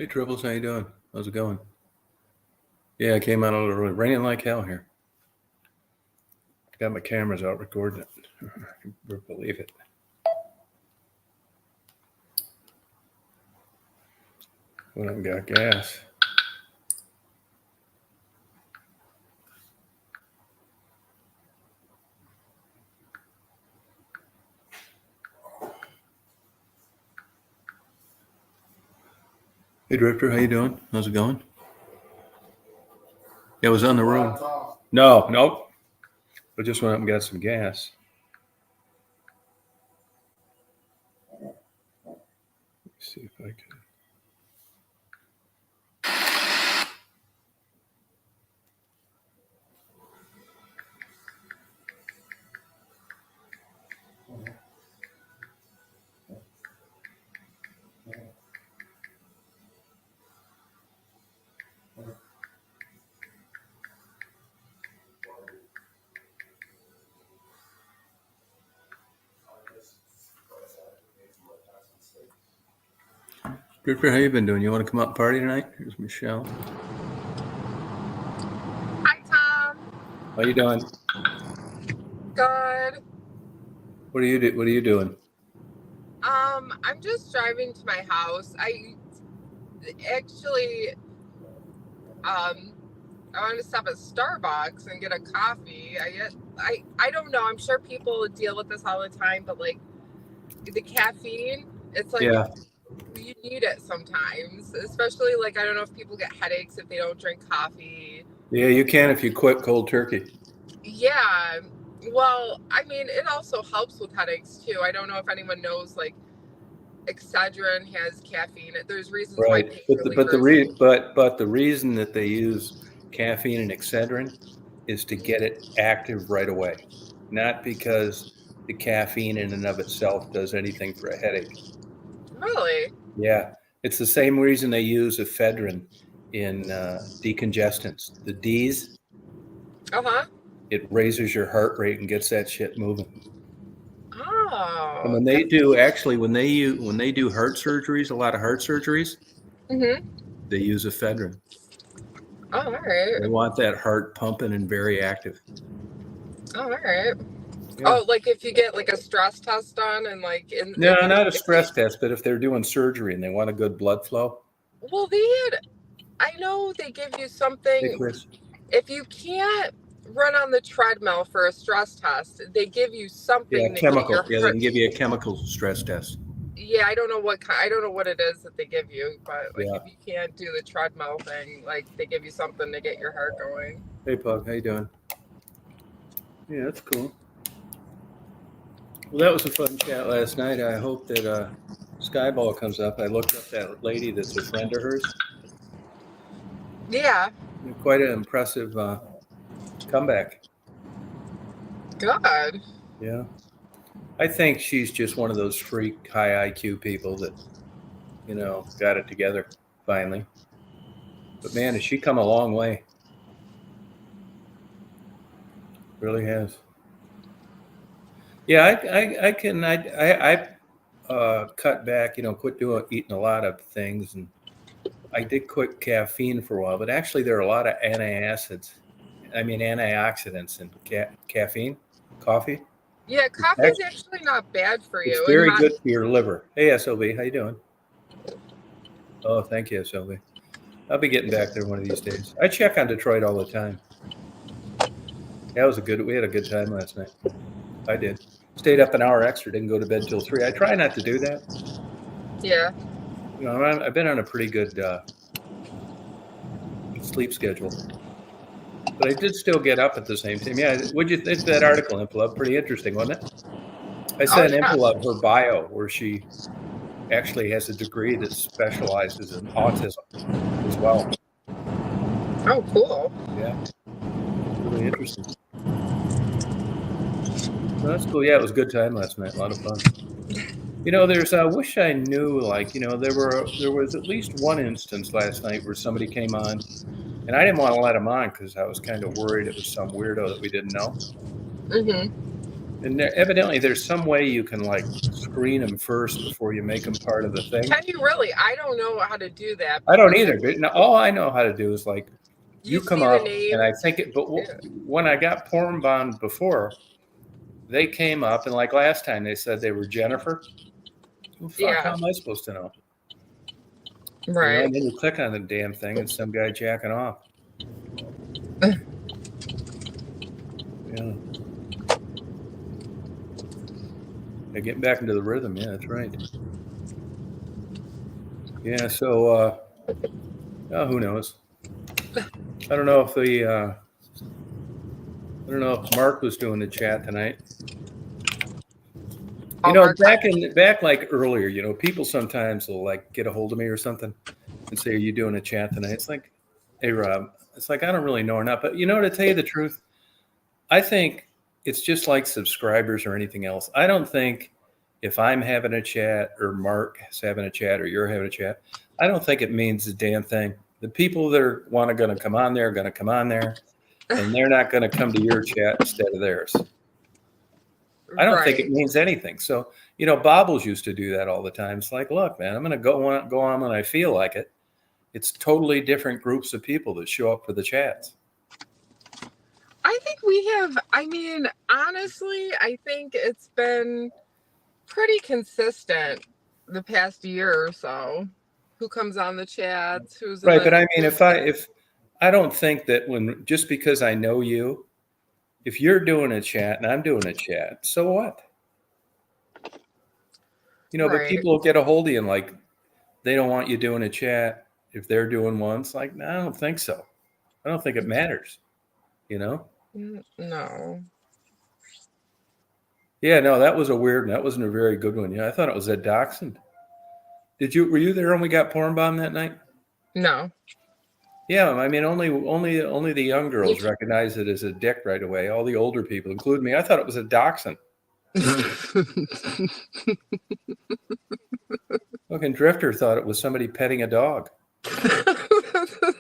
Hey, Triples, how you doing? How's it going? Yeah, I came out a little early. Raining like hell here. Got my cameras out recording it. I can believe it. We haven't got gas. Hey, Drifter, how you doing? How's it going? Yeah, I was on the road. Nope. I just went up and got some gas. Let's see if I can. Drifter, how you been doing? You want to come out and party tonight? Here's Michelle. Hi, Tom. How you doing? Good. What are you doing? I'm just driving to my house. I want to stop at Starbucks and get a coffee. I don't know. I'm sure people deal with this all the time, but like the caffeine, it's like Yeah. You need it sometimes, especially like I don't know if people get headaches if they don't drink coffee. Yeah, you can if you quit cold turkey. Yeah. Well, I mean, it also helps with headaches too. I don't know if anyone knows like Excedrin has caffeine. There's reasons why Right, but the reason that they use caffeine and Excedrin is to get it active right away, not because the caffeine in and of itself does anything for a headache. Really? Yeah, it's the same reason they use ephedrine in decongestants. The D's. It raises your heart rate and gets that shit moving. Oh. And when they do heart surgeries, a lot of heart surgeries, they use ephedrine. Oh, all right. They want that heart pumping and very active. Oh, all right. Yeah. Oh, like if you get like a stress test done and like no, not a stress test, but if they're doing surgery and they want a good blood flow. Well, I know they give you something. Hey, Chris. If you can't run on the treadmill for a stress test, they give you something. Yeah, chemical. Yeah, they can give you a chemical stress test. Yeah, I don't know what it is that they give you, but like if you can't do the treadmill thing, like they give you something to get your heart going. Hey, Pug, how you doing? Yeah, that's cool. Well, that was a fun chat last night. I hope that Skyball comes up. I looked up that lady that's a friend of hers. Yeah. Quite an impressive comeback. Good. Yeah. I think she's just one of those freak high IQ people that, got it together finally. But man, has she come a long way. Really has. Yeah, I cut back, quit eating a lot of things, and I did quit caffeine for a while. But actually, there are a lot of antioxidants in caffeine, coffee. Yeah, coffee's actually not bad for you. It's very good for your liver. Hey, SLB, how you doing? Oh, thank you, SLB. I'll be getting back there one of these days. I check on Detroit all the time. We had a good time last night. I did. Stayed up an hour extra, didn't go to bed till 3. I try not to do that. Yeah. I've been on a pretty good sleep schedule. But I did still get up at the same time. Yeah, what'd you think of that article, Impulub? Pretty interesting, wasn't it? I sent Impulub her bio where she actually has a degree that specializes in autism as well. Oh, cool. Yeah. Really interesting. Well, that's cool. Yeah, it was a good time last night. A lot of fun. I wish I knew, there was at least one instance last night where somebody came on, and I didn't want to let him on because I was kind of worried it was some weirdo that we didn't know. And evidently there's some way you can like screen them first before you make them part of the thing. Can you really? I don't know how to do that. I don't either. But all I know how to do is like you come see up the name. and I think it. But when I got porn bond before, they came up and like last time they said they were Jennifer. Well, fuck, how am I supposed to know? Right. You know, and then you click on the damn thing and some guy jacking off. Yeah. Getting back into the rhythm. Yeah, that's right. Yeah. So, who knows? I don't know if I don't know if Mark was doing the chat tonight. You know, back like earlier, you know, people sometimes will like get a hold of me or something and say, "Are you doing a chat tonight?" It's like, "Hey, Rob," it's like I don't really know or not, but you know, to tell you the truth, I think it's just like subscribers or anything else. I don't think if I'm having a chat or Mark is having a chat or you're having a chat, I don't think it means a damn thing. The people that are going to come on there are going to come on there, and they're not going to come to your chat instead of theirs. I don't think it means anything. So, you know, Bobbles used to do that all the time. It's like, look, man, I'm going to go on when I feel like it. It's totally different groups of people that show up for the chats. I think we have, I mean, honestly, I think it's been pretty consistent the past year or so. Who comes on the chats, who's right. But I mean, if I don't think that just because I know you, if you're doing a chat and I'm doing a chat, so what? You know, but people will get a hold of you and like, they don't want you doing a chat if they're doing one. It's like, no, I don't think so. I don't think it matters, you know? No. Yeah, no, that was a weird one. That wasn't a very good one. Yeah, I thought it was a dachshund. Were you there when we got porn bomb that night? No. Yeah, I mean, only the young girls recognize it as a dick right away. All the older people, including me, I thought it was a dachshund. Fucking Drifter thought it was somebody petting a dog.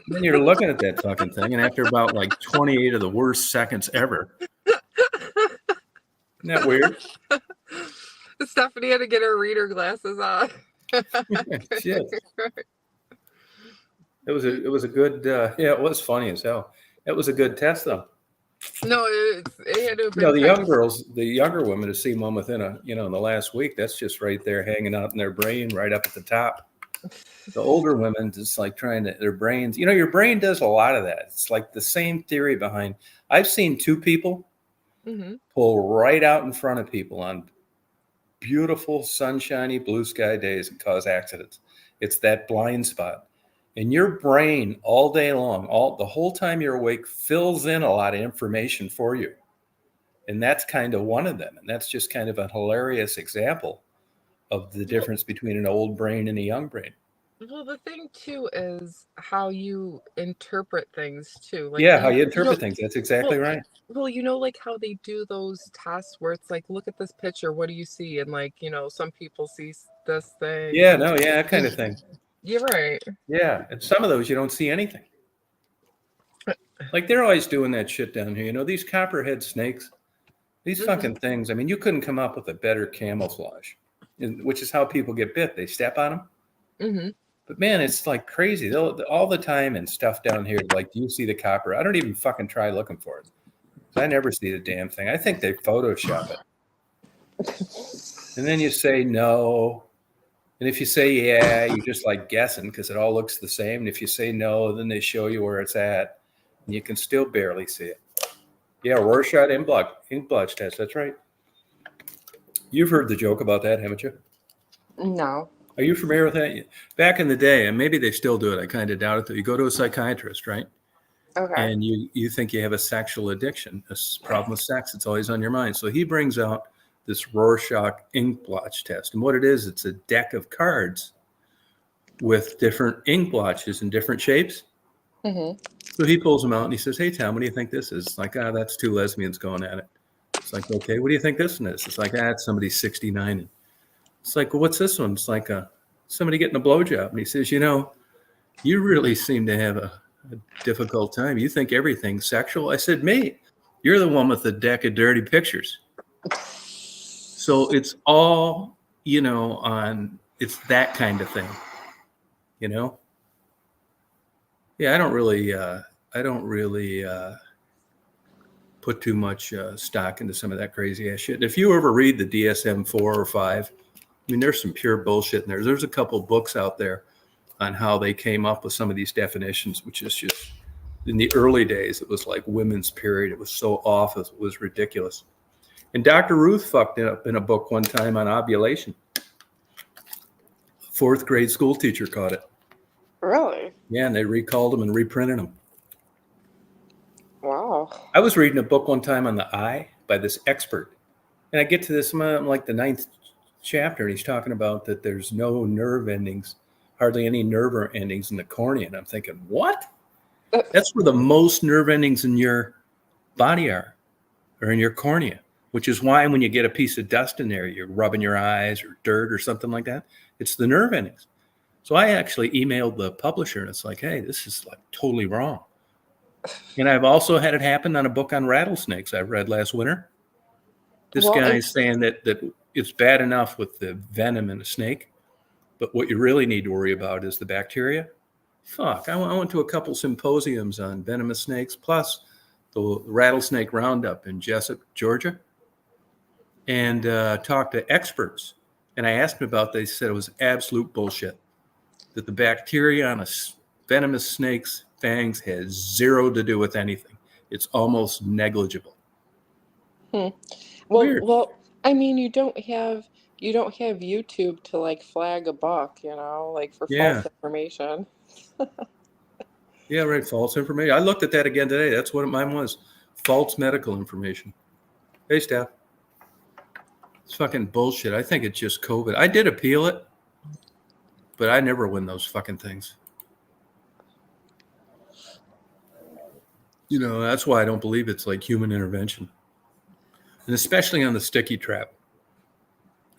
Then you're looking at that fucking thing, and after about like 28 of the worst seconds ever. Isn't that weird? Stephanie had to get her reader glasses on. Shit. It was a good yeah, it was funny as hell. It was a good test though. No, it had to have been. You know, the young girls, the younger women have seen one within in the last week. That's just right there hanging out in their brain right up at the top. The older women just like their brains, you know, your brain does a lot of that. It's like the same theory behind. I've seen two people pull right out in front of people on beautiful, sunshiny, blue sky days and cause accidents. It's that blind spot. And your brain all day long, the whole time you're awake, fills in a lot of information for you. And that's kind of one of them. And that's just kind of a hilarious example of the difference between an old brain and a young brain. Well, the thing too is how you interpret things too. Like, yeah, how you interpret things. That's exactly right. Well, you know, like how they do those tests where it's like, look at this picture, what do you see? And like, you know, some people see this thing. Yeah, no, yeah, that kind of thing. You're right. Yeah, and some of those you don't see anything. Like they're always doing that shit down here. You know, these copperhead snakes, these fucking things. I mean, you couldn't come up with a better camouflage, which is how people get bit. They step on them. But man, it's like crazy. They'll all the time and stuff down here. Like, do you see the copper? I don't even fucking try looking for it. I never see the damn thing. I think they Photoshop it. And then you say no. And if you say yeah, you're just like guessing because it all looks the same. And if you say no, then they show you where it's at. And you can still barely see it. Yeah, Rorschach ink blotch test. That's right. You've heard the joke about that, haven't you? No. Are you familiar with that? Back in the day, and maybe they still do it, I kind of doubt it, though. You go to a psychiatrist, right? Okay. And you think you have a sexual addiction, a problem with sex. It's always on your mind. So he brings out this Rorschach ink blotch test. And what it is, it's a deck of cards with different ink blotches in different shapes. So he pulls them out and he says, hey, Tom, what do you think this is? It's like, that's two lesbians going at it. It's like, okay, what do you think this one is? It's like, it's somebody 69. It's like, well, what's this one? It's like somebody getting a blowjob. And he says, you know, you really seem to have a difficult time. You think everything's sexual. I said, mate, you're the one with the deck of dirty pictures. So it's all, it's that kind of thing, Yeah, I don't really put too much stock into some of that crazy ass shit. And if you ever read the DSM-4 or 5, I mean, there's some pure bullshit in there. There's a couple books out there on how they came up with some of these definitions, which is just, in the early days, it was like women's period. It was so off, it was ridiculous. And Dr. Ruth fucked it up in a book one time on ovulation. Fourth grade school teacher caught it. Really? Yeah, and they recalled them and reprinted them. Wow. I was reading a book one time on the eye by this expert. And I get to this, I'm like the 9th chapter, and he's talking about that there's no nerve endings, hardly any nerve endings in the cornea. And I'm thinking, what? That's where the most nerve endings in your body are in your cornea, which is why when you get a piece of dust in there, you're rubbing your eyes or dirt or something like that. It's the nerve endings. So I actually emailed the publisher, and it's like, hey, this is like totally wrong. And I've also had it happen on a book on rattlesnakes I read last winter. This guy's saying that it's bad enough with the venom in a snake, but what you really need to worry about is the bacteria. Fuck, I went to a couple symposiums on venomous snakes, plus the rattlesnake roundup in Jessup, Georgia, and talked to experts. And I asked them about, they said it was absolute bullshit, that the bacteria on a venomous snake's fangs has zero to do with anything. It's almost negligible. Well, I mean, you don't have YouTube to like flag a buck, like for false information. Yeah, right. False information. I looked at that again today. That's what mine was. False medical information. Hey, Steph. It's fucking bullshit. I think it's just COVID. I did appeal it, but I never win those fucking things. That's why I don't believe it's like human intervention. And especially on the sticky trap.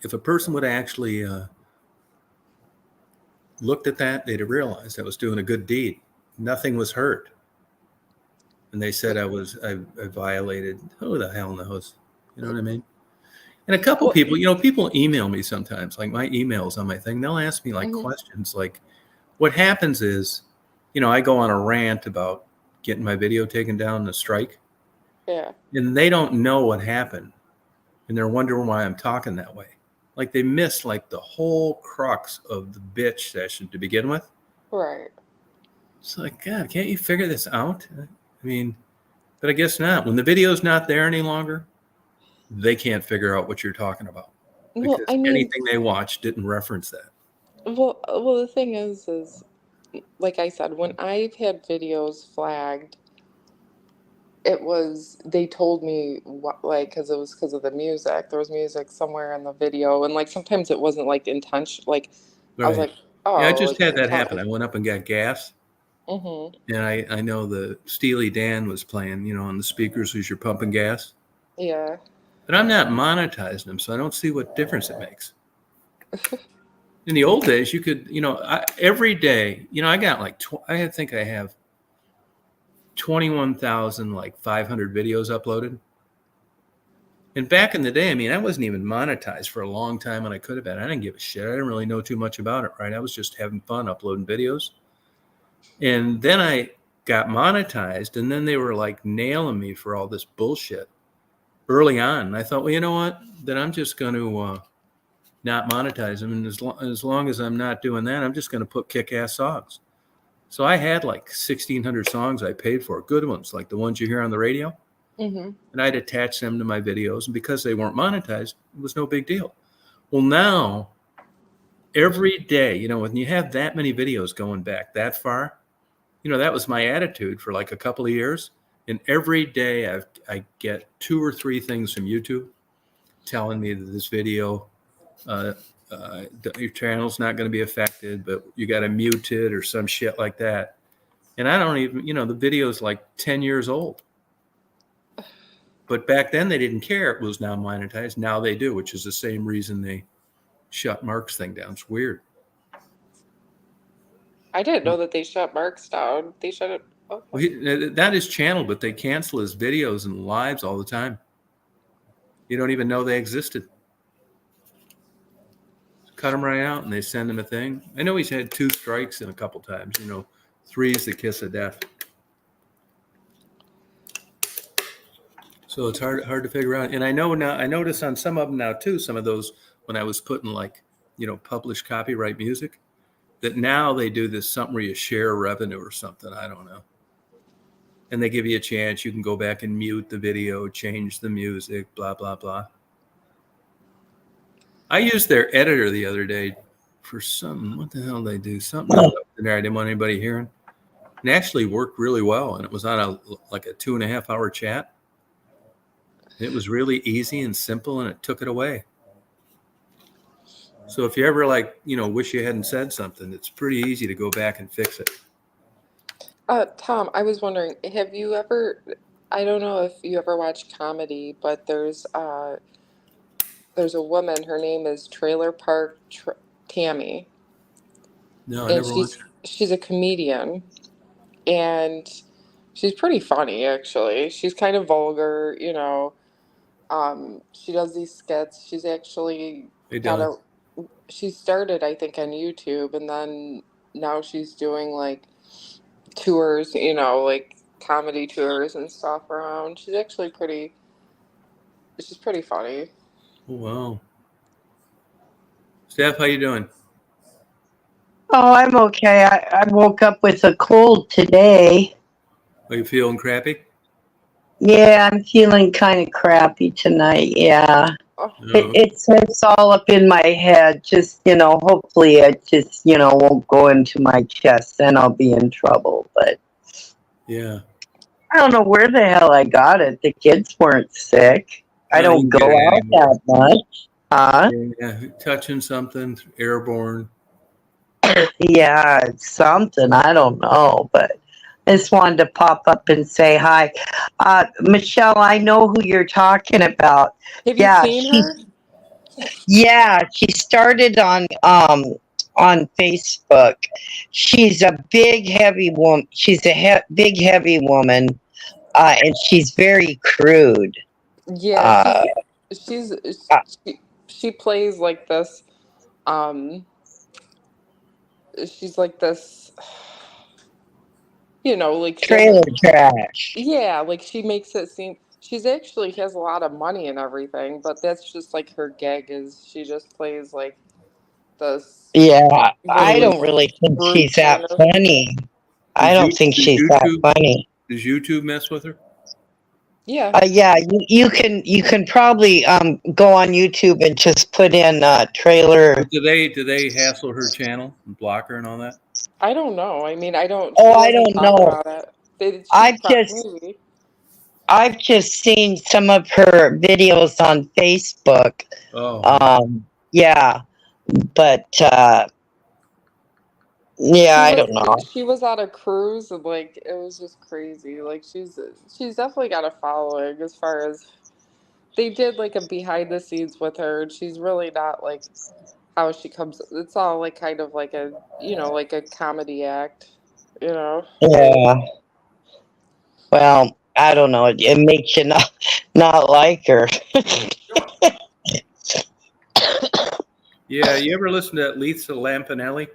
If a person would actually looked at that, they'd have realized I was doing a good deed. Nothing was hurt. And they said I violated, who the hell knows? You know what I mean? And a couple people, people email me sometimes, like my emails on my thing. They'll ask me like questions like, what happens is, I go on a rant about getting my video taken down in a strike. Yeah. And they don't know what happened. And they're wondering why I'm talking that way. Like they miss like the whole crux of the bitch session to begin with. Right. It's like, God, can't you figure this out? I mean, but I guess not. When the video's not there any longer, they can't figure out what you're talking about. Because anything they watched didn't reference that. Well, the thing is like I said, when I've had videos flagged, they told me what, like, because it was because of the music. There was music somewhere in the video, and like sometimes it wasn't like intention. Like I was like, oh, yeah, I just like, had that happen. I went up and got gas, Mm-hmm. and I know the Steely Dan was playing, on the speakers as you're pumping gas. Yeah. But I'm not monetizing them, so I don't see what difference it makes. In the old days, you could, every day, I got like, I think I have 21,500 videos uploaded. And back in the day, I mean, I wasn't even monetized for a long time when I could have been. I didn't give a shit. I didn't really know too much about it, right? I was just having fun uploading videos. And then I got monetized, and then they were like nailing me for all this bullshit early on. And I thought, well, you know what? Then I'm just going to not monetize them. And as long as I'm not doing that, I'm just going to put kick-ass songs. So I had like 1,600 songs I paid for, good ones, like the ones you hear on the radio. Mm-hmm. And I'd attach them to my videos. And because they weren't monetized, it was no big deal. Well, now, every day, when you have that many videos going back that far, that was my attitude for like a couple of years. And every day I get 2 or 3 things from YouTube telling me that this video, your channel's not going to be affected, but you got to mute it or some shit like that. And I don't even, the video's like 10 years old. But back then they didn't care it was now monetized. Now they do, which is the same reason they shut Mark's thing down. It's weird. I didn't know that they shut Mark's down. They shut it. Oh. Well, that is channel, but they cancel his videos and lives all the time. You don't even know they existed. cut them right out, and they send him a thing. I know he's had 2 strikes in a couple times. 3 is the kiss of death. So it's hard to figure out. And I know now, I notice on some of them now too, some of those, when I was putting like, published copyright music, that now they do this something where you share revenue or something. I don't know. And they give you a chance. You can go back and mute the video, change the music, blah, blah, blah. I used their editor the other day for something. What the hell did they do? Something in there I didn't want anybody hearing. And it actually worked really well. And it was on a 2.5 hour chat. It was really easy and simple, and it took it away. So if you ever wish you hadn't said something, it's pretty easy to go back and fix it. Tom, I was wondering, have you ever, I don't know if you ever watch comedy, but there's a woman, her name is Trailer Park Tammy. No, I And never watched. she's a comedian, and she's pretty funny, actually. She's kind of vulgar, she does these skits. She's actually Hey, got Dylan. she started, I think, on YouTube, and then now she's doing like tours, like comedy tours and stuff around. She's pretty funny. Oh, wow. Steph, how you doing? Oh, I'm okay. I woke up with a cold today. Are you feeling crappy? Yeah, I'm feeling kind of crappy tonight. Yeah. Oh, It's all up in my head. Just, hopefully it just, won't go into my chest. Then I'll be in trouble. But Yeah. I don't know where the hell I got it. The kids weren't sick. I No, don't you go get it out anywhere. that much. Huh? Yeah, touching something, airborne. Yeah, it's something. I don't know, but I just wanted to pop up and say hi. Michelle, I know who you're talking about. have you Yeah, seen her? she started on Facebook. She's a big heavy woman. She's a big heavy woman, and she's very crude. Yeah, Uh, she's uh, she plays like this. Um, she's like this. Like she Trailer doesn't. trash. Yeah, like she makes it seem she's actually has a lot of money and everything, but that's just like her gig is she just plays like this Yeah, I really don't really think rude she's that kind of. funny. I don't think Does she's that funny. YouTube mess with her? Yeah. Yeah, you can probably go on YouTube and just put in trailer. Do they hassle her channel and block her and all that? I don't know. I mean, I don't. Oh, She I doesn't don't talk know. about it. I've just Maybe. I've just seen some of her videos on Facebook. Oh, Yeah, but yeah, I don't know. She was on a cruise and like it was just crazy. Like she's definitely got a following as far as they did like a behind the scenes with her, and she's really not like how she comes. It's all like kind of like a like a comedy act, you know. Yeah. Well, I don't know. It makes you not like her. yeah. You ever listen to Lisa Lampanelli?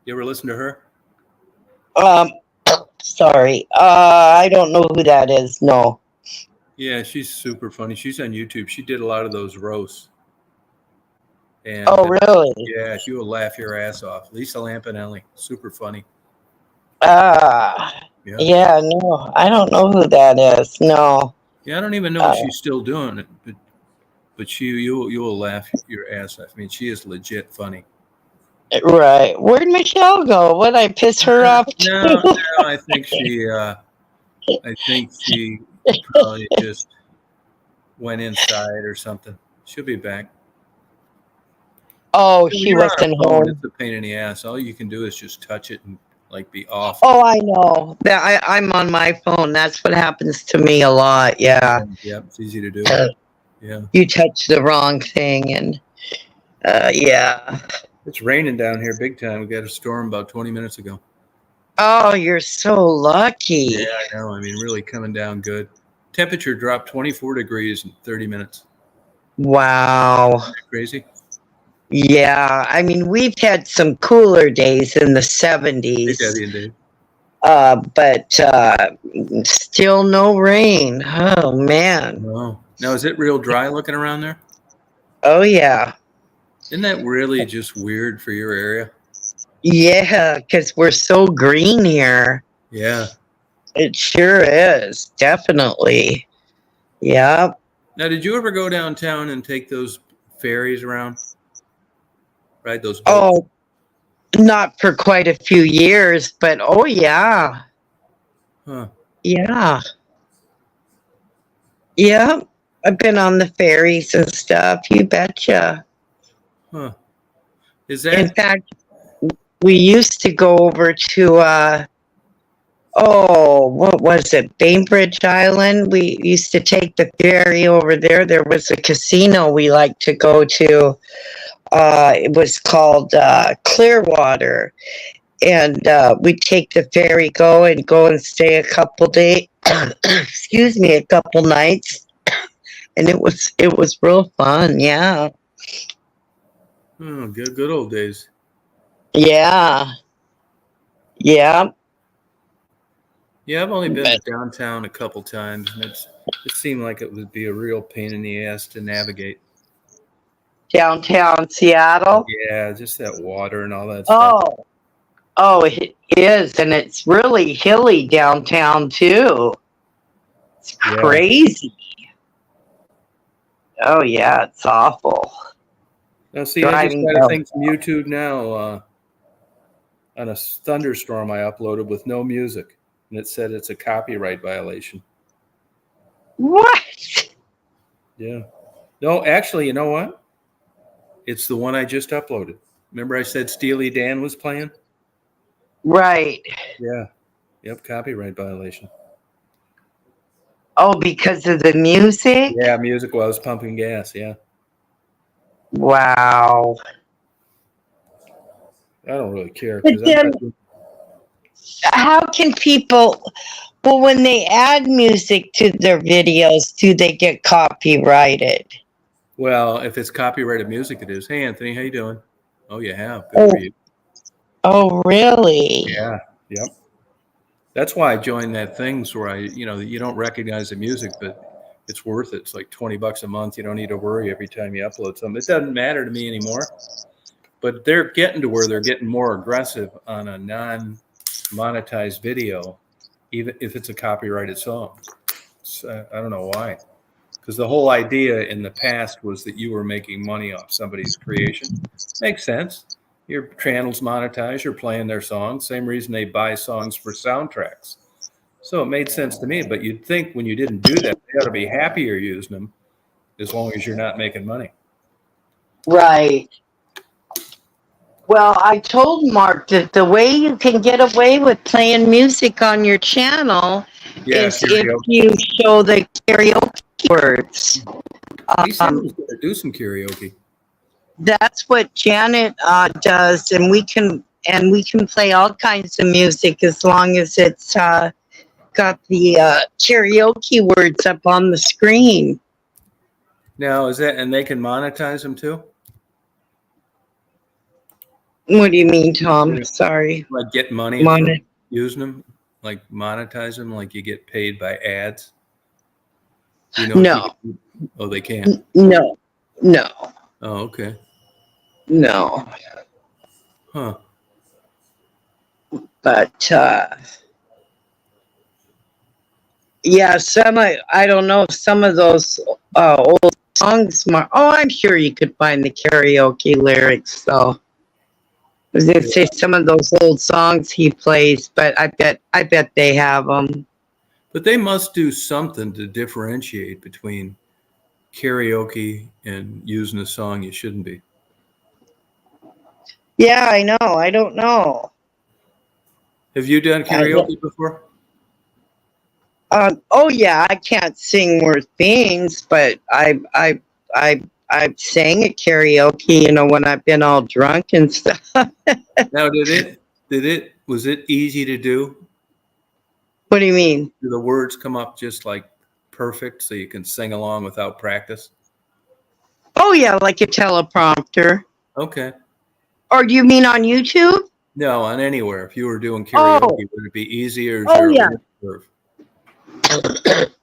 You ever listen to her? Um, sorry. I don't know who that is. No. Yeah, she's super funny. She's on YouTube. She did a lot of those roasts. And Oh, really? yeah, you will laugh your ass off. Lisa Lampanelli, super funny. Yeah. Yeah, no, I don't know who that is. No. Yeah, I don't even know if she's still doing it, but you will laugh your ass off. I mean, she is legit funny. Right. Where'd Michelle go? What, I piss her off too? No, I think she probably just went inside or something. She'll be back. Oh, When she you're on a wasn't phone, home. it's a pain in the ass. All you can do is just touch it and be off. Oh, I know. I'm on my phone. That's what happens to me a lot. Yeah. Yeah, it's easy to do. Yeah. You touch the wrong thing, and yeah. It's raining down here big time. We got a storm about 20 minutes ago. Oh, you're so lucky. Yeah, I know. I mean, really coming down good. Temperature dropped 24 degrees in 30 minutes. Wow. Crazy. Yeah, I mean, we've had some cooler days in the Hey, 70s, Debbie and Dave. but still no rain. Oh, man. Wow. Now, is it real dry looking around there? Oh, yeah. Isn't that really just weird for your area? Yeah, because we're so green here. Yeah. It sure is. Definitely. Yeah. Now, did you ever go downtown and take those ferries around? Right, those boats? Oh, not for quite a few years, but oh, yeah. Huh. Yeah. Yeah. I've been on the ferries and stuff. You betcha. Huh. Is In that fact, we used to go over to what was it, Bainbridge Island. We used to take the ferry over there. There was a casino we liked to go to. It was called Clearwater, and we'd take the ferry, go and stay a couple days. Excuse me, a couple nights, and it was real fun. Yeah, good old days? yeah, yeah. Yeah, I've only been to But downtown a couple times, and it seemed like it would be a real pain in the ass to navigate. downtown Seattle. Yeah, just that water and all that stuff. Oh, it is, and it's really hilly downtown too. It's Yeah. crazy. Oh yeah, it's awful. Now, see, I just Driving got a down. thing from YouTube now on a thunderstorm I uploaded with no music, and it said it's a copyright violation. What? Yeah. No, actually, you know what? It's the one I just uploaded. Remember I said Steely Dan was playing? Right. Yeah. Yep, copyright violation. Oh, because of the music? Yeah, music while I was pumping gas, yeah. Wow. I don't really care But because then, how can people? Well, when they add music to their videos, do they get copyrighted? well, if it's copyrighted music, it is. Hey, Anthony, how you doing? Oh, you have. Good for you. Oh, really? Yeah. Yep. That's why I joined that things where you don't recognize the music, but it's worth it. It's like $20 a month. You don't need to worry every time you upload something. It doesn't matter to me anymore. But they're getting to where they're getting more aggressive on a non-monetized video, even if it's a copyrighted song. I don't know why. Because the whole idea in the past was that you were making money off somebody's creation. Makes sense. Your channel's monetized, you're playing their songs. Same reason they buy songs for soundtracks. So it made sense to me. But you'd think when you didn't do that, they ought to be happier using them as long as you're not making money. Right. Well, I told Mark that the way you can get away with playing music on your channel is if Karaoke. you show the karaoke words. He said he was going to do some karaoke. That's what Janet does, and we can play all kinds of music as long as it's got the karaoke words up on the screen. Now, and they can monetize them too? What do you mean, Tom? Yeah. Sorry. Like get money for using them? Like monetize them like you get paid by ads? You know? No. Oh, they can't? No. Oh, okay. No. Huh. But yeah, I don't know, some of those old songs. I'm sure you could find the karaoke lyrics though. I was gonna say some of those old songs he plays, but I bet they have them. But they must do something to differentiate between karaoke and using a song you shouldn't be. Yeah, I know. I don't know. Have you done karaoke before? Oh yeah, I can't sing worth beans, but I've sang at karaoke, when I've been all drunk and stuff. Now, was it easy to do? What do you mean? Do the words come up just like perfect so you can sing along without practice? Oh yeah, like a teleprompter. Okay. Or do you mean on YouTube? No, on anywhere. If you were doing Oh. karaoke, would it be easier? Or is Oh, there a yeah. learning curve?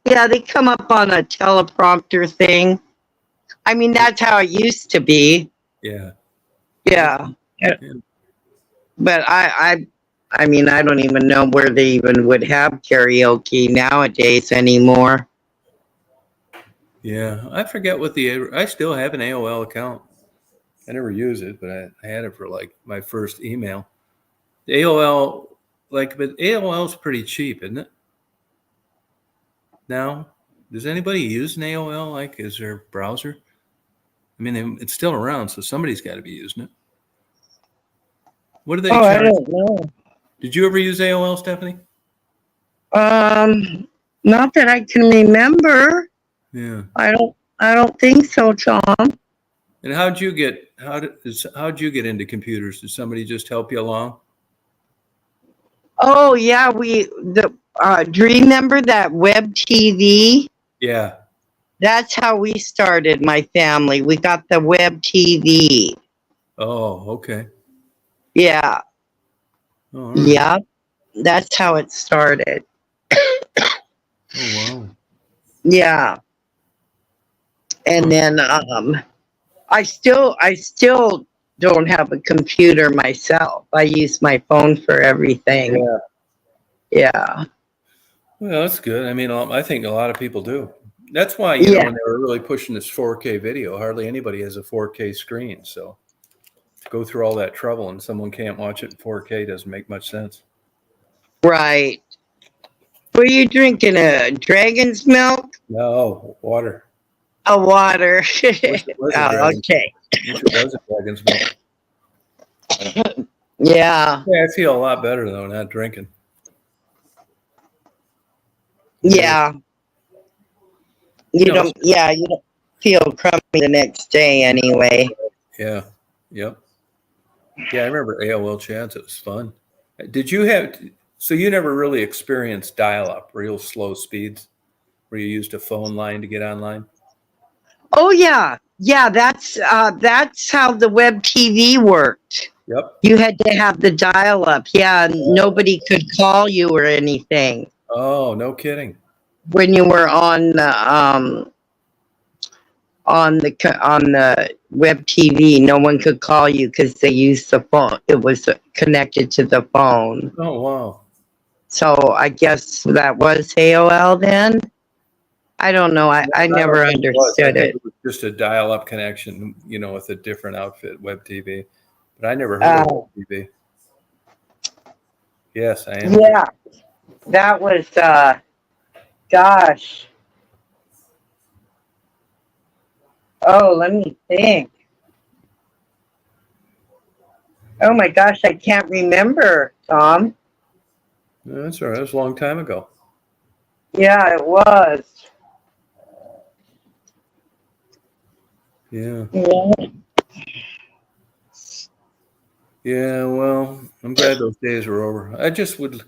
Yeah, they come up on a teleprompter thing. I mean, that's how it used to be. Yeah. Yeah. Yeah. But I mean, I don't even know where they even would have karaoke nowadays anymore. Yeah. I forget what I still have an AOL account. I never use it, but I had it for like my first email. The AOL, but AOL's pretty cheap, isn't it? Now, does anybody use an AOL as their browser? I mean, it's still around, so somebody's got to be using it. What do they Oh, I charge? don't know. Did you ever use AOL, Stephanie? Not that I can remember. Yeah. I don't think so, Tom. And how'd you get into computers? Did somebody just help you along? Oh yeah, do you remember that web TV? Yeah. That's how we started, my family. We got the web TV. Oh, okay. Yeah. Oh, all right. Yeah. That's how it started. Oh, wow. Yeah. And then I still don't have a computer myself. I use my phone for everything. Yeah. Yeah. Well, that's good. I mean, I think a lot of people do. That's why, Yeah. when they were really pushing this 4K video, hardly anybody has a 4K screen. So to go through all that trouble and someone can't watch it in 4K doesn't make much sense. Right. What are you drinking? A dragon's milk? No, water. A water. Wish it was a dragon. Okay. Wish it was a dragon's milk. Yeah. Yeah, I feel a lot better though not drinking. Yeah. You don't feel crummy the next day anyway. Yeah. Yep. Yeah, I remember AOL chats. It was fun. Did you so you never really experienced dial-up, real slow speeds, where you used a phone line to get online? Oh yeah. Yeah, that's how the web TV worked. Yep. You had to have the dial up. Yeah, nobody could call you or anything. Oh, no kidding. When you were on the web TV, no one could call you because they used the phone. It was connected to the phone. Oh, wow. So I guess that was AOL then. I don't know. I never understood it. It was just a dial-up connection, with a different outfit, web TV. But I never heard of web TV. Yes, I am. Yeah, that was gosh. Oh, let me think. Oh my gosh, I can't remember, Tom. No, that's all right. It was a long time ago. Yeah, it was. Yeah. Yeah. Yeah, well, I'm glad those days are over. I just would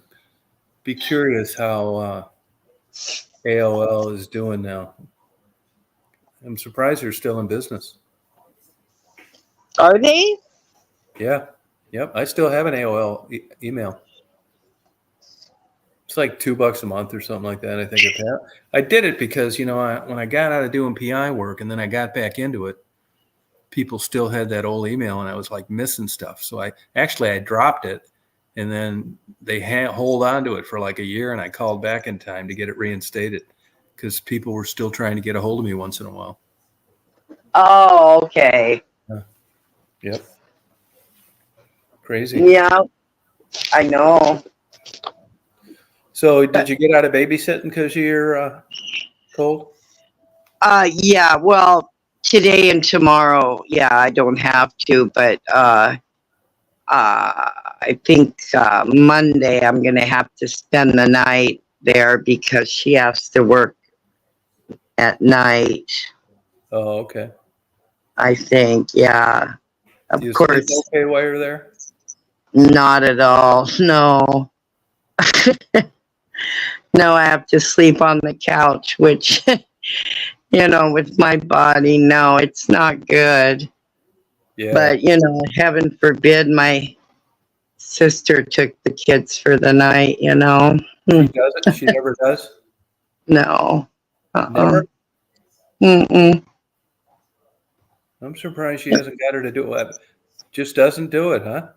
be curious how AOL is doing now. I'm surprised they're still in business. Are they? Yeah. Yep. I still have an AOL email. It's like $2 a month or something like that. I think I did it because, when I got out of doing PI work and then I got back into it, people still had that old email and I was like missing stuff. So I dropped it and then they hold on to it for like a year and I called back in time to get it reinstated because people were still trying to get a hold of me once in a while. Oh, okay. Yep. Crazy. Yeah, I know. So did you get out of babysitting because of your cold? Yeah, well, today and tomorrow, yeah, I don't have to, but I think Monday I'm going to have to spend the night there because she has to work at night. Oh, okay. I think, yeah. Of You course. sleep okay while you're there? Not at all. No. No, I have to sleep on the couch, which with my body. No, it's not good. Yeah. But, heaven forbid my sister took the kids for the night, She doesn't? She never does? No. Never? Mm-mm. I'm surprised she hasn't got her to do it. Just doesn't do it, huh?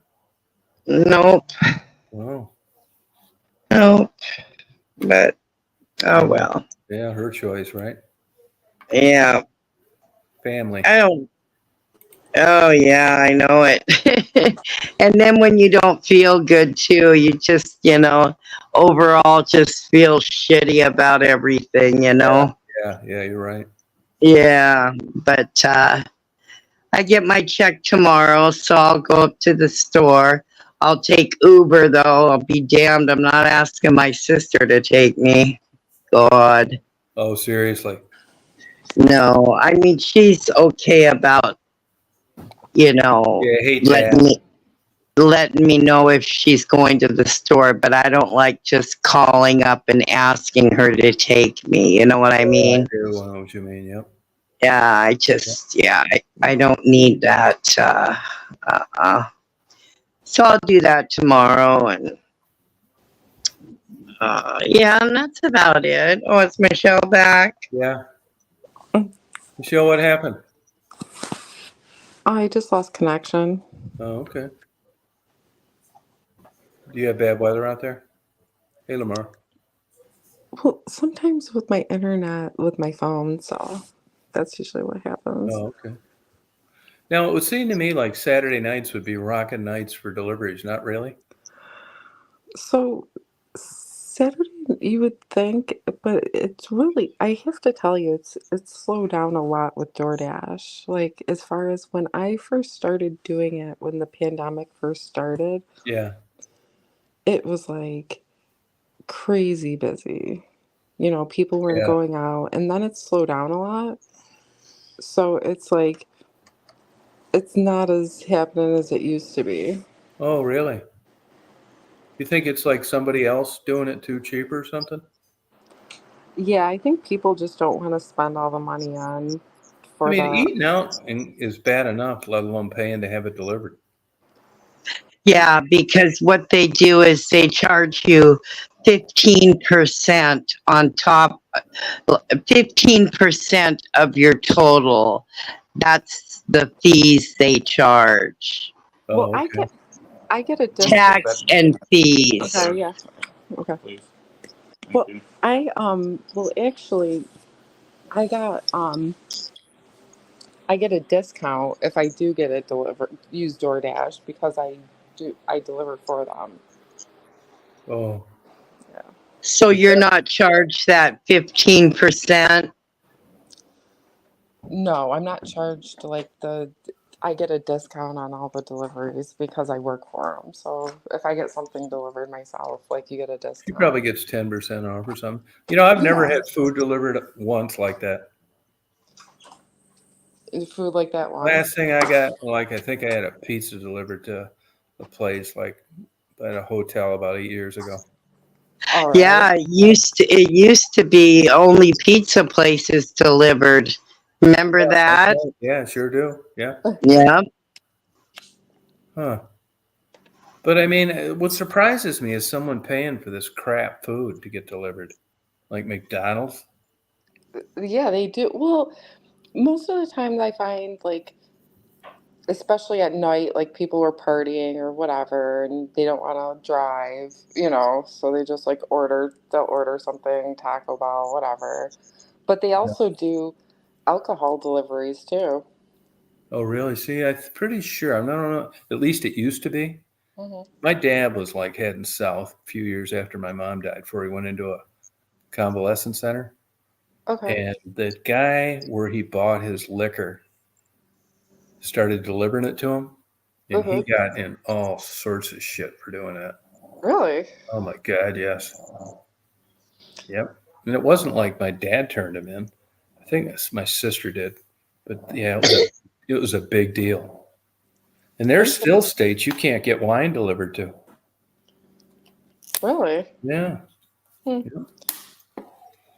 Nope. Oh. Nope. But, oh well. Yeah, her choice, right? Yeah. Family. I don't. Oh, yeah, I know it. And then when you don't feel good too, you just, overall just feel shitty about everything, Yeah, you're right. Yeah, but I get my check tomorrow, so I'll go up to the store. I'll take Uber though. I'll be damned. I'm not asking my sister to take me. God. Oh, seriously? No. I mean, she's okay about, Yeah, I hate letting that. me know if she's going to the store, but I don't like just calling up and asking her to take me. You know what I I mean? do. I know what you mean. Yep. Yeah, I don't need that. So I'll do that tomorrow, and yeah, and that's about it. Oh, is Michelle back? Yeah. Michelle, what happened? I just lost connection. Oh, okay. Do you have bad weather out there? Hey, Lamar. Well, sometimes with my internet, with my phone, so that's usually what happens. Oh, okay. Now, it would seem to me like Saturday nights would be rocking nights for deliveries. Not really? So Saturday, you would think, but it's really, I have to tell you, it's slowed down a lot with DoorDash. Like as far as when I first started doing it, when the pandemic first started, Yeah. it was like crazy busy. People weren't Yeah. going out, and then it slowed down a lot. So it's like it's not as happening as it used to be. Oh, really? You think it's like somebody else doing it too cheap or something? Yeah, I think people just don't want to spend all the money on I for mean, the. eating out is bad enough, let alone paying to have it delivered. Yeah, because what they do is they charge you 15% on top, 15% of your total. That's the fees they charge. Well, Oh, okay. I get a discount. Tax and fees. Okay, yeah. Okay. Well, well actually I get a discount if I do get it delivered use DoorDash because I deliver for them. Oh, Yeah. So is you're that not charged that 15%? No, I'm not charged like I get a discount on all the deliveries because I work for them. So if I get something delivered myself, like you get a she discount. probably gets 10% off or something. I've never Yeah. had food delivered once like that. Food like that one. Last thing I got, like, I think I had a pizza delivered to a place, like, at a hotel about 8 years ago. All right. Yeah, it used to be only pizza places delivered. Remember Yeah, that's that? right. Yeah, sure do. Yeah. Yeah. Huh. But I mean, what surprises me is someone paying for this crap food to get delivered, like McDonald's. Yeah, they do. Well, most of the times I find like especially at night, like people were partying or whatever, and they don't want to drive, so they just like they'll order something, Taco Bell, whatever. But they Yeah. also do alcohol deliveries too. Oh, really? See, I'm pretty sure. I don't know. At least it used to be. Hmm. My dad was like heading south a few years after my mom died before he went into a convalescent center. Okay. And the guy where he bought his liquor started delivering it to him. And he Hmm. got in all sorts of shit for doing that. Really? Oh my God, yes. Yep. And it wasn't like my dad turned him in. I think my sister did. But yeah, it was a big deal. And there's still Interesting. states you can't get wine delivered to. Really? Yeah. Hmm. Yeah.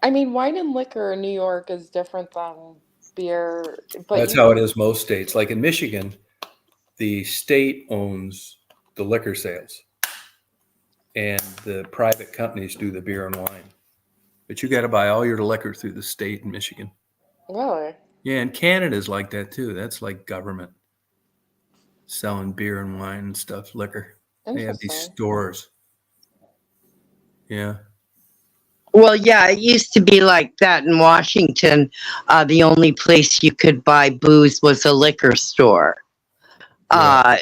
I mean, wine and liquor in New York is different than beer, but That's you how it can. is most states. Like in Michigan, the state owns the liquor sales, and the private companies do the beer and wine. But you got to buy all your liquor through the state in Michigan. Really? Yeah, and Canada's like that too. That's like government selling beer and wine and stuff, liquor. They have these Interesting. stores. Yeah. Well, yeah, it used to be like that in Washington. The only place you could buy booze was a liquor store. Yeah. Uh,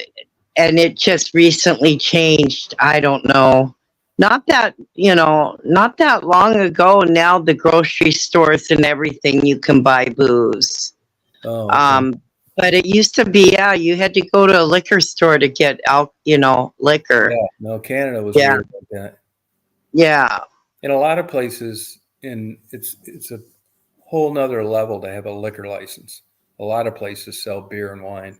and it just recently changed. I don't know. Not that, not that long ago. Now the grocery stores and everything, you can buy booze. Oh, okay. Um, but it used to be, yeah, you had to go to a liquor store to get out, liquor. Yeah. No, Canada was Yeah, weird like that. yeah. In a lot of places, it's a whole nother level to have a liquor license. A lot of places sell beer and wine,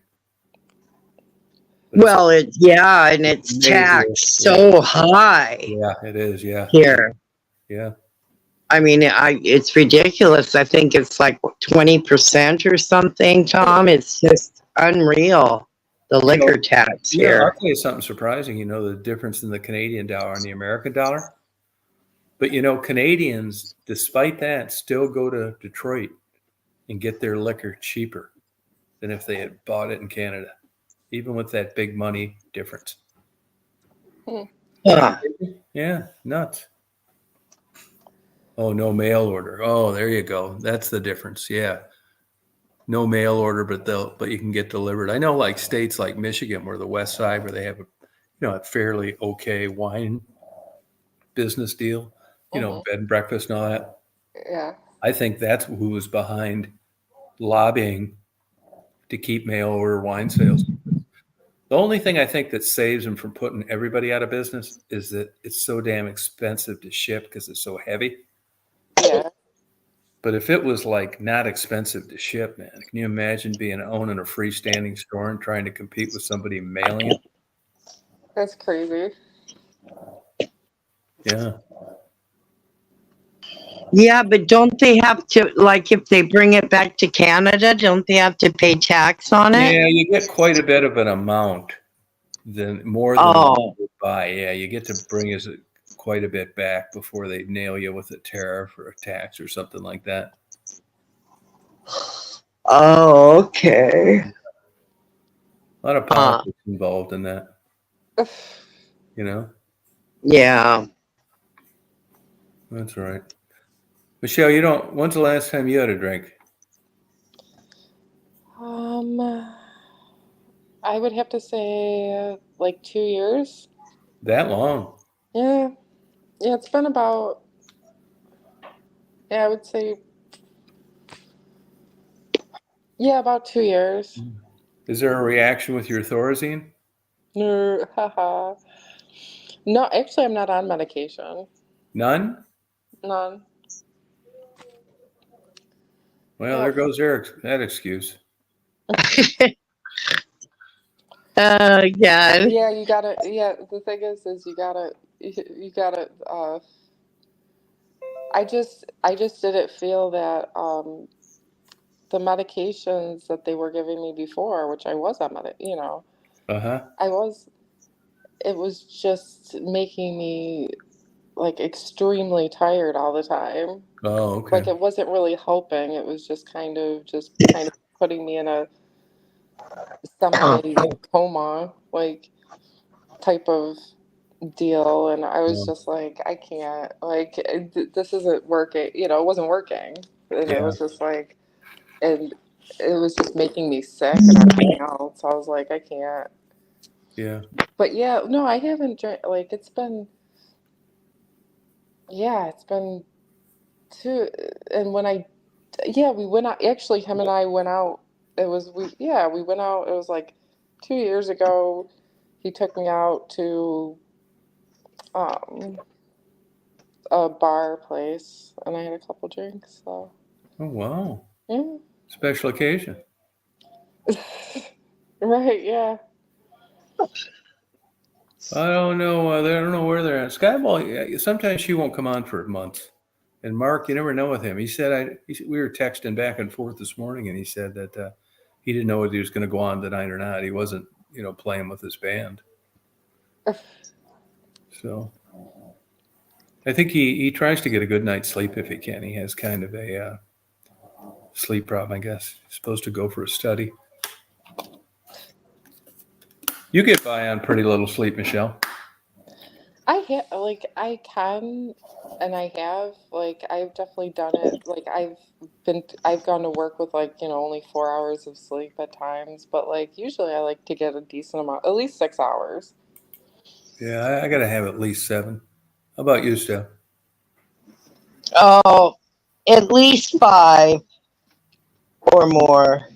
but it's a Well, yeah, and it's major. taxed Yeah. so high Yeah, it is. Yeah. here. Yeah. I mean, it's ridiculous. I think it's like 20% or something, Tom. It's just unreal, the You know, liquor tax I'll here. tell you something surprising. The difference in the Canadian dollar and the American dollar. But Canadians, despite that, still go to Detroit and get their liquor cheaper than if they had bought it in Canada, even with that big money difference. Hmm. Isn't that Huh. crazy? Yeah, nuts. Oh, no mail order. Oh, there you go. That's the difference. Yeah. No mail order, but you can get delivered. I know like states like Michigan where the west side where they have a fairly okay wine business deal, Hmm. bed and breakfast and all that. Yeah. I think that's who was behind lobbying to keep mail order wine sales. The only thing I think that saves them from putting everybody out of business is that it's so damn expensive to ship because it's so heavy. Yeah. But if it was like not expensive to ship, man, can you imagine owning a freestanding store and trying to compete with somebody mailing it? That's crazy. Yeah. Yeah, but don't they have to, like, if they bring it back to Canada, don't they have to pay tax on it? Yeah, you get quite a bit of an amount more than what Oh, you would buy. Yeah, you get to bring us quite a bit back before they nail you with a tariff or a tax or something like that. oh, okay. A lot of politics involved in that, you know? Yeah. That's right. Michelle, when's the last time you had a drink? Um, I would have to say like 2 years. That long? Yeah. Yeah, it's been about, yeah, I would say, yeah, about 2 years. Is there a reaction with your Thorazine? No, haha. No, actually, I'm not on medication. None? None. Well, Yeah. there goes that excuse. Yeah. Yeah, you gotta, yeah, the thing is you gotta, I just didn't feel that, the medications that they were giving me before, which I was on Uh-huh. I was, it was just making me like extremely tired all the time. Oh, okay. Like it wasn't really helping. It was just kind of putting me in a semi coma like type of deal, and I was Well, just like, I can't, like this isn't working. It wasn't working, and it yeah, was just like, and it was just making me sick and everything else. I was like, I can't. yeah. But yeah, no, I haven't drank. Like it's been two. And when yeah, we went out. Actually, him and I went out. We went out. It was like 2 years ago. He took me out to um a bar place, and I had a couple drinks. So Oh, wow. yeah, Special occasion. right, yeah. I don't know. I don't know where they're at. Skyball, yeah, sometimes she won't come on for months. And Mark, you never know with him. He said, we were texting back and forth this morning, and he said that he didn't know whether he was going to go on tonight or not. He wasn't, playing with his band. So I think he tries to get a good night's sleep if he can. He has kind of a sleep problem, I guess. He's supposed to go for a study. You get by on pretty little sleep, Michelle. I can, and I have, I've definitely done it. I've gone to work with only 4 hours of sleep at times, but usually I like to get a decent amount, at least 6 hours. Yeah, I got to have at least 7. How about you, Steph? Oh, at least 5 or more.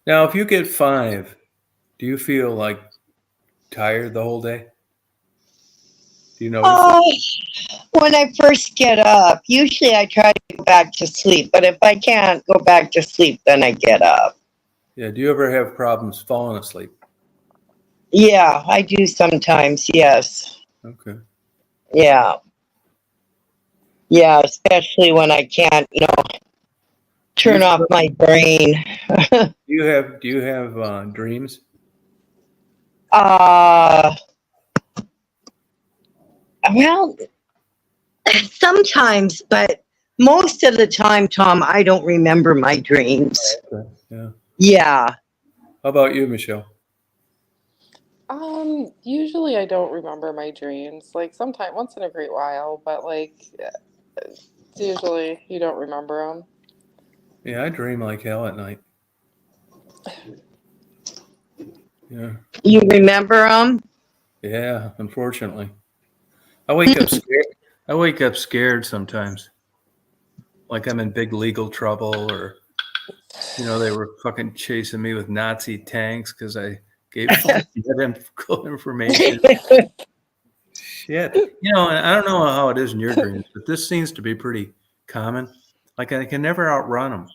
Now, if you get 5, do you feel tired the whole day? Do you notice? When I first get up, usually I try to go back to sleep, but if I can't go back to sleep, then I get up. Yeah. Do you ever have problems falling asleep? Yeah, I do sometimes, yes. Okay. Yeah. Yeah, especially when I can't, turn off my brain. Do you have dreams? Well, sometimes, but most of the time, Tom, I don't remember my dreams. Okay. Yeah. Yeah. How about you, Michelle? Usually I don't remember my dreams. Sometime once in a great while, but usually you don't remember them. Yeah, I dream like hell at night. Yeah. You remember them? Yeah, unfortunately. I wake up scared. I wake up scared sometimes. Like I'm in big legal trouble, or they were fucking chasing me with Nazi tanks because I gave medical information. Shit. And I don't know how it is in your dreams, but this seems to be pretty common. I can never outrun them.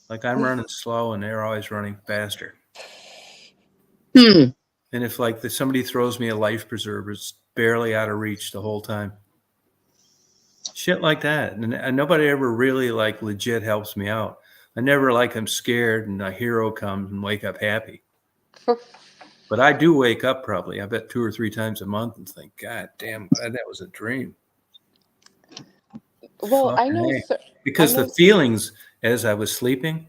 I'm running slow and they're always running faster. And if somebody throws me a life preserver, it's barely out of reach the whole time. Shit like that. And nobody ever really legit helps me out. I never I'm scared and a hero comes and wake up happy. But I do wake up probably, I bet 2 or 3 times a month and think, God damn, that was a dream. Well, Fuck I know, because the feelings as I was sleeping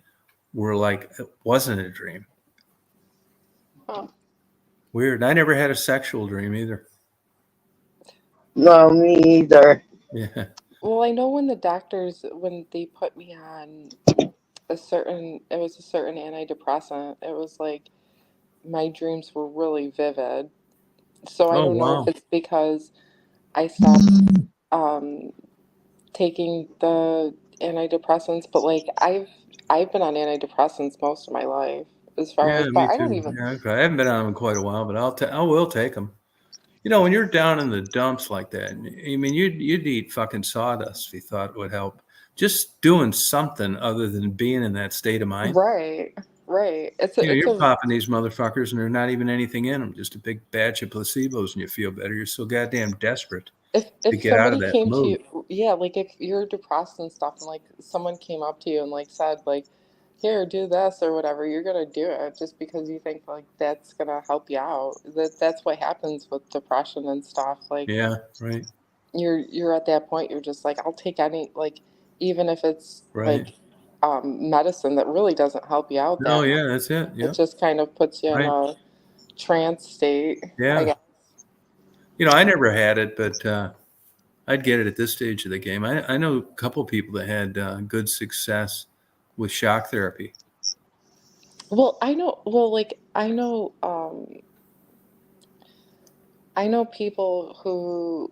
were it wasn't a dream. Huh. Weird. I never had a sexual dream either. No, me either. Yeah. Well, I know when they put me on a certain antidepressant, it was my dreams were really vivid. So I don't know if it's because I stopped taking the antidepressants, but I've been on antidepressants most of my life, as far as, Me but I too. don't even. Yeah, I haven't been on them in quite a while, but I will take them. When you're down in the dumps like that, I mean, you'd eat fucking sawdust if you thought it would help. Just doing something other than being in that state of mind. Right. You're popping these motherfuckers and there's not even anything in them, just a big batch of placebos, and you feel better. You're so goddamn desperate to get out of that came mood. to you, yeah, if you're depressed and stuff, and someone came up to you and said here, do this or whatever, you're gonna do it just because you think that's gonna help you out. That's what happens with depression and stuff. Yeah, right. You're at that point, you're just I'll take any, even if it's right. Medicine that really doesn't help you out that much. Yeah, that's it. Yeah. It just kind of puts you in a trance state. Yeah. I guess. I never had it, but I'd get it at this stage of the game. I know a couple of people that had good success with shock therapy. Well, I know. Well, I know people who,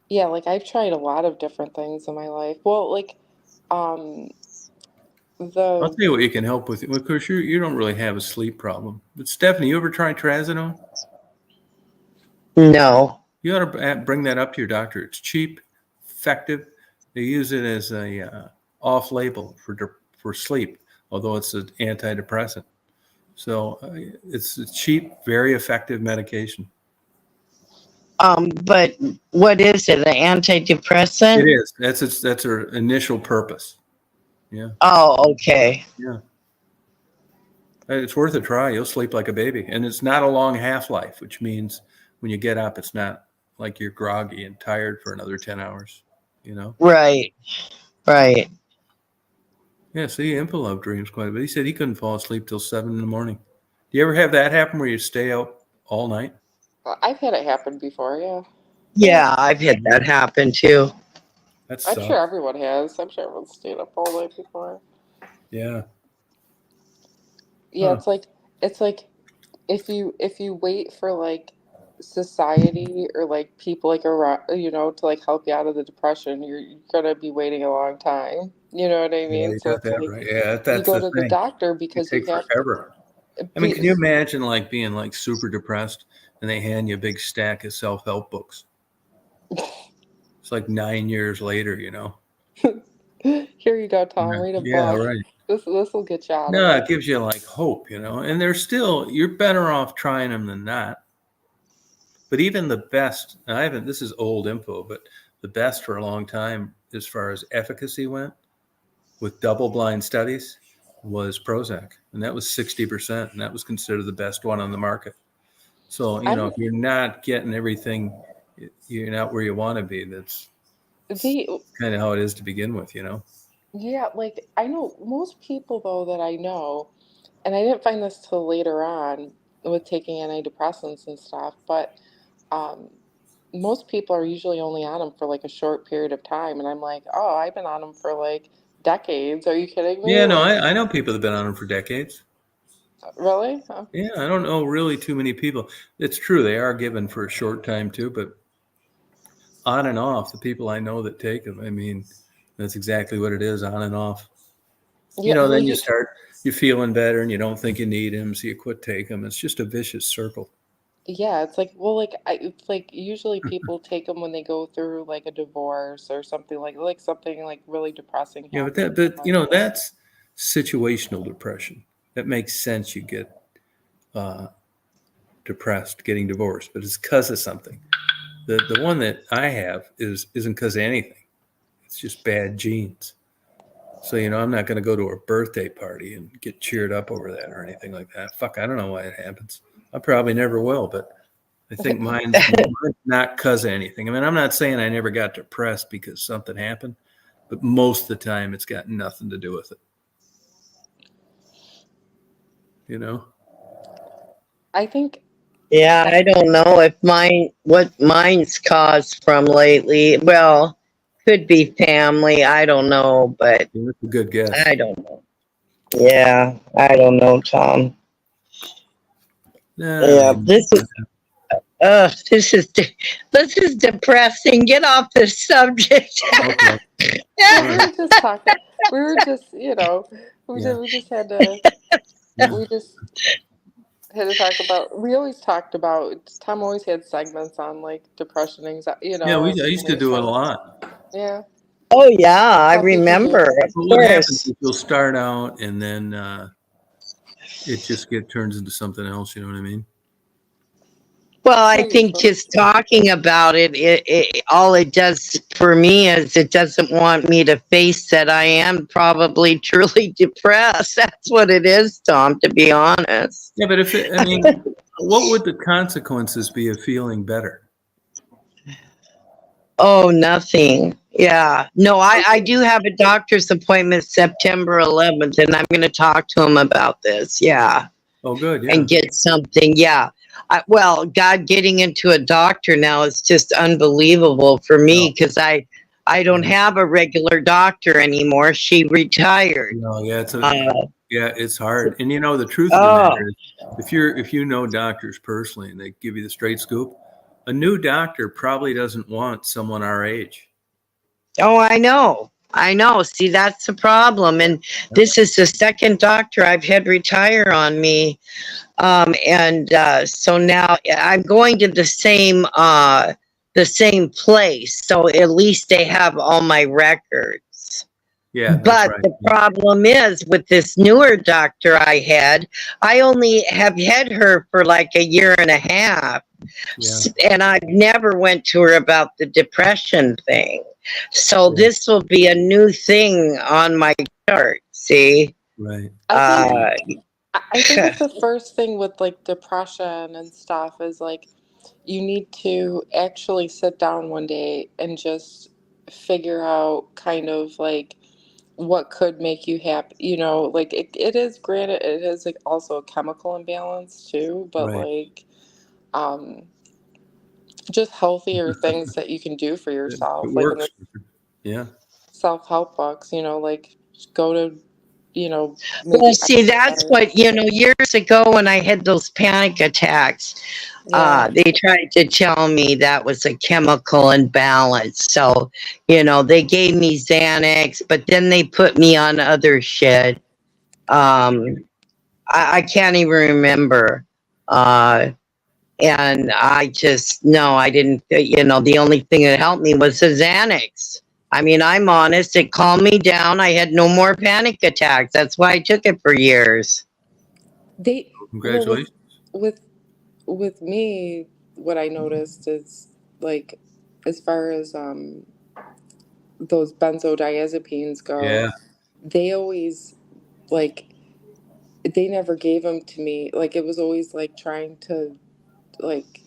yeah, I've tried a lot of different things in my life. Well, um, I'll tell you what you can help with. Of course, you don't really have a sleep problem. But Stephanie, you ever tried trazodone? No. You ought to bring that up to your doctor. It's cheap, effective. They use it as a off-label for sleep, although it's an antidepressant. So it's a cheap, very effective medication. But what is it? An antidepressant? It is. That's her initial purpose. Yeah. Oh, okay. Yeah. It's worth a try. You'll sleep like a baby. And it's not a long half-life, which means when you get up, it's not like you're groggy and tired for another 10 hours, you know? Right. Right. Yeah, see, Impa loved dreams quite a bit. He said he couldn't fall asleep till 7 in the morning. Do you ever have that happen where you stay out all night? I've had it happen before, yeah. Yeah, I've had that happen too. That I'm sucks. sure everyone has. I'm sure everyone's stayed up all night before. Yeah. Yeah, Huh. it's like if you wait for like society or like people like around, to like help you out of the depression, you're gonna be waiting a long time. You know what I Yeah, mean? you So got it's that like right. Yeah, you that's go the to the thing. doctor It because you takes have forever. I mean, can you imagine like being like super depressed and they hand you a big stack of self-help books? It's like 9 years later, you know? Here you go, Tom. Yeah, Read a yeah, book. right. This will get you out of No, it. it gives you like hope, you know? And they're still, you're better off trying them than not. But even the best, and I haven't, this is old info, but the best for a long time as far as efficacy went with double blind studies was Prozac. And that was 60%. And that was considered the best one on the market. So, I if don't you're not getting everything, you're not where you want to be. That's the kind of how it is to begin with, Yeah, like I know most people though that I know, and I didn't find this till later on with taking antidepressants and stuff, but um, most people are usually only on them for like a short period of time, and I'm like, oh, I've been on them for like decades. Are you kidding me? Yeah, no, Like, I know people that have been on them for decades. really? Huh? Yeah, I don't know really too many people. It's true, they are given for a short time too, but on and off, the people I know that take them, I mean, that's exactly what it is, on and off. Yeah, well, Then you're feeling better and you don't think you need them, so you quit taking them. It's just a vicious circle. yeah, it's like, well, it's like usually people take them when they go through like a divorce or something like something like really depressing Yeah, but happens. I'm like, that's situational depression. That makes sense. You get uh, depressed, getting divorced, but it's because of something. The one that I have isn't because of anything. It's just bad genes. So I'm not going to go to a birthday party and get cheered up over that or anything like that. Fuck, I don't know why it happens. I probably never will, but I think mine's not because of anything. I mean, I'm not saying I never got depressed because something happened, but most of the time it's got nothing to do with it. I think. Yeah, I don't know if what mine's caused from lately. Well, could be family. I don't know, but Yeah, that's a good guess. I don't know. Yeah, I don't know, Tom. Yeah, this is this is depressing. Get off this subject. Okay. Well, we were just talking. We were just, Yeah. we just had to. Yeah. We just had to talk about. We always talked about. Tom always had segments on like depression, anxiety. Yeah, I And used to do it a stuff. lot. Yeah. Oh yeah, I How people do. remember. Of But what happens course. is you'll start out and then it just turns into something else. You know what I mean? Well, I Please. think just talking about it, all it does for me is it doesn't want me to face that I am probably truly depressed. That's what it is, Tom, to be honest. Yeah, but what would the consequences be of feeling better? Oh, nothing. Yeah. No, I do have a doctor's appointment September 11th, and I'm going to talk to him about this. Yeah. Oh, good. Yeah. And get something. Yeah. Well, God, getting into a doctor now is just unbelievable for me because I don't have a regular doctor anymore. She retired. No, yeah, it's hard. And the truth of the Oh, matter is, if you know doctors personally and they give you the straight scoop, a new doctor probably doesn't want someone our age. oh, I know. I know. See, that's the problem. And this is the second doctor I've had retire on me. So now I'm going to the same place. So at least they have all my records. Yeah, that's But right. the problem is with this newer doctor I only have had her for like a year and a half. Yeah. And I never went to her about the depression thing. So Yeah. this will be a new thing on my chart. See, Right. I think it's the first thing with like depression and stuff is like you need to actually sit down one day and just figure out kind of like what could make you happy. You know, like it is granted, it is like also a chemical imbalance too, but Right. like um just healthier things that you can do for It yourself. Like in the works. Yeah. self-help books, you know, like go to, you know, well, maybe see, that's exercise. what, years ago when I had those panic attacks, Yeah. they tried to tell me that was a chemical imbalance. So, they gave me Xanax, but then they put me on other shit. I can't even remember. And I just, no, I didn't, the only thing that helped me was the Xanax. I mean, I'm honest, it calmed me down. I had no more panic attacks. That's why I took it for years. They well Congratulations. with with me, what I noticed is like as far as those benzodiazepines go, Yeah. they always like they never gave them to me. Like it was always like trying to like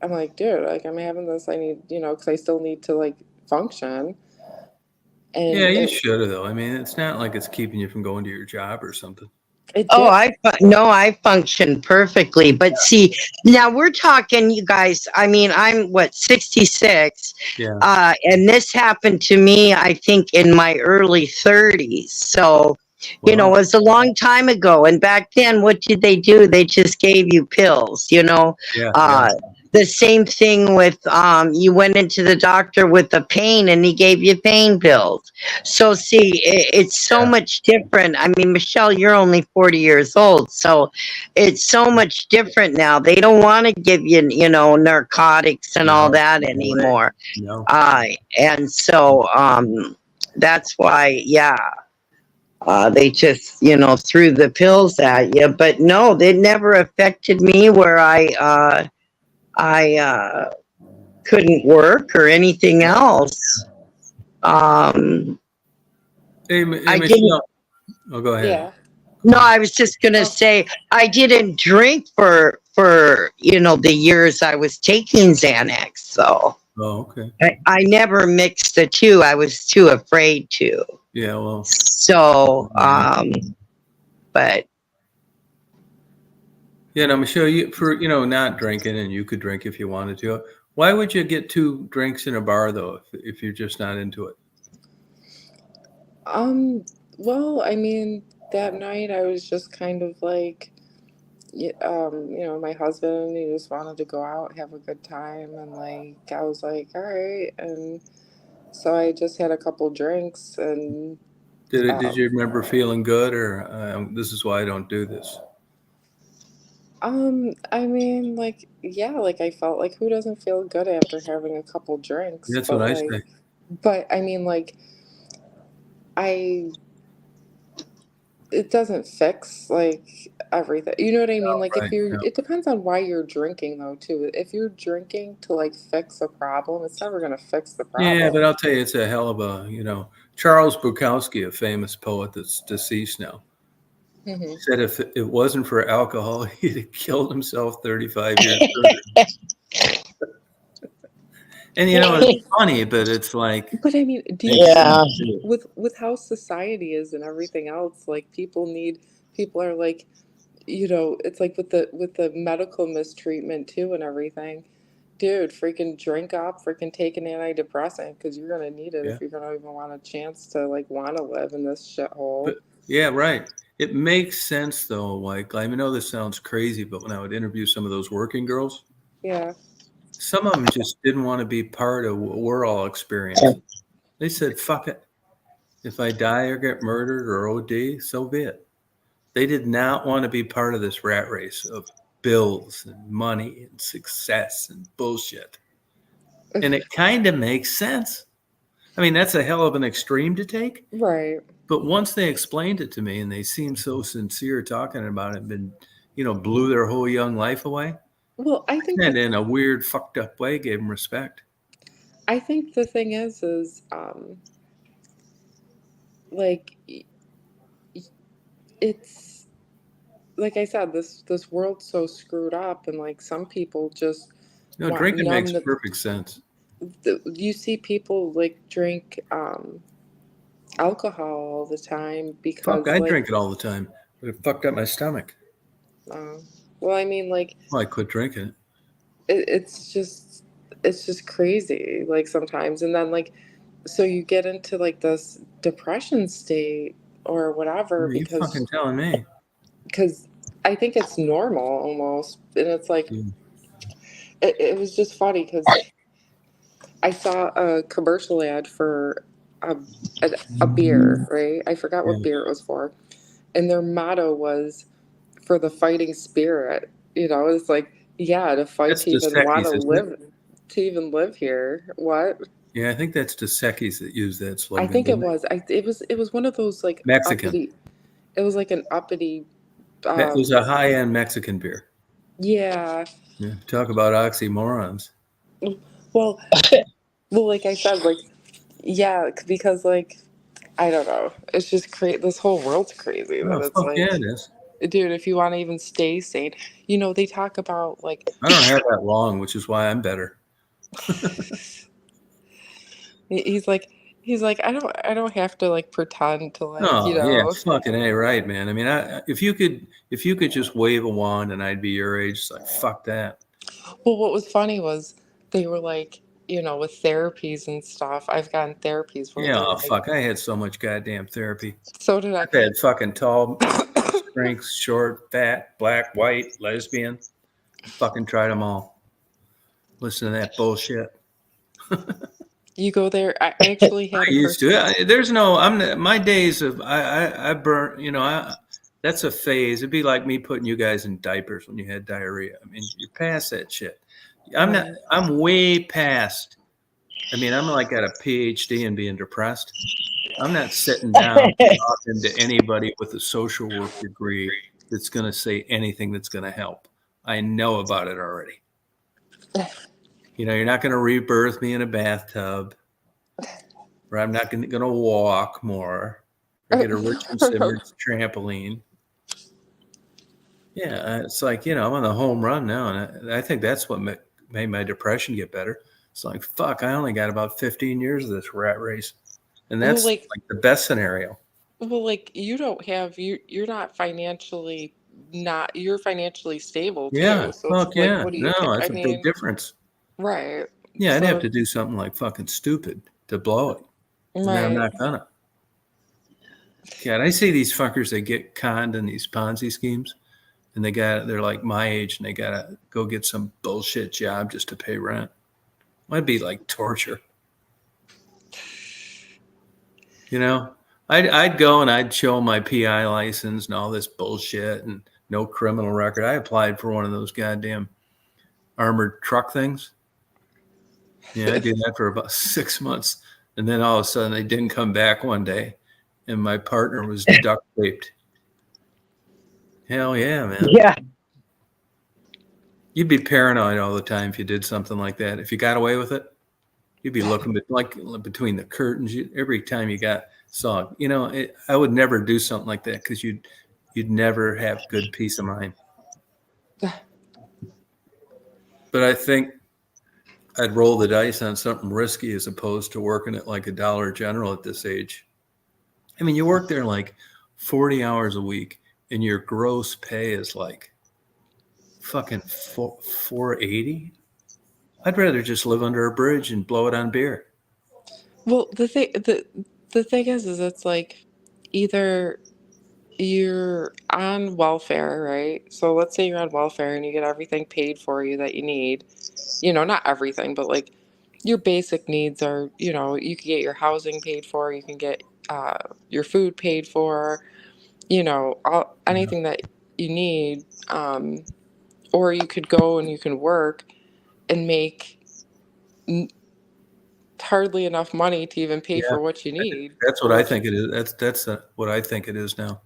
I'm like, dude, like I'm having this. I need, because I still need to like function. Yeah, And you it should have though. I mean, it's not like it's keeping you from going to your job or something. it Oh, did. no, I function perfectly. But see, now we're talking, you guys. I mean, I'm what, 66, Yeah. and this happened to me, I think, in my early 30s. So, it Well, was a long time ago. And back then, what did they do? They just gave you pills, yeah, yeah, Uh, the same thing with you went into the doctor with the pain, and he gave you pain pills. So see, it's so yeah. much different. I mean, Michelle, you're only 40 years old, so it's so much different now. They don't want to give you, narcotics and all No, that no way. anymore. No. And so that's why, yeah, they just, threw the pills at you. But no, they never affected me where I couldn't work or anything else. Um, Hey, I didn't. Michelle. Oh, go ahead. Yeah. No, I was just gonna Oh, say I didn't drink for the years I was taking Xanax. So Oh, okay. I never mixed the two. I was too afraid to. Yeah. Well. So, Yeah. but Yeah. No, Michelle. For not drinking, and you could drink if you wanted to. Why would you get 2 drinks in a bar though, if you're just not into it? um, well, I mean, that night I was just kind of like, my husband, he just wanted to go out, have a good time, and like I was like, all right, and so I just had a couple drinks, and Did um, you remember feeling good, or this is why I don't do this? I mean, like, yeah, like I felt like who doesn't feel good after having a couple drinks, That's what I say. but I mean, like, I it doesn't fix like everything. You know what I mean? Like if Right. you're No. it depends on why you're drinking though too. If you're drinking to like fix a problem, it's never gonna fix the Yeah, but problem. I'll tell you, it's a hell of a. Charles Bukowski, a famous poet that's deceased now, Hmm. said if it wasn't for alcohol, he'd have killed himself 35 years earlier. And it's funny, but it's like But I mean, do you makes think yeah, sense too. with how society is and everything else, like people are like, it's like with the medical mistreatment too and everything. Dude, freaking drink up, freaking take an antidepressant because you're gonna need it Yeah. if you're gonna even want a chance to like want to live in this shithole. But yeah, right. It makes sense though. Like I know this sounds crazy, but when I would interview some of those working girls, Yeah. some of them just didn't want to be part of what we're all experiencing. They said, "Fuck it. If I die or get murdered or OD, so be it." They did not want to be part of this rat race of bills and money and success and bullshit. And it kind of makes sense. I mean, that's a hell of an extreme to take. Right. But once they explained it to me and they seemed so sincere talking about it and blew their whole young life away, Well, I think And in a weird, fucked up way, gave him respect. the thing is like it's like I said, this world's so screwed up, and like some people just No, want drinking makes numb. perfect sense. You see people like drink alcohol all the time Fuck, because I like drink it all the time, but it fucked up my stomach. uh, well, I mean, like Well, I quit drinking it. it's just crazy like sometimes, and then like so you get into like this depression state or whatever You fucking because telling me. I think it's normal almost, and it's like Yeah. it was just funny because I saw a commercial ad for a, a beer, right? I forgot what Yeah. beer it was for, and their motto was for the fighting spirit. You know, it's like, yeah, to fight That's to Dos even want Equis, isn't it? to even live here. What? Yeah, I think that's Dos Equis that used that I slogan, think it didn't it? was. It was one of those like Mexican. uppity. It was like an uppity. It was a high-end Mexican beer. Yeah. Yeah, talk about oxymorons. Well, like I said, like yeah, because like I don't know. It's just this whole world's crazy that Oh, it's fuck yeah, like, it is. dude, if you want to even stay sane, you know, they talk about like I don't have that long, which is why I'm better. he's like I don't have to like pretend to like, you Oh yeah, know. fucking A, right, man. I mean, if you could just wave a wand and I'd be your age, it's like fuck that. Well, what was funny was they were like, you know, with therapies and stuff. I've gotten therapies where Yeah, they're oh, like, fuck. I had so much goddamn therapy. so did I. I've had fucking tall, strength, short, fat, black, white, lesbian. Fucking tried them all. Listen to that bullshit. You go there. I actually I had a used person. to. There's no. My days of. I burnt. That's a phase. It'd be like me putting you guys in diapers when you had diarrhea. I mean, you're past that shit. I'm not. Right. I'm way past. I mean, I'm like at a PhD and being depressed. I'm not sitting down talking to anybody with a social work degree that's going to say anything that's going to help. I know about it already. You're not going to rebirth me in a bathtub, or I'm not going to walk more, or get a Richard Simmons trampoline. Yeah, it's like, I'm on the home run now, and I think that's what made my depression get better. It's like, fuck, I only got about 15 years of this rat race. And Well, that's like the best scenario. well, like you don't have you're not financially not you're financially stable Yeah, too. So it's fuck like, yeah. what do you No, care? I that's a big mean, difference. right. Yeah, I'd have So to do something like fucking stupid to blow it. And then I'm right. not gonna. God, I see these fuckers that get conned in these Ponzi schemes, and they're like my age, and they gotta go get some bullshit job just to pay rent. Might be like torture. I'd go and I'd show my PI license and all this bullshit and no criminal record. I applied for one of those goddamn armored truck things. Yeah, I did that for about 6 months. And then all of a sudden they didn't come back one day and my partner was duct taped. Hell yeah, man. Yeah. You'd be paranoid all the time if you did something like that. If you got away with it, you'd be looking like between the curtains every time you saw. I would never do something like that because you'd never have good peace of mind. But I think I'd roll the dice on something risky as opposed to working at like a Dollar General at this age. I mean, you work there like 40 hours a week and your gross pay is like fucking 480. I'd rather just live under a bridge and blow it on beer. Well, the thing is it's like either you're on welfare, right? So let's say you're on welfare and you get everything paid for you that you need. You know, not everything, but like your basic needs are, you know, you can get your housing paid for, you can get your food paid for, you know, anything that you need. Or you could go and you can work and make n- hardly enough money to even pay Yeah, for what you need. that's what Or I what you, think it is. That's what I think it is now.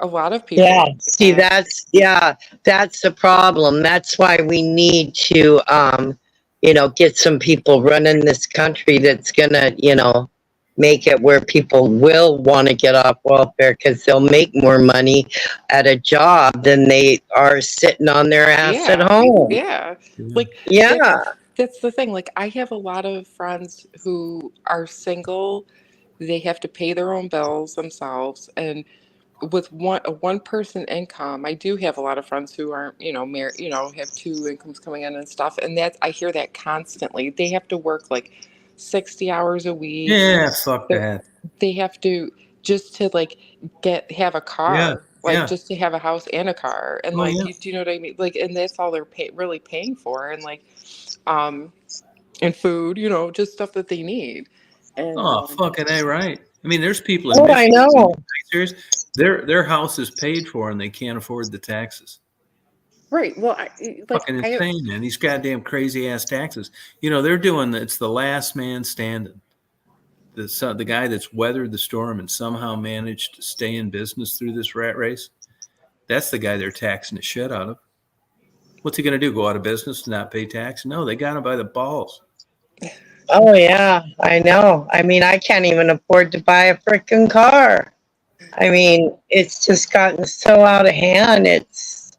A lot of people. Yeah, like see, that's the problem. That's why we need to, get some people running this country that's gonna, make it where people will want to get off welfare because they'll make more money at a job than they are sitting on their ass at Yeah, home. yeah. Yeah. Like Yeah. that's the thing. Like I have a lot of friends who are single. They have to pay their own bills themselves, and with one person income, I do have a lot of friends who aren't, married, have two incomes coming in and stuff. And that's I hear that constantly. They have to work like 60 hours a week. Yeah, fuck They're, that. they have to just to like have a Yeah, car, like yeah. just to have a house and a car, and Oh like yeah. do you know what I mean? Like, and that's all they're really paying for, and like, um, and food, just stuff that they need, and Oh, fucking A, right. I mean, there's people in Oh, I Michigan. Are know. you serious? Their house is paid for and they can't afford the taxes. right. Well, Fucking I insane, man. These goddamn crazy ass taxes. They're doing it's the last man standing. The guy that's weathered the storm and somehow managed to stay in business through this rat race. That's the guy they're taxing the shit out of. What's he going to do? Go out of business and not pay tax? No, they got him by the balls. Oh, yeah, I know. I mean, I can't even afford to buy a freaking car. I mean, it's just gotten so out of hand. It's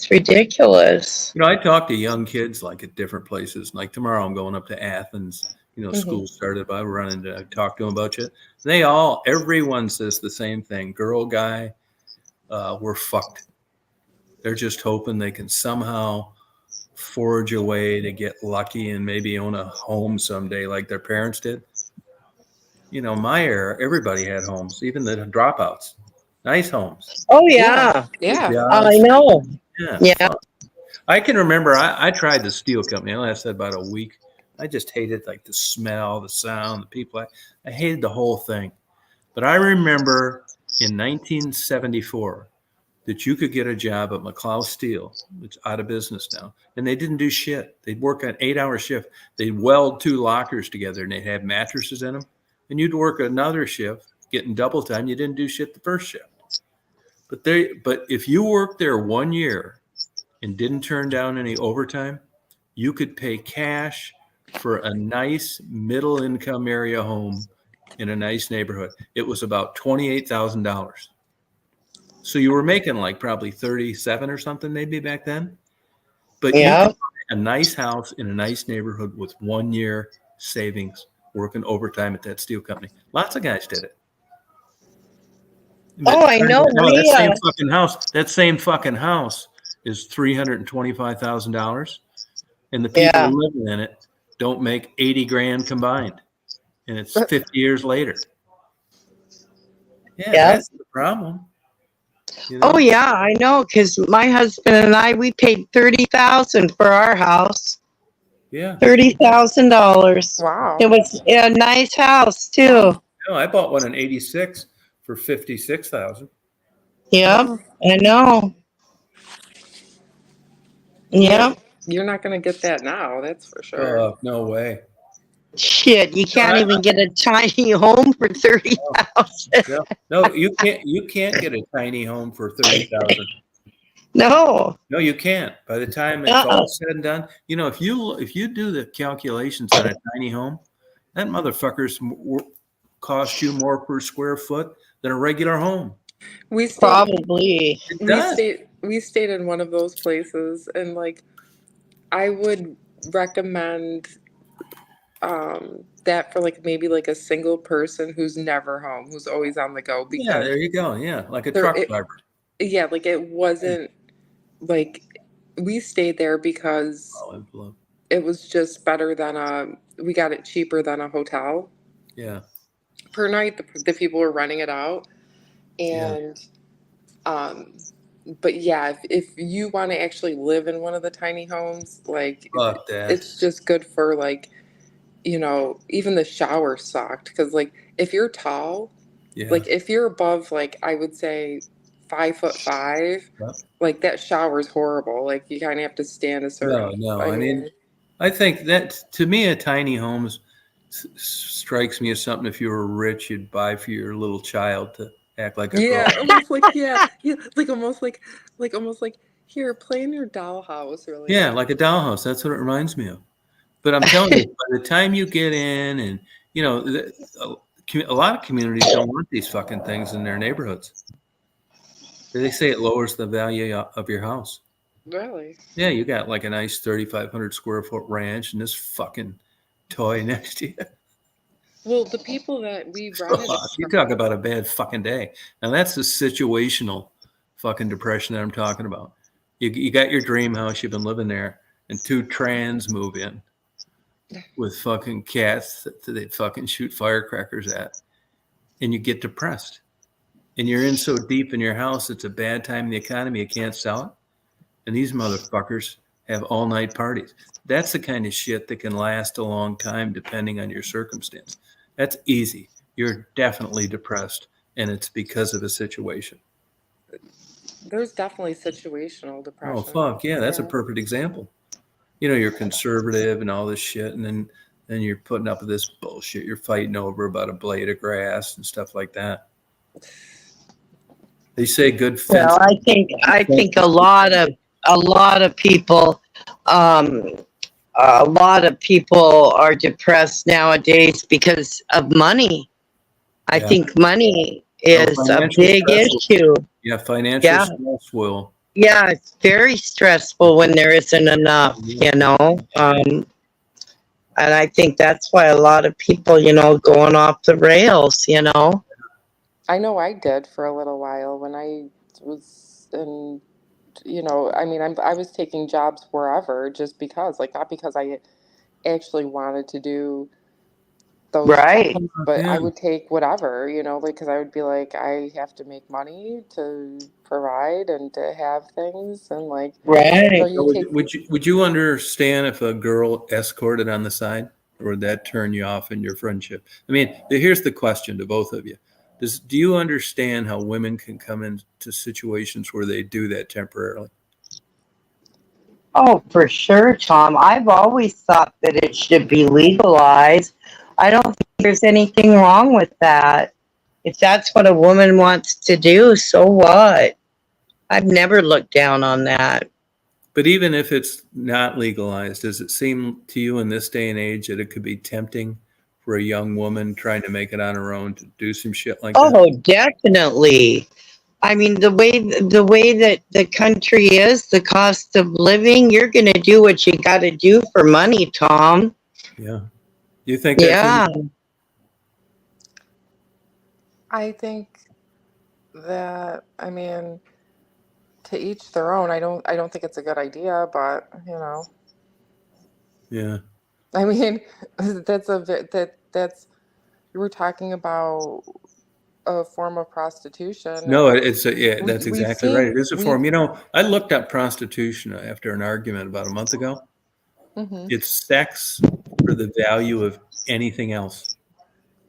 ridiculous. I talk to young kids like at different places. Like tomorrow, I'm going up to Athens. Mhm. School started. I run into, I talk to them about shit. Everyone says the same thing. Girl, guy, we're fucked. They're just hoping they can somehow forge a way to get lucky and maybe own a home someday, like their parents did. My era, everybody had homes, even the dropouts, nice homes, Oh, Yeah, yeah, good yeah. I jobs. know. Yeah, Yeah. fuck. I can remember I tried the steel company. It lasted about a week. I just hated like the smell, the sound, the people. I hated the whole thing. But I remember in 1974 that you could get a job at McLeod Steel, it's out of business now, and they didn't do shit. They'd work an 8-hour shift. They'd weld two lockers together and they'd have mattresses in them. And you'd work another shift, getting double time. You didn't do shit the first shift. But if you worked there 1 year and didn't turn down any overtime, you could pay cash for a nice middle income area home in a nice neighborhood. It was about $28,000. So you were making like probably 37 or something maybe back then, but you could Yeah. buy a nice house in a nice neighborhood with 1 year savings working overtime at that steel company. Lots of guys did it. But Oh, I know. that same fucking house is $325,000, and the people Yeah. living in it don't make 80 grand combined, and it's 50 years later. Yeah, Yeah. that's the problem. Oh, yeah, I know. Because my husband and I, we paid 30,000 for our house. Yeah. $30,000. Wow. It was a nice house too. No, I bought one in '86 for 56,000. Yep, Wow. I know. Yeah, Yep. you're not gonna get that now, that's for sure. No way. Shit, you No, can't even get a tiny home for 30,000. no, you can't. You can't get a tiny home for 30,000. No. No, you can't. By the time it's Uh-uh. all said and done, if you do the calculations on a tiny home, that motherfucker's cost you more per square foot than a regular home. We stayed Probably. It we does. stayed we stayed in one of those places, and like I would recommend that for like maybe like a single person who's never home, who's always on the go, Yeah, because there you go. Yeah, like a there truck it, driver. yeah, like it wasn't like we stayed there because Oh, it was just better than we got it cheaper than a hotel yeah, per night. The people were renting it out, yeah. and um but yeah, if you want to actually live in one of the tiny homes, like Fuck that. it's just good for like, even the shower sucked because like if you're tall, Yeah. like if you're above like I would say 5'5", Yep. like that shower's horrible. Like you kind of have to stand a certain. No. I I mean, mean, I think that to me, a tiny home strikes me as something if you were rich, you'd buy for your little child to act like a Yeah, girl. almost like almost like here, play in your dollhouse or Yeah, like like a dollhouse. That's what it reminds me of. But I'm telling you, by the time you get in, and a lot of communities don't want these fucking things in their neighborhoods. They say it lowers the value of your house. really. Yeah, you got like a nice 3,500 square foot ranch and this fucking toy next to you. Well, the people that we rented it You talk about a bad fucking day. Now that's the situational fucking depression that I'm talking about. You got your dream house, you've been living there, and two trans move in with fucking cats that they fucking shoot firecrackers at, and you get depressed. And you're in so deep in your house, it's a bad time in the economy, you can't sell it. And these motherfuckers have all night parties. That's the kind of shit that can last a long time depending on your circumstance. That's easy. You're definitely depressed, and it's because of a situation. there's definitely situational Oh, depression. fuck. Yeah, that's a perfect example. You're conservative and all this shit, and then you're putting up with this bullshit. You're fighting over about a blade of grass and stuff like that. They say good fence. Well, I think a lot of people, a lot of people are depressed nowadays because of money. I Yeah. think money Oh, is a financial big stress. issue. Yeah, financial Yeah. stress will. Yeah, it's very stressful when there isn't enough, and I think that's why a lot of people, going off the rails. I know I did for a little while when I was in, I mean, I was taking jobs wherever just because, like, not because I actually wanted to do those Right, jobs, but Yeah. I would take whatever, like, because I would be like, I have to make money to provide and to have things, and like, right. you take, Would you understand if a girl escorted on the side, or would that turn you off in your friendship? I mean, here's the question to both of you: Do you understand how women can come into situations where they do that temporarily? Oh, for sure, Tom. I've always thought that it should be legalized. I don't think there's anything wrong with that. If that's what a woman wants to do, so what? I've never looked down on that. But even if it's not legalized, does it seem to you in this day and age that it could be tempting for a young woman trying to make it on her own to do some shit like that? Oh, definitely. I mean, the way that the country is, the cost of living, you're going to do what you got to do for money, Tom. Yeah. You think that's Yeah. I think that, I mean, to each their own. I don't think it's a good idea, but Yeah. I mean, that's you were talking about a form of prostitution, No, and yeah, that's we've exactly right. seen It is a we've form. I looked up prostitution after an argument about a month ago. hmm It's sex for the value of anything else.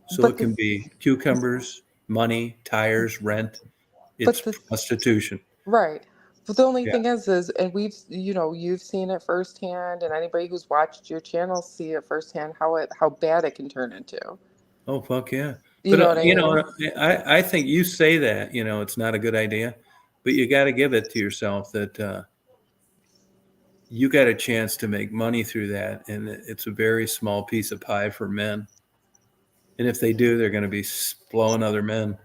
So but it can be cucumbers, money, tires, rent. It's but the prostitution. right. But the only Yeah. thing is, and you've seen it firsthand, and anybody who's watched your channel see it firsthand how bad it can turn into. Oh, fuck yeah. You But, know what I mean? I think you say that, it's not a good idea, but you got to give it to yourself that you got a chance to make money through that. And it's a very small piece of pie for men. And if they do, they're going to be blowing other men.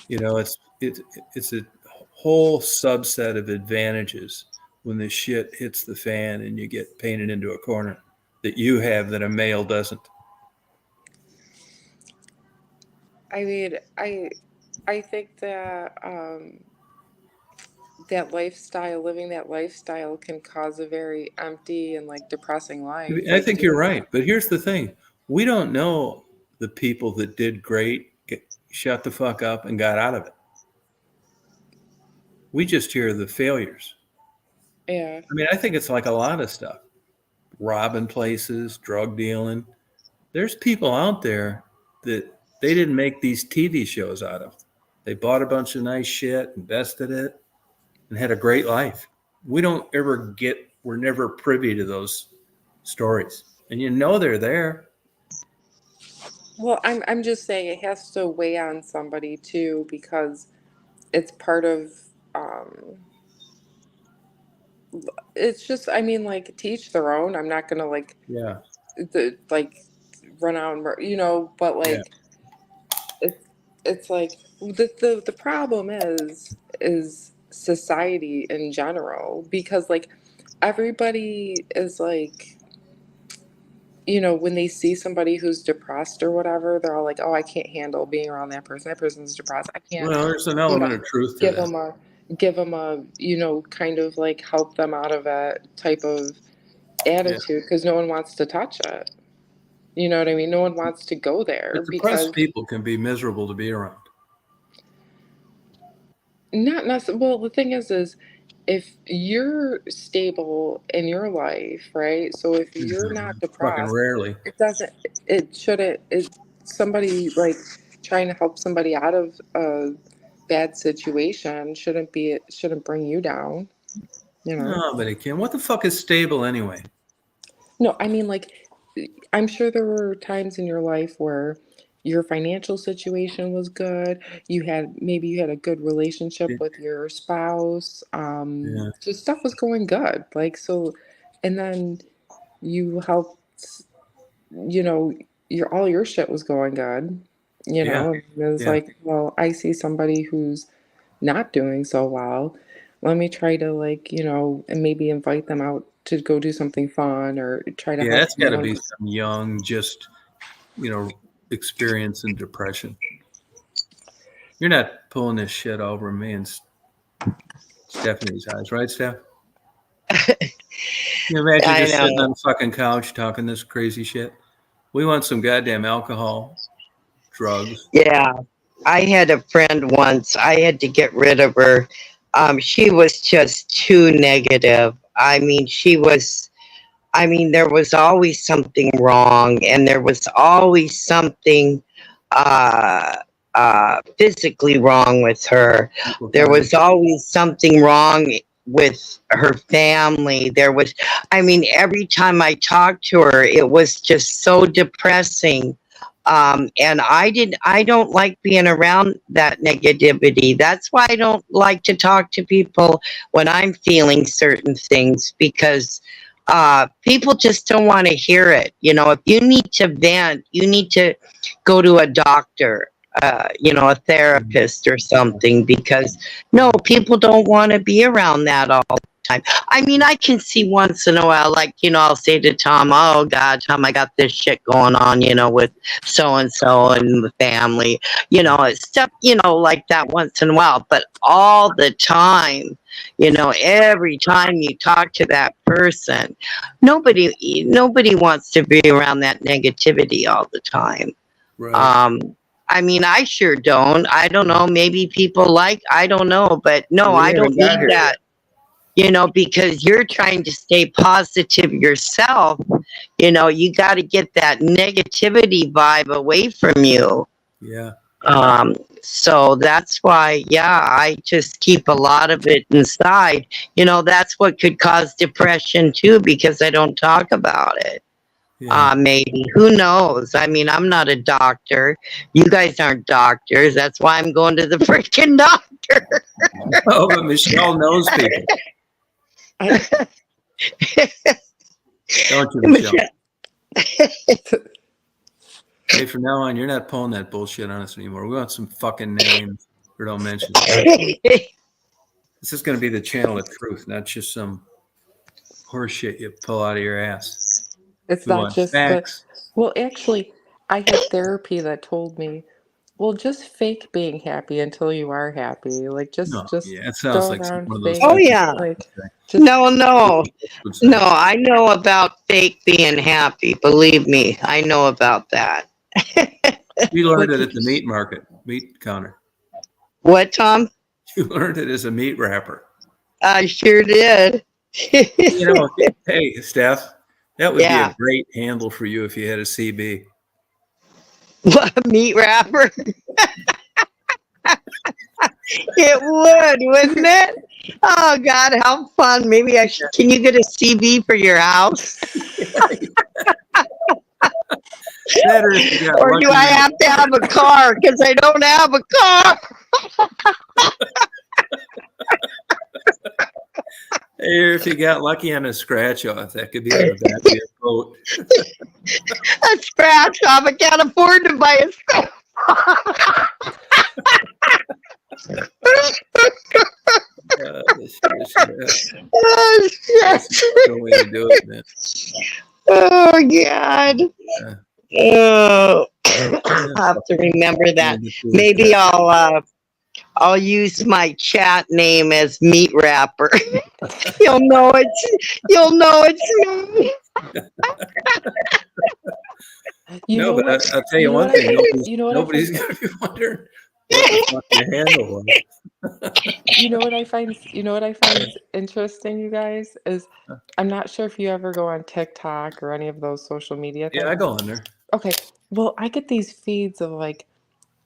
It's a whole subset of advantages when the shit hits the fan and you get painted into a corner that you have that a male doesn't. I mean, I think that living that lifestyle can cause a very empty and like depressing life, I like think you're doing right, that. but here's the thing: we don't know the people that did great, shut the fuck up, and got out of it. We just hear the failures. Yeah. I mean, I think it's like a lot of stuff: robbing places, drug dealing. There's people out there that they didn't make these TV shows out of. They bought a bunch of nice shit, invested it, and had a great life. We don't ever we're never privy to those stories. And they're there. Well, I'm just saying it has to weigh on somebody too because it's part of it's just I mean like teach their own. I'm not gonna like Yeah. like run out and but Yeah. like it's like the problem is society in general because like everybody is like when they see somebody who's depressed or whatever, they're all like, "Oh, I can't handle being around that person. That person's depressed. I can't, Well, there's an you element know, of truth to give that. them a, kind of like help them out of it type of Yeah. attitude because no one wants to touch it. You know what I mean? No one wants to go there But because depressed people can be miserable to be around. not necessarily. Well, the thing is if you're stable in your life, right? So if you're not Fucking depressed, rarely. it doesn't, it shouldn't, somebody like trying to help somebody out of a bad situation shouldn't bring you down, you know? No, but it can. What the fuck is stable anyway? No, I mean, like, I'm sure there were times in your life where your financial situation was good. Maybe you had a good relationship Yeah. with your spouse. Yeah. Just stuff was going good. Like, so, and then you helped, you know, all your shit was going good, Yeah. and it was Yeah. like, well, I see somebody who's not doing so well. Let me try to like, and maybe invite them out to go do something fun or try to Yeah, help that's got them to out. be some young, just, experience in depression. You're not pulling this shit over me and Stephanie's eyes, right, Steph? You imagine I just sitting know. on the fucking couch talking this crazy shit? We want some goddamn alcohol, drugs. Yeah. I had a friend once. I had to get rid of her. She was just too negative. There was always something wrong, and there was always something uh, physically wrong with her. There was always something wrong with her family. Every time I talked to her, it was just so depressing. And I don't like being around that negativity. That's why I don't like to talk to people when I'm feeling certain things because people just don't want to hear it. If you need to vent, you need to go to a doctor, a therapist or something because no, people don't want to be around that all the time. I can see once in a while, like, I'll say to Tom, oh God, Tom, I got this shit going on, with so and so and the family, it's stuff, like that once in a while, but all the time, every time you talk to that person, nobody wants to be around that negativity all the time. Right. I sure don't. I don't know. Maybe people I don't know, but no, We I don't haven't got need here that, because you're trying to stay positive yourself. You got to get that negativity vibe away from you. yet. Yeah. So that's why, yeah, I just keep a lot of it inside. That's what could cause depression too, because I don't talk about it. Yeah. Maybe. Who knows? I'm not a doctor. You guys aren't doctors. That's why I'm going to the freaking doctor. Oh, but Michelle knows people. Don't you, Michelle? Hey, from now on, you're not pulling that bullshit on us anymore. We want some fucking names or don't mention it. This is going to be the channel of truth, not just some horse shit you pull out of your ass. It's We not want just facts. well, actually, I had therapy that told me, well, just fake being happy until you are happy. Like, No, just yeah, it sounds go like around one of those fake, Oh, country yeah. like, just No, no. would say. No, I know about fake being happy. Believe me, I know about that. You learned like, it at the meat counter. What, Tom? You learned it as a meat wrapper. I sure did. Hey, Steph, that would be a Yeah. great handle for you if you had a CB. Meat wrapper? It would, wouldn't it? Oh God, how fun! Maybe I should. Can you get a CB for your house? That or if you got Or do lucky I have to have a car? Because I don't have a car. Or if you got lucky on a scratch off, that could be on the back of your boat. A scratch off. I can't afford to buy a scratch. Oh, That's shit. the way to do it, man. Oh, God. Yeah. Oh, I'll have to remember that. Maybe I'll use my chat name as Meat Wrapper. You'll know it's me. No, but what? I'll tell you one what I thing. find, Nobody's going to be wondering what the fuck your handle was. you know what I find interesting, you guys, is I'm not sure if you ever go on TikTok or any of those social media things. Yeah, I go on there. Okay, well, I get these feeds of like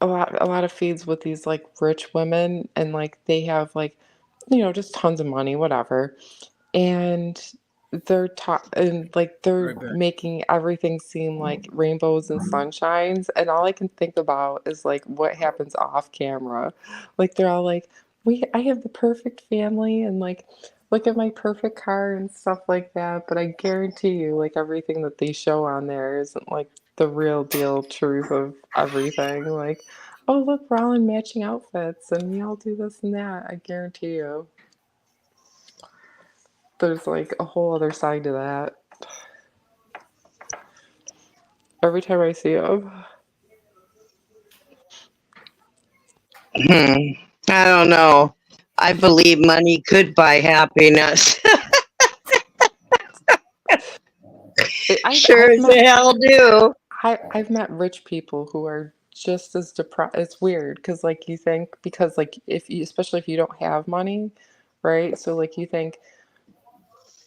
a lot of feeds with these like rich women, and like they have like just tons of money, whatever, and they're Right back. making everything seem like rainbows and sunshines, and all I can think about is like what happens off camera. Like they're all like, I have the perfect family, and like look at my perfect car and stuff like that, but I guarantee you like everything that they show on there isn't like the real deal truth of everything. Like, oh look, we're all in matching outfits and we all do this and that. I guarantee you there's like a whole other side to that. Every time I see them. I don't know. I believe money could buy happiness. Sure as the hell do. I've met rich people who are just as depressed. It's weird because like you think, because like especially if you don't have money, right? So like you think,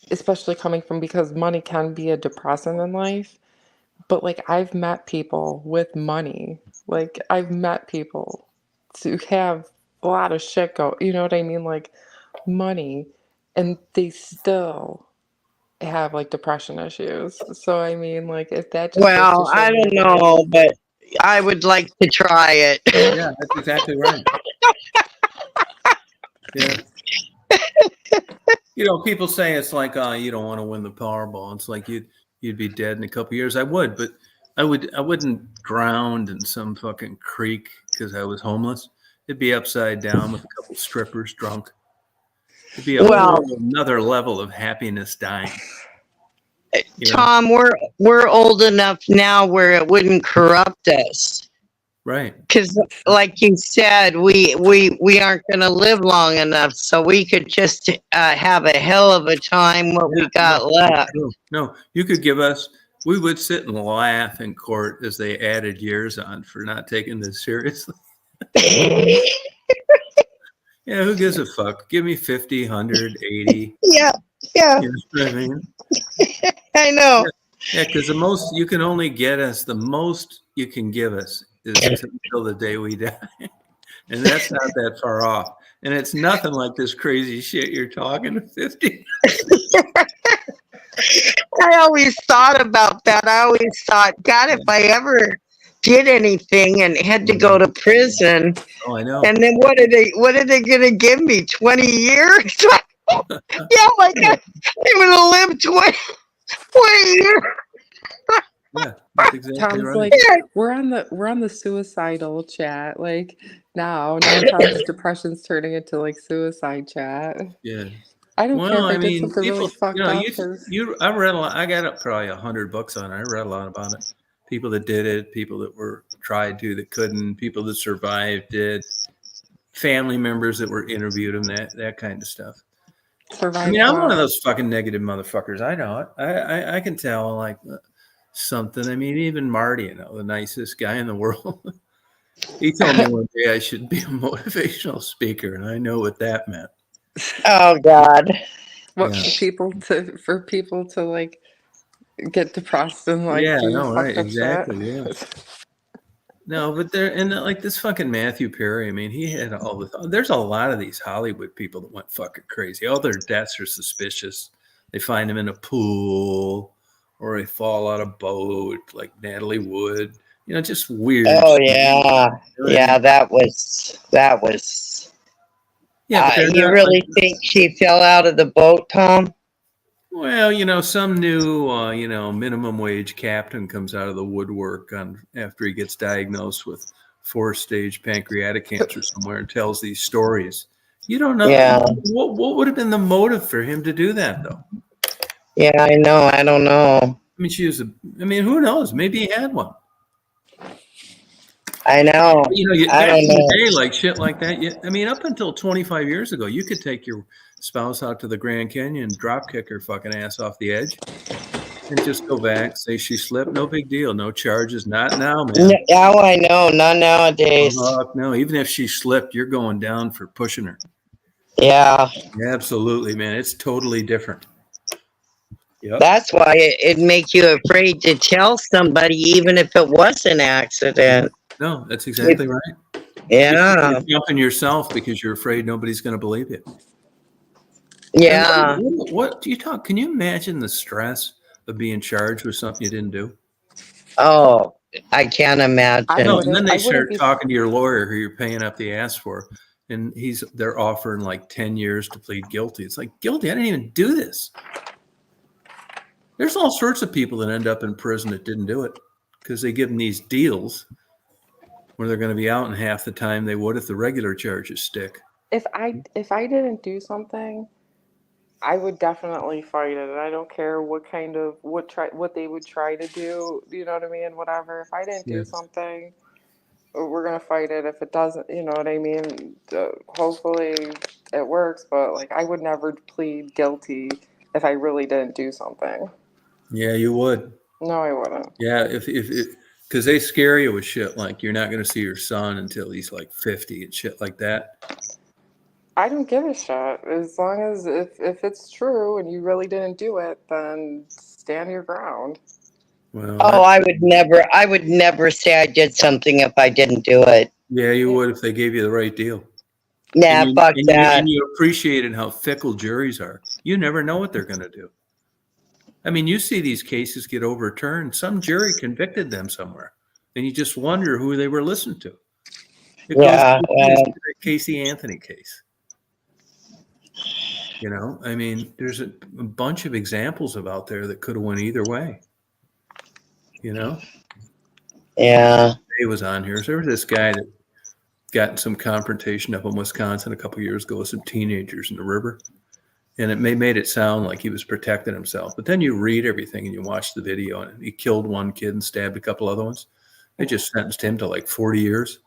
especially coming from, because money can be a depressant in life. But like I've met people with money. Like I've met people to have a lot of shit go, you know what I mean? Like money, and they still have like depression issues. So I mean, like if that just goes to Well, show I you don't that know, but I would like to try it. Yeah, that's exactly right. Yeah. People say it's like, you don't want to win the Powerball. It's like you'd be dead in a couple years. I would, but I wouldn't drown in some fucking creek because I was homeless. It'd be upside down with a couple strippers drunk. It'd be a whole another level of happiness dying. Tom, we're old enough now where it wouldn't corrupt us. Right. Because, like you said, we aren't going to live long enough, so we could just have a hell of a time what we got left. No, you could give us. We would sit and laugh in court as they added years on for not taking this seriously. Yeah, who gives a fuck? Give me 50, 100, 80. Yeah. You know what I mean? I know. Yeah, because the most you can only get us, the most you can give us is until the day we die. And that's not that far off. And it's nothing like this crazy shit you're talking at 50. I always thought about that. I always thought, God, if I ever did anything and had to go to prison, I know. And then what are they gonna give me? 20 years? Yeah, my God, I'm gonna live 20 years. Yeah, that's exactly Tom's right. like, we're on the suicidal chat. Like now Tom's depression's turning into like suicide chat. Yeah. I don't care if I did something really fucked up. I read a lot. I got probably 100 books on it. I read a lot about it. People that did it, people that were tried to, that couldn't, people that survived it, family members that were interviewed them, that kind of stuff. Survived. I mean, I'm one of those fucking negative motherfuckers. I know it. I can tell like something. I mean, even Marty, the nicest guy in the world. He told me one day I should be a motivational speaker, and I know what that meant. Oh God. What, for people to like get depressed and like do fucked up shit. Yeah. No, but like this fucking Matthew Perry. I mean, he had there's a lot of these Hollywood people that went fucking crazy. All their deaths are suspicious. They find them in a pool or they fall out of boat like Natalie Wood. Just weird. Oh shit. yeah, yeah. That was. Yeah, but they're You not really like. think she fell out of the boat, Tom? Well, some new, minimum wage captain comes out of the woodwork after he gets diagnosed with 4-stage pancreatic cancer somewhere and tells these stories. You don't know Yeah, what would have been the motive for him to do that, though. yeah. I know. I don't know. Who knows? Maybe he had one. I know. I Back don't in the know. day, like shit like that. Up until 25 years ago, you could take your spouse out to the Grand Canyon, drop kick her fucking ass off the edge, and just go back, say she slipped, no big deal, no charges. Not now, man. Now I know. Not nowadays. No, even if she slipped, you're going down for pushing her. Yeah. Absolutely, man. It's totally different. Yep. That's why it'd make you afraid to tell somebody, even if it was an accident. No, that's exactly right. Yeah. You're jumping yourself because you're afraid nobody's going to believe you. Yeah. And what do you talk? Can you imagine the stress of being charged with something you didn't do? Oh, I can't imagine. No, and then they I wouldn't start be. talking to your lawyer who you're paying up the ass for, and they're offering like 10 years to plead guilty. It's like, guilty? I didn't even do this. There's all sorts of people that end up in prison that didn't do it because they give them these deals where they're going to be out in half the time they would if the regular charges stick. If I didn't do something, I would definitely fight it. I don't care what they would try to do. You know what I mean? Whatever. If I didn't do something, we're gonna fight it. If it doesn't, you know what I mean? Hopefully it works. But like, I would never plead guilty if I really didn't do something. Yeah, you would. No, I wouldn't. Yeah, if because they scare you with shit like you're not going to see your son until he's like 50 and shit like that. I don't give a shit. As long as if it's true and you really didn't do it, then stand your ground. Well, Oh, I would never say I did something if I didn't do it. yeah, you would if they gave you the right deal. Nah, fuck that. And you appreciated how fickle juries are. You never know what they're going to do. You see these cases get overturned. Some jury convicted them somewhere, and you just wonder who they were listening to. It goes to the Casey Anthony case. There's a bunch of examples out there that could have went either way. Yeah. He was on here. So there was this guy that got in some confrontation up in Wisconsin a couple of years ago with some teenagers in the river. And it made it sound like he was protecting himself. But then you read everything and you watch the video, and he killed one kid and stabbed a couple other ones. They just sentenced him to like 40 years.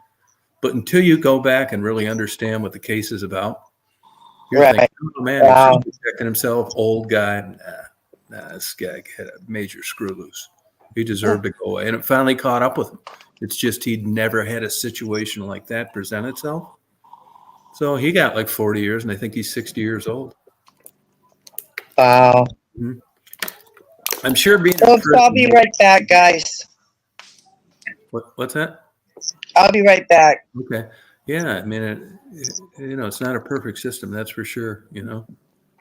But until you go back and really understand what the case is about, you're thinking, oh man, he's just protecting himself, old guy. Nah, this guy had a major screw loose. He deserved to go away. And it finally caught up with him. It's just he'd never had a situation like that present itself. So he got like 40 years, and I think he's 60 years old. Wow. Mm-hmm. I'm sure being I'll be right back, guys. What's that? I'll be right back. Okay. Yeah, it's not a perfect system, that's for sure,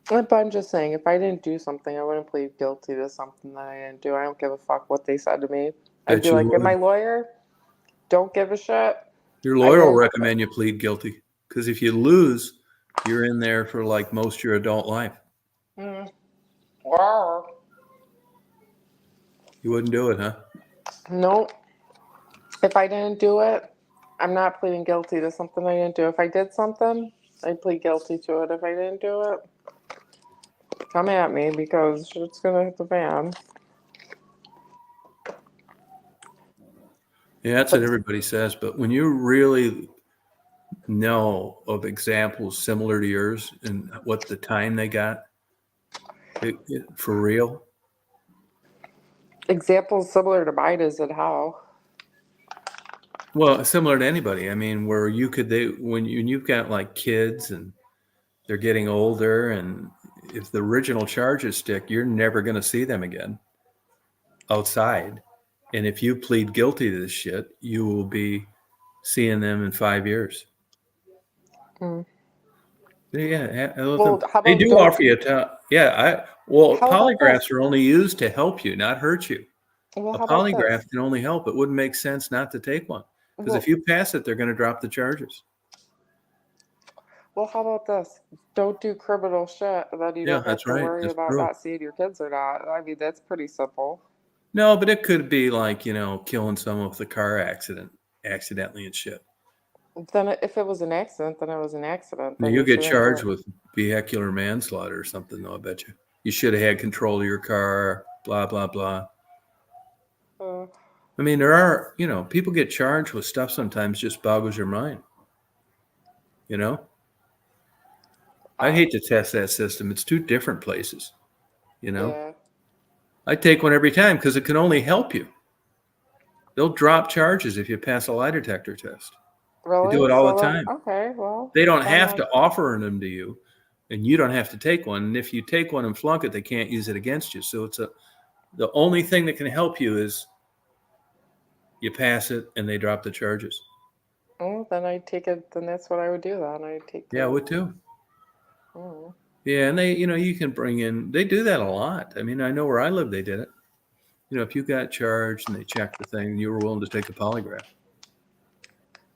But I'm just saying, if I didn't do something, I wouldn't plead guilty to something that I didn't do. I don't give a fuck what they said to me. I'd be like, my lawyer, don't give a shit. Your lawyer will recommend you plead guilty, because if you lose, you're in there for like most of your adult life. Wow. You wouldn't do it, huh? Nope. If I didn't do it, I'm not pleading guilty to something I didn't do. If I did something, I'd plead guilty to it. If I didn't do it, come at me because it's going to hit the fan. Yeah, that's what everybody says. But when you really know of examples similar to yours and what the time they got, for real? Examples similar to mine, is it how? Well, similar to anybody. Where when you've got like kids and they're getting older, and if the original charges stick, you're never going to see them again outside. And if you plead guilty to this shit, you will be seeing them in 5 years. Yeah, Well, how they about do offer you a Well, How about polygraphs this? are only used to help you, not hurt you. Well, A how about polygraph this? can only help. It wouldn't make sense not to take one. Because if Well, you pass it, they're going to drop the charges. well, how about this? Don't do criminal shit, and then you Yeah, don't have that's to right. worry That's about true. not seeing your kids or not. I mean, that's pretty simple. No, but it could be like, killing someone with a car accident accidentally and shit. Then if it was an accident, then it was an accident. Now, Then you'll you get shouldn't do charged it. with vehicular manslaughter or something, though, I bet you. You should have had control of your car, blah, blah, blah. Uh, I mean, there are, people get charged with stuff sometimes just boggles your mind. I'd hate to test that system. It's two different places, yeah. I take one every time because it can only help you. They'll drop charges if you pass a lie detector test. They do Really? it all So the then, time. okay, well, They don't then have to offer them to you, and you don't have to take one. And if you take one and flunk it, they can't use it against you. So the only thing that can help you is you pass it and they drop the charges. oh, then I take it. Then that's what I would do. Then I take Yeah, I the. would too. Oh. Yeah, and they, you can bring in. They do that a lot. I mean, I know where I live, they did it. If you got charged and they checked the thing, you were willing to take a polygraph.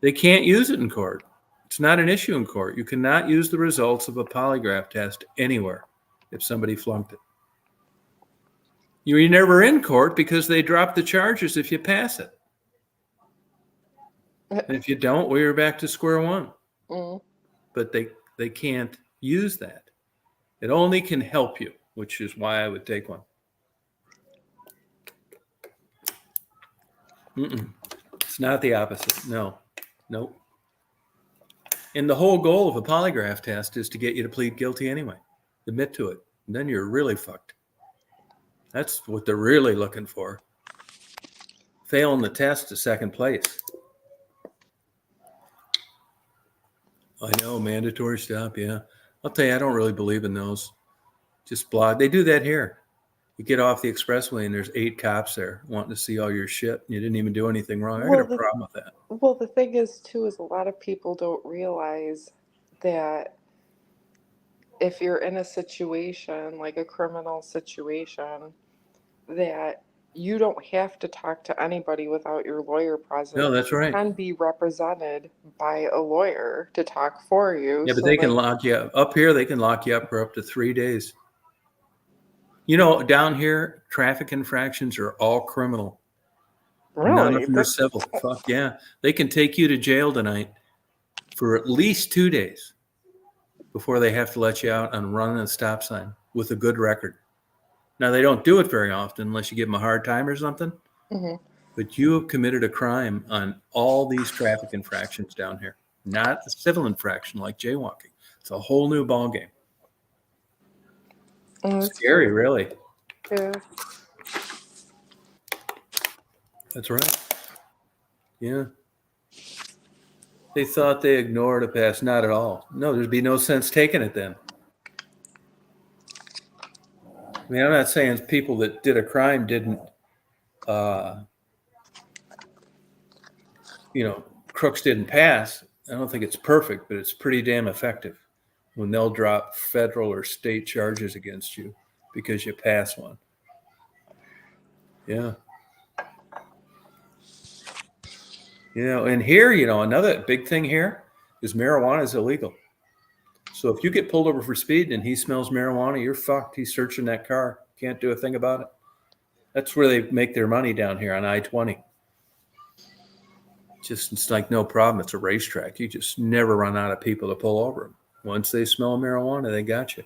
They can't use it in court. It's not an issue in court. You cannot use the results of a polygraph test anywhere if somebody flunked it. You're never in court because they drop the charges if you pass it. And if you don't, well, you're back to square one. Mm. But they can't use that. It only can help you, which is why I would take one. It's not the opposite. No. Nope. And the whole goal of a polygraph test is to get you to plead guilty anyway. Admit to it. And then you're really fucked. That's what they're really looking for. Failing the test is second place. I know, mandatory stop, yeah. I'll tell you, I don't really believe in those. Just block. They do that here. You get off the expressway and there's 8 cops there wanting to see all your shit. And you didn't even do anything wrong. I got a problem with that. Well, the thing is, too, is a lot of people don't realize that if you're in a situation, like a criminal situation, that you don't have to talk to anybody without your lawyer present. No, that's right. You can be represented by a lawyer to talk for you. Yeah, but so they can then, lock you up. Up here, they can lock you up for up to 3 days. Down here, traffic infractions are all criminal. None of really, them are civil. Fuck yeah. They can take you to jail tonight for at least 2 days before they have to let you out on running a stop sign with a good record. Now, they don't do it very often unless you give them a hard time or something. Mm-hmm. But you have committed a crime on all these traffic infractions down here, not a civil infraction like jaywalking. It's a whole new ballgame. Scary, really. Yeah. That's right. Yeah. They thought they ignored a pass. Not at all. No, there'd be no sense taking it then. I mean, I'm not saying people that did a crime didn't, crooks didn't pass. I don't think it's perfect, but it's pretty damn effective when they'll drop federal or state charges against you because you pass one. Yeah. And here, another big thing here is marijuana is illegal. So if you get pulled over for speed and he smells marijuana, you're fucked. He's searching that car. Can't do a thing about it. That's where they make their money down here on I-20. It's like no problem. It's a racetrack. You just never run out of people to pull over them. Once they smell marijuana, they got you.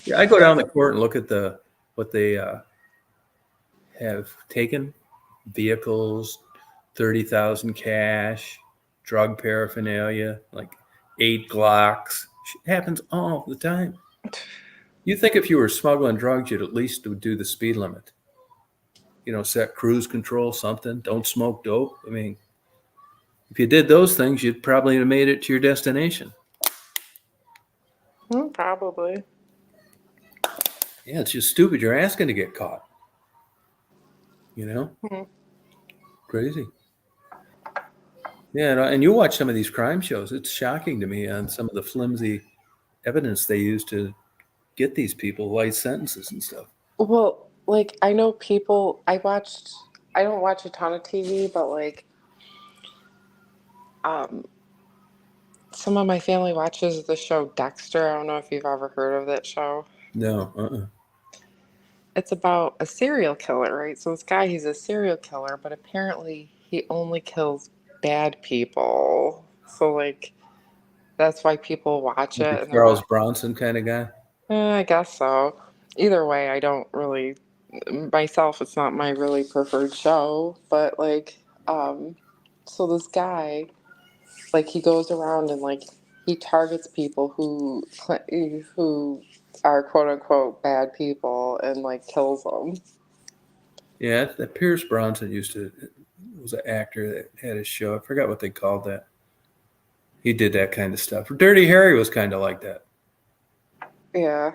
Yeah, I go down the court and look at what they have taken: vehicles, 30,000 cash, drug paraphernalia, like 8 Glocks. Shit happens all the time. You think if you were smuggling drugs, you'd at least do the speed limit. Set cruise control, something. Don't smoke dope. I mean, if you did those things, you'd probably have made it to your destination. Probably. Yeah, it's just stupid. You're asking to get caught. Crazy. Yeah, and you watch some of these crime shows. It's shocking to me on some of the flimsy evidence they use to get these people light sentences and stuff. Well, like I know people. I don't watch a ton of TV, but like um, some of my family watches the show Dexter. I don't know if you've ever heard of that show. No. It's about a serial killer, right? So this guy, he's a serial killer, but apparently he only kills bad people. So like that's why people watch Like a it, and they're Charles not. Bronson kind of guy. I guess so. Either way, I don't really myself. It's not my really preferred show, but like, so this guy, like, he goes around and like he targets people who are quote unquote bad people and like kills them. Yeah, that Pierce Bronson was an actor that had a show. I forgot what they called that. He did that kind of stuff. Dirty Harry was kind of like that. Yeah.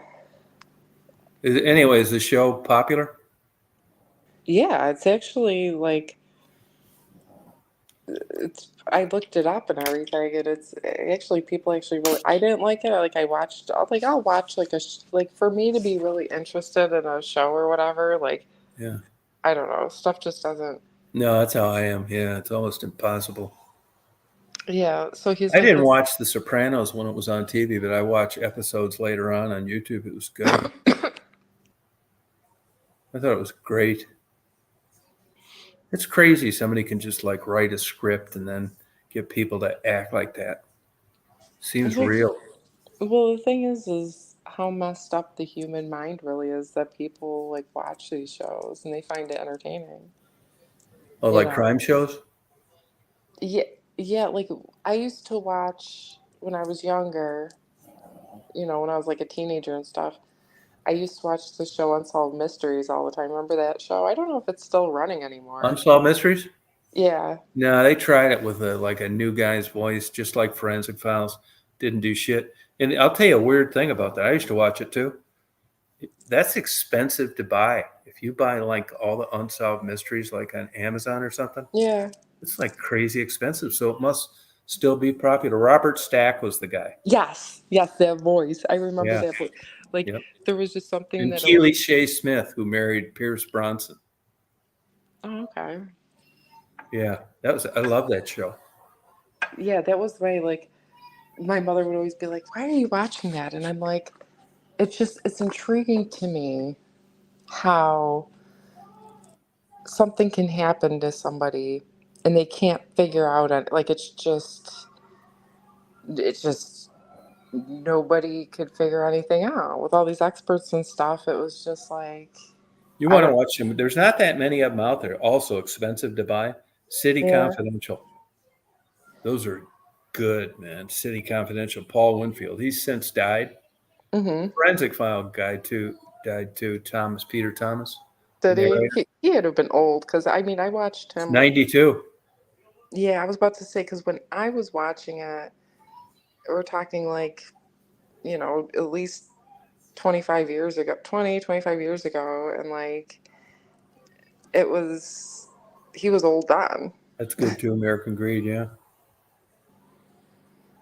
Anyway, is the show popular? Yeah, it's actually like it's I looked it up and everything and it's actually people actually really I didn't like it. Like I'll watch like like for me to be really interested in a show or whatever, like Yeah. I don't know, stuff just doesn't. No, that's how I am. Yeah, it's almost impossible. Yeah, so he's I like didn't this. watch The Sopranos when it was on TV, but I watched episodes later on YouTube. It was good. I thought it was great. It's crazy somebody can just like write a script and then get people to act like that. Seems Well, real. well, the thing is how messed up the human mind really is that people like watch these shows and they find it entertaining. Oh, You like know? crime shows? Yeah, yeah. Like I used to watch when I was younger. When I was like a teenager and stuff. I used to watch the show Unsolved Mysteries all the time. Remember that show? I don't know if it's still running anymore. Unsolved Mysteries? Yeah. No, they tried it with a new guy's voice, just like Forensic Files. Didn't do shit. And I'll tell you a weird thing about that. I used to watch it too. That's expensive to buy. If you buy like all the Unsolved Mysteries, like on Amazon or something, Yeah. it's like crazy expensive. So it must still be popular. Robert Stack was the guy. Yes. Yes, that voice. I remember Yeah. that voice. Like Yep. there was just something And that Keely Shea Smith, who married Pierce Bronson. Oh, okay. Yeah, I love that show. Yeah, that was my mother would always be like, "Why are you watching that?" And I'm like, it's intriguing to me how something can happen to somebody and they can't figure out it. Like it's just nobody could figure anything out with all these experts and stuff. It was just like You I want to don't. watch them? There's not that many of them out there. Also expensive to buy. City Yeah. Confidential. Those are good, man. City Confidential. Paul Winfield. He's since died. Mm-hmm. Forensic File guy too died too. Peter Thomas, the Did he? narrator. He had to have been old because I mean I watched him when. 92. Yeah, I was about to say because when I was watching it, we're talking like at least 25 years ago, 25 years ago, and like it was he was old then. That's good too. American Greed. Yeah.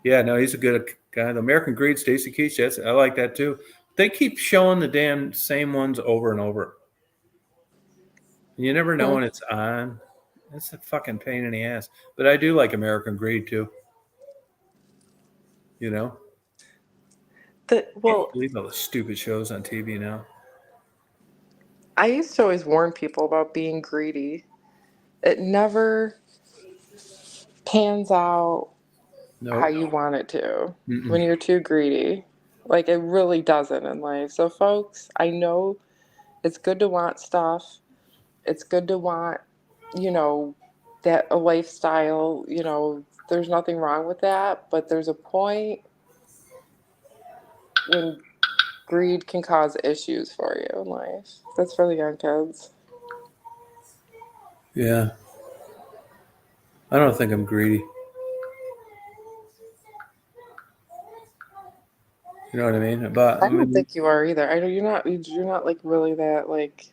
Yeah. No, he's a good guy. The American Greed. Stacy Keach. I like that too. They keep showing the damn same ones over and over. You never know Hmm. when it's on. It's a fucking pain in the ass. But I do like American Greed too. You know, can't Well, believe all the stupid shows on TV now. I used to always warn people about being greedy. It never pans out how Nope. you want it to when Mm-mm. you're too greedy. Like it really doesn't in life. So folks, I know it's good to want stuff. It's good to want, you know, that a lifestyle, there's nothing wrong with that, but there's a point when greed can cause issues for you in life. That's for the young kids. Yeah. I don't think I'm greedy. You know what I mean? But I I don't mean, think you are either. I know you're not like really that like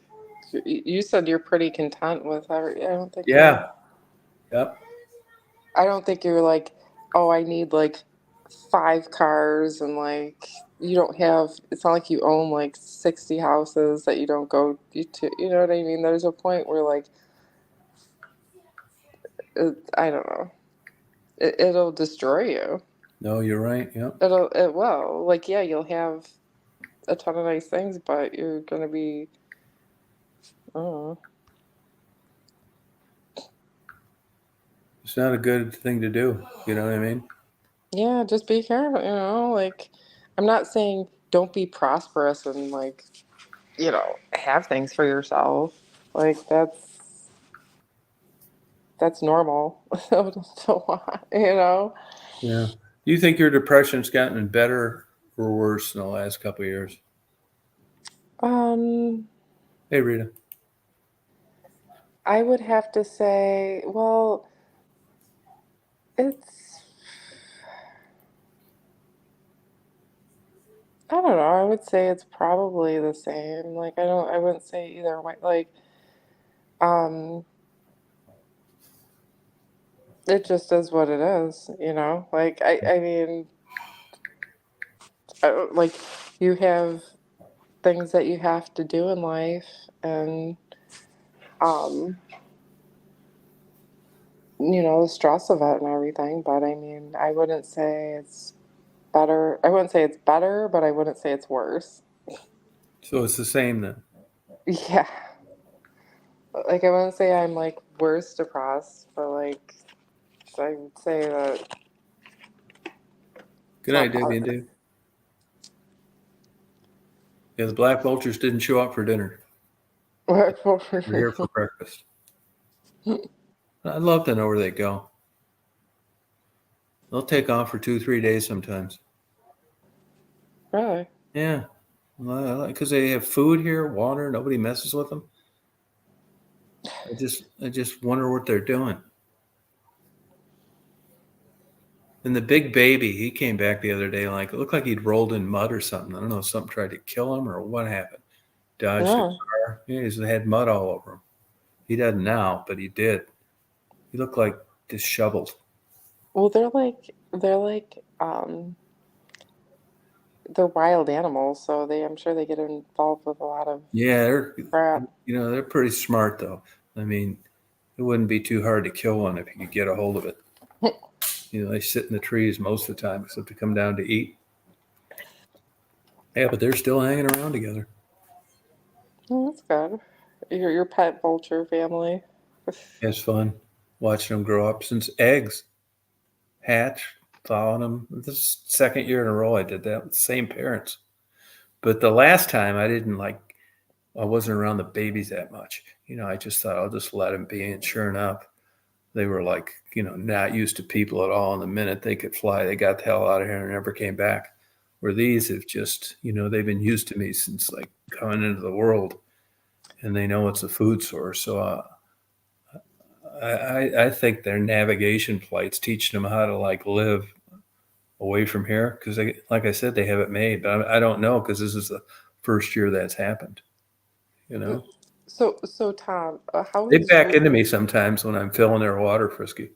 you said you're pretty content with every I don't think you're yeah. Yep. I don't think you're like, oh, I need like 5 cars and like you don't have, it's not like you own like 60 houses that you don't go to, you know what I mean? There's a point where like I don't know, it'll destroy you. No, you're right. Yeah. It will, like, yeah, you'll have a ton of nice things, but you're gonna be, I don't know. It's not a good thing to do. You know what I mean? Yeah, just be careful, you know, like I'm not saying don't be prosperous and like, you know, have things for yourself. Like that's normal. Don't want, you know. Yeah. Do you think your depression's gotten better or worse in the last couple of years? Um, Hey, Rita. I would have to say, well, it's, I don't know. I would say it's probably the same. Like I wouldn't say either way. Like um, it just is what it is, you know. Like I mean, like you have things that you have to do in life, and um, you know, the stress of it and everything. But I mean, I wouldn't say it's better. I wouldn't say it's better, but I wouldn't say it's worse. So it's the same then. Yeah. Like I wouldn't say I'm like worse depressed, but like I would say that Good it's not night, Debbie and positive. Dave. Yeah, the black vultures didn't show up for dinner. They're here for breakfast. I'd love to know where they go. They'll take off for 2-3 days sometimes. Really? Yeah, because they have food here, water. Nobody messes with them. I just wonder what they're doing. And the big baby, he came back the other day, like it looked like he'd rolled in mud or something. I don't know if something tried to kill him or what happened. Dodged a Yeah. car. Yeah, he's had mud all over him. He doesn't now, but he did. He looked like disheveled. Well, they're wild animals, so I'm sure they get involved with a lot of Yeah, crap. they're pretty smart though. I mean, it wouldn't be too hard to kill one if you could get a hold of it. They sit in the trees most of the time, except to come down to eat. Yeah, but they're still hanging around together. Oh, that's good. Your pet vulture family. It's fun watching them grow up since eggs hatch, following them. This is the second year in a row I did that with the same parents. But the last time I wasn't around the babies that much. I just thought I'll just let them be. And sure enough, they were not used to people at all. And the minute they could fly, they got the hell out of here and never came back. Where these have just, they've been used to me since like coming into the world, and they know it's a food source. So I think their navigation flights teaching them how to like live away from here because like I said, they have it made, but I don't know because this is the first year that's happened. So Tom, how They would back into you me sometimes when I'm filling their water, Frisky.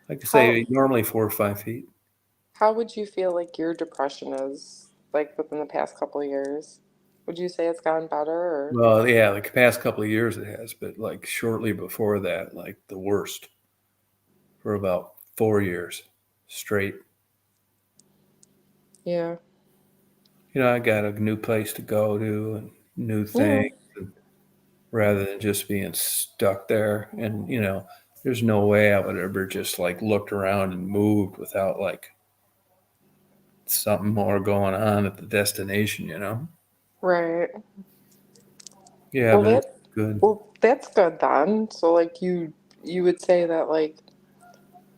Like I how say, normally 4 or 5 feet. how would you feel like your depression is like within the past couple of years? Would you say it's gotten better or Well, yeah, like the past couple of years it has, but like shortly before that, like the worst for about 4 years straight. yeah. I got a new place to go to and new Yeah. things, and rather than just being stuck there. And there's no way I would ever just like looked around and moved without like something more going on at the destination. Right. Yeah, Well but it's that good. well that's good then. So like you would say that like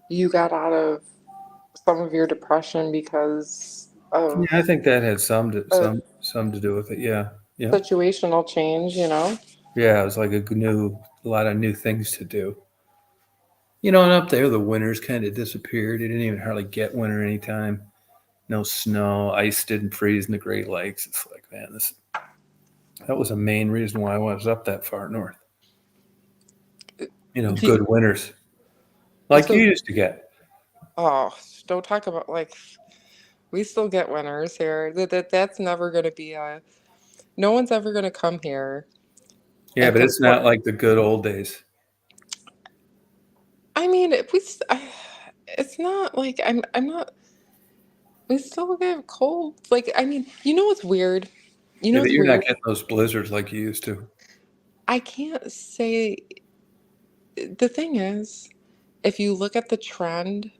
you got out of some of your depression because of Yeah, I think that had a some to do with it. Yeah, yeah, situational change, you know? yeah. It was like a lot of new things to do. And up there the winters kind of disappeared. You didn't even hardly get winter anytime. No snow, ice didn't freeze in the Great Lakes. It's like, man, that was a main reason why I was up that far north. Do, Good winters like you so used to get. Oh, don't talk about like we still get winters here. That's never going to be a. No one's ever going to come here Yeah, and but it's not complain. like the good old days. I mean, it's not like I'm not. We still get cold. Like, I mean, you know what's weird? You know Yeah, but what's you're not weird? getting those blizzards like you used to. I can't say. The thing is, if you look at the trend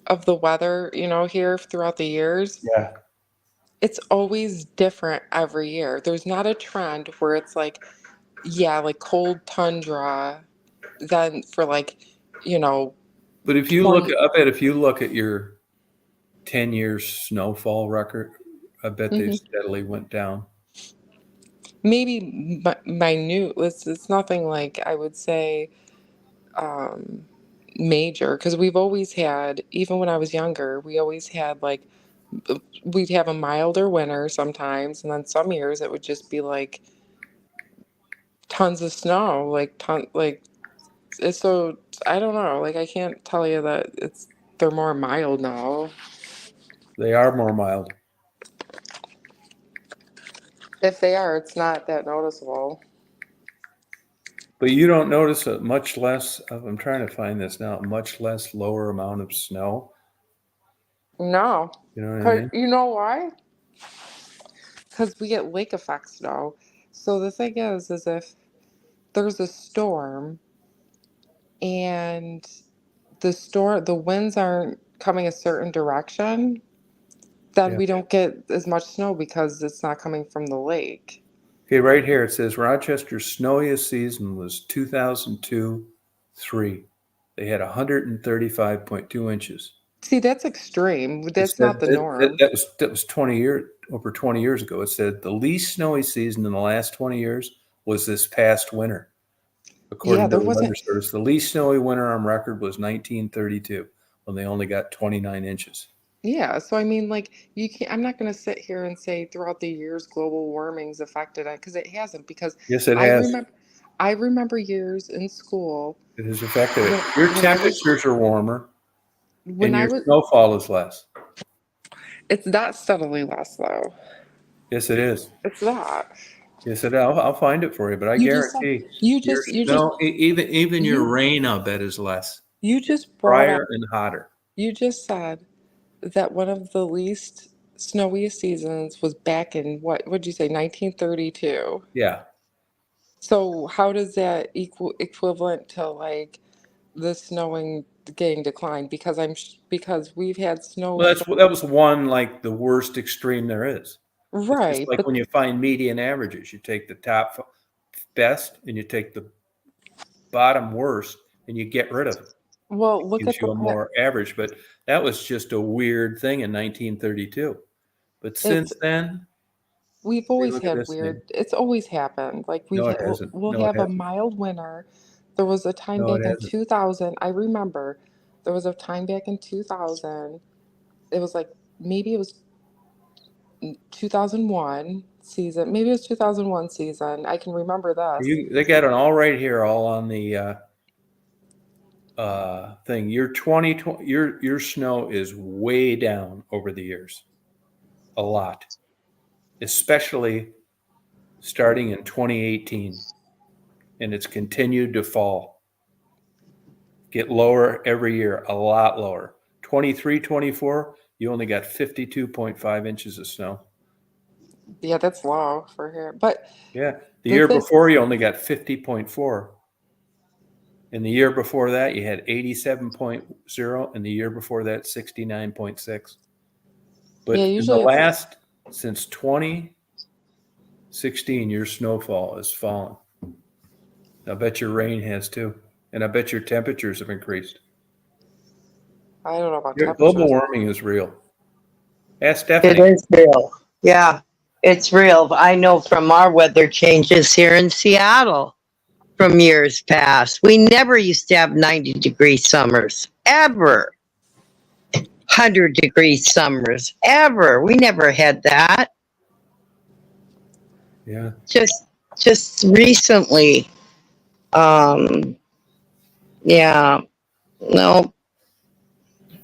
of the weather, here throughout the years, Yeah. it's always different every year. There's not a trend where it's like, yeah, like cold tundra, then for like, you know, But if you look, 20. I bet if you look at your 10 years snowfall record, I bet they've Mhm. steadily went down. Maybe minute. It's nothing like I would say um, major because we've always had, even when I was younger, we always had like we'd have a milder winter sometimes, and then some years it would just be like tons of snow, like it's so I don't know, like I can't tell you that they're more mild now. They are more mild. If they are, it's not that noticeable. But you don't notice a much less, I'm trying to find this now, much less lower amount of snow. No, You know what I because mean? you know why? Because we get lake effect snow. So the thing is if there's a storm and the winds aren't coming a certain direction, then Yeah. we don't get as much snow because it's not coming from the lake. Okay, right here it says Rochester's snowiest season was 2002-3. They had 135.2 inches. See, that's extreme. It That's said not the norm. that was 20 years ago. It said the least snowy season in the last 20 years was this past winter, Yeah, according to there the Weather wasn't. Service. The least snowy winter on record was 1932, when they only got 29 inches. Yeah, so I mean, like you can't. I'm not going to sit here and say throughout the years global warming's affected it because it hasn't. Because Yes, it I has. remember, I remember years in school It has affected it. when Your when I was temperatures are warmer when and I your was. snowfall is less. It's not steadily less though. Yes, it is. It's not. Yes, it. I'll find it for you, but I You just said guarantee you your just you just snow, even your you rain, I'll bet is less, you just brought up. drier and hotter. You just said that one of the least snowiest seasons was back in what would you say 1932. Yeah. So how does that equivalent to like the snowing getting declined? Because because we've had Well, snowstorm. that was one like the worst extreme there is. It's just Right, like but when you find median averages, you take the top best and you take the bottom worst and you get rid of it. well, look Gives at the you a more average. But that was just a weird thing in 1932. But it's since then, we've hey, always look at had this thing. weird. It's always happened. Like No, it hasn't. we'll No, it have a hasn't. mild winter. There was a time No, it back in hasn't. 2000. I remember there was a time back in 2000. It was like maybe it was 2001 season. Maybe it was 2001 season. I can remember this. They got it all right here, all on the thing. Your 2020, your snow is way down over the years, a lot, especially starting in 2018, and it's continued to fall, get lower every year, a lot lower. 23, 24, you only got 52.5 inches of snow. Yeah, that's low for here. But Yeah, the the year thing, before you only got 50.4. And the year before that, you had 87.0, and the year before that, 69.6. yeah, But in the usually it's last, since 2016, your snowfall has fallen. I bet your rain has too. And I bet your temperatures have increased. I don't know about Your global temperatures. warming is real. Ask It Stephanie. is real. Yeah, it's real. I know from our weather changes here in Seattle from years past. We never used to have 90-degree summers, ever. 100-degree summers, ever. We never had that. Yeah. Just recently. Um, yeah, no.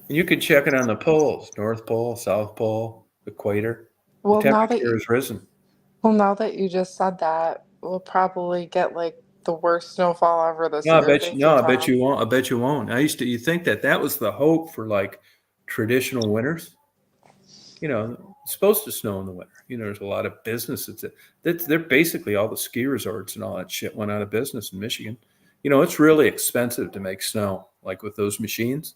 And you could check it on the poles, North Pole, South Pole, equator. The Well, temperature has risen. now that you just said that, we'll probably get like the worst snowfall ever this No, I year bet you, thanks no, to I bet Tom. you won't. I bet you won't. You think that was the hope for like traditional winters. It's supposed to snow in the winter. There's a lot of businesses they're basically all the ski resorts and all that shit went out of business in Michigan. It's really expensive to make snow, like with those machines.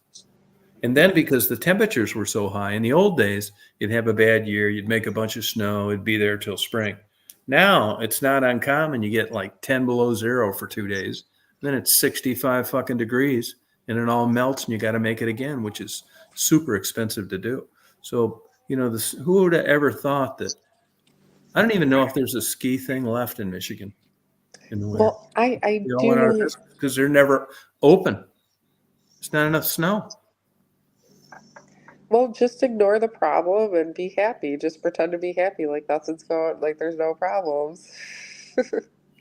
And then because the temperatures were so high in the old days, you'd have a bad year, you'd make a bunch of snow, it'd be there till spring. Now it's not uncommon. You get like 10 below zero for 2 days. Then it's 65 fucking degrees and it all melts and you got to make it again, which is super expensive to do. So, who would have ever thought that? I don't even know if there's a ski thing left in Michigan in the winter. Well, I They all went out of do. business because they're never open. There's not enough snow. Well, just ignore the problem and be happy. Just pretend to be happy, like nothing's going, like there's no problems.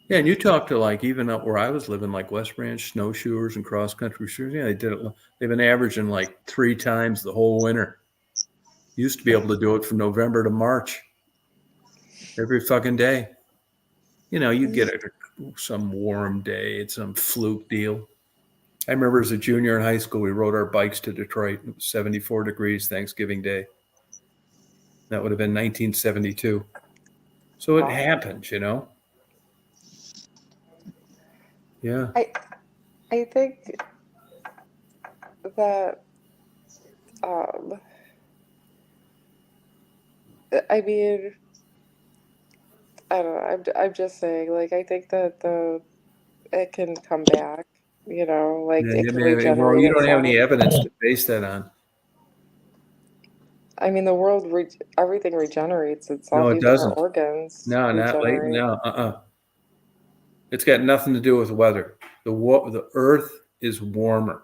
Yeah, and you talk to like even up where I was living, like West Branch, snowshoers and cross country skiers. Yeah, they did it. They've been averaging like 3 times the whole winter. Used to be able to do it from November to March, every fucking day. You get some warm day, it's some fluke deal. I remember as a junior in high school, we rode our bikes to Detroit. It was 74 degrees Thanksgiving Day. That would have been 1972. So it happens. Yeah. I think that um I mean I don't know. I'm just saying, like, I think that it can come back, like Yeah, it I can mean, well, regenerate you don't have itself. any evidence to base that on. I mean, the world everything regenerates No, itself, it even our doesn't. organs No, not late. regenerate. No, It's got nothing to do with weather. The Earth is warmer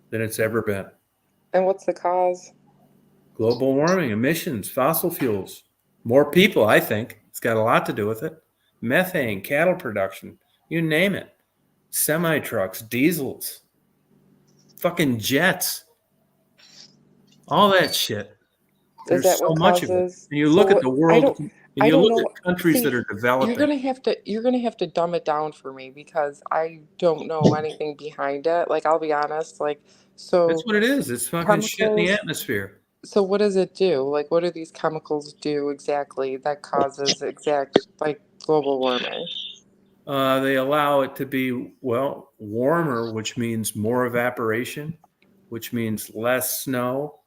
than it's ever been. And what's the cause? Global warming, emissions, fossil fuels, more people. I think it's got a lot to do with it. Methane, cattle production, you name it. Semi trucks, diesels, fucking jets, all that shit. Is There's that so what much of it. causes? And you So look at what? the world, and I you don't look know. at countries that See, are developing. you're gonna have to dumb it down for me because I don't know anything behind it. Like, I'll be honest. Like, That's so what it is. It's fucking shit in the chemicals. atmosphere. So what does it do? Like, what do these chemicals do exactly that causes exact like global warming? They allow it to be, well, warmer, which means more evaporation, which means less snow,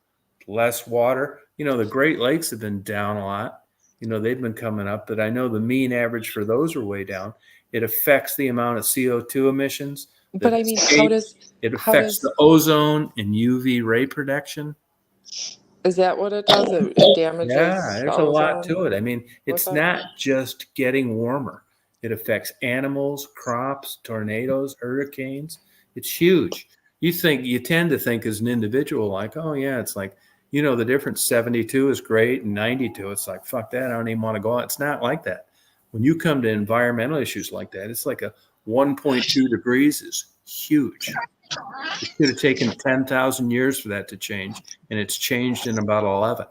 less water. The Great Lakes have been down a lot. They've been coming up, but I know the mean average for those are way down. It affects the amount of CO2 emissions that But I mean, escapes. It how affects does the ozone and UV ray production. is that what it does? It Yeah, damages the there's a lot ozone to it. I mean, with it's it. not just getting warmer. It affects animals, crops, tornadoes, hurricanes. It's huge. You tend to think as an individual, like, oh yeah, it's like, the difference 72 is great and 92, it's like, fuck that, I don't even want to go out. It's not like that. When you come to environmental issues like that, it's like a 1.2 degrees is huge. It could have taken 10,000 years for that to change, and it's changed in about 11.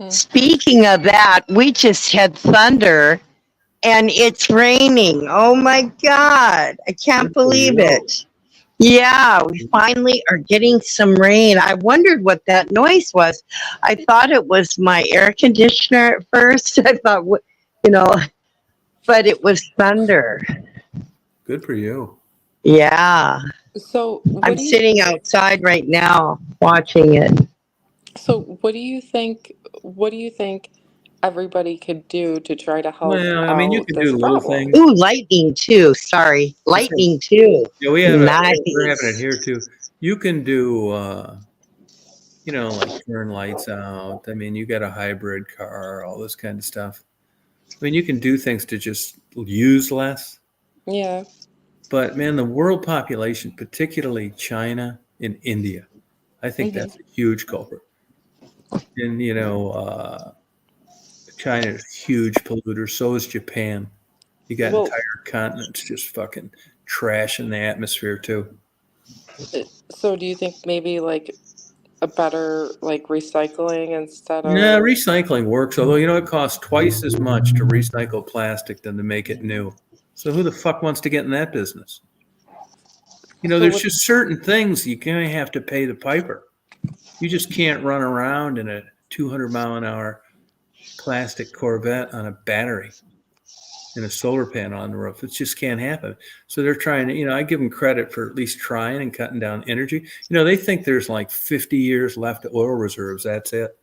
Speaking of that, we just had thunder and it's raining. Oh my God. I can't Good for believe you. it. Yeah, we finally are getting some rain. I wondered what that noise was. I thought it was my air conditioner at first. I thought, you know, but it was thunder. Good for you. Yeah. So I'm sitting outside right now watching it. what do you think? What do you think everybody could do to try to help Well, I mean, you out can this do little problem? things. Ooh, lightning too. Sorry. Just like, Lightning too. yeah, we're having it Nice. here too. You can do, like turn lights out. I mean, you got a hybrid car, all this kind of stuff. I mean, you can do things to just use less. Yeah. But man, the world population, particularly China and India, I think Hmm. that's a huge culprit. And China is a huge polluter. So is Japan. You got Well, entire continents just fucking trash in the atmosphere too. So do you think maybe like a better like recycling instead Yeah, of recycling works, although it costs twice as much to recycle plastic than to make it new. So who the fuck wants to get in that business? so There's with just certain things you kind of have to pay the piper. You just can't run around in a 200-mile-an-hour plastic Corvette on a battery and a solar panel on the roof. It just can't happen. So they're trying to, I give them credit for at least trying and cutting down energy. They think there's like 50 years left of oil reserves. That's it.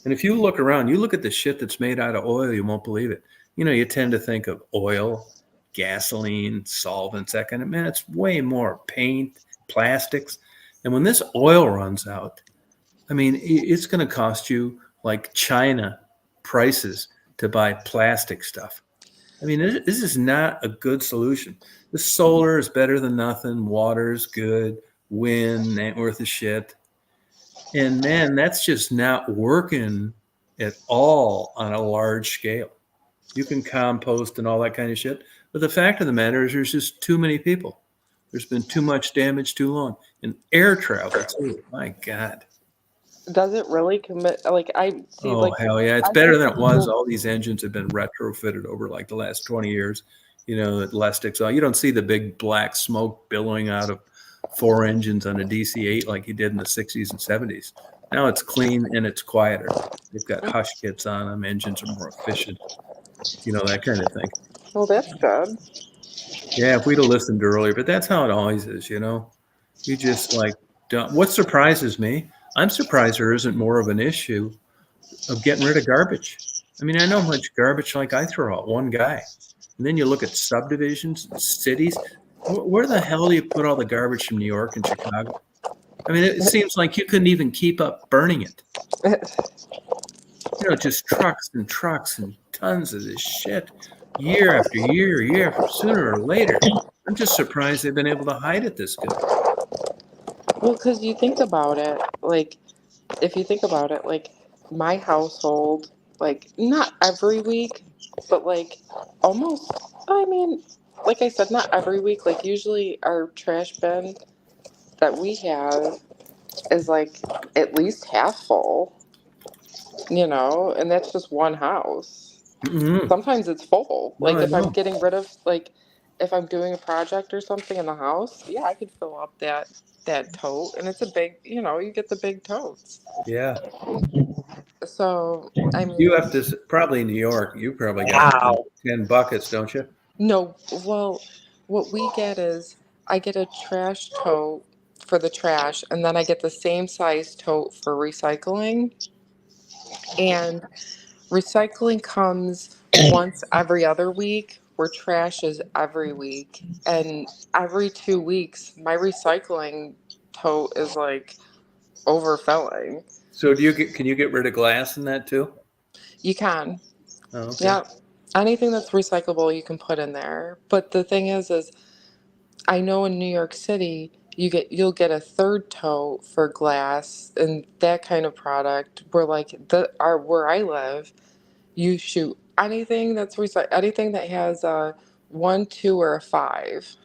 And if you look around, you look at the shit that's made out of oil, you won't believe it. You tend to think of oil, gasoline, solvents, that kind of, man, it's way more paint, plastics. And when this oil runs out, I mean, it's going to cost you like China prices to buy plastic stuff. I mean, this is not a good solution. The solar is better than nothing. Water is good. Wind ain't worth a shit. And man, that's just not working at all on a large scale. You can compost and all that kind of shit. But the fact of the matter is there's just too many people. There's been too much damage too long. And air travel too. My God. does it really commit like I see Oh, like hell yeah. It's I better see than it was. people All these engines have been retrofitted over like the last 20 years. Less sticks out. You don't see the big black smoke billowing out of 4 engines on a DC-8 like you did in the 60s and 70s. Now it's clean and it's quieter. They've got hush kits on them. Engines are more efficient. That kind of thing. well that's good. Yeah, if we'd have listened earlier, but that's how it always is, You just like don't. What surprises me, I'm surprised there isn't more of an issue of getting rid of garbage. I mean, I know how much garbage like I throw out, one guy. And then you look at subdivisions and cities. Where the hell do you put all the garbage from New York and Chicago? I mean, it seems like you couldn't even keep up burning it. Just trucks and trucks and tons of this shit year after year after, sooner or later. I'm just surprised they've been able to hide it this good. Well, because you think about it, like if you think about it, like my household, like not every week, but like almost, I mean, like I said, not every week, like usually our trash bin that we have is like at least half full, and that's just one house. Mm-hmm. Sometimes it's full. No, Like I if I'm know. getting rid of, like if I'm doing a project or something in the house, yeah, I could fill up that tote, and it's a big, you get the big totes. Yeah. So I You mean, have to, probably in New York, you probably got Wow. 10 buckets, don't you? no, well, what we get is I get a trash tote for the trash, and then I get the same size tote for recycling. And recycling comes once every other week, where trash is every week. And every 2 weeks, my recycling tote is like overfilling. So can you get rid of glass in that too? You can. Oh, okay. Yeah. Anything that's recyclable, you can put in there. But the thing is I know in New York City, you'll get a third tote for glass and that kind of product. Where like where I live, you shoot anything that's anything that has a 1, 2, or a 5.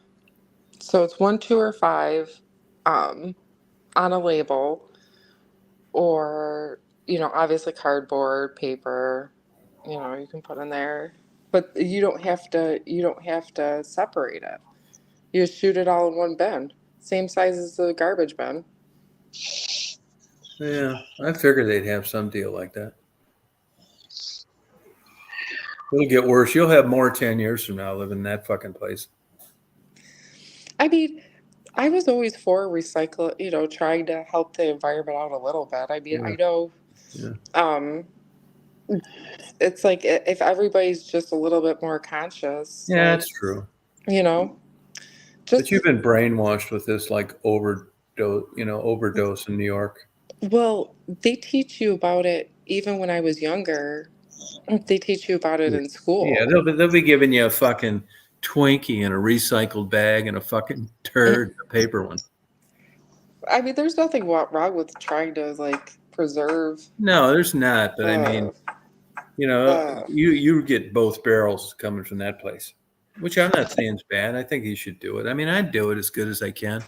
So it's 1, 2, or 5 um, on a label, or obviously cardboard, paper. You can put in there, but you don't have to separate it. You just shoot it all in one bin, same size as the garbage bin. Yeah, I figured they'd have some deal like that. It'll get worse. You'll have more 10 years from now living in that fucking place. I mean, I was always for recycle, trying to help the environment out a little bit. I mean, Yeah. I know, Yeah. it's like if everybody's just a little bit more conscious, Yeah, like, that's true. you know, But just, you've been brainwashed with this like overdose in New York. well, they teach you about it even when I was younger. They teach you about it in Yeah, school. they'll be giving you a fucking Twinkie in a recycled bag and a fucking turd in a paper one. I mean, there's nothing wrong with trying to like preserve. No, there's not. But I Uh, mean, you get both barrels coming from that place, which I'm not saying is bad. I think you should do it. I mean, I'd do it as good as I can.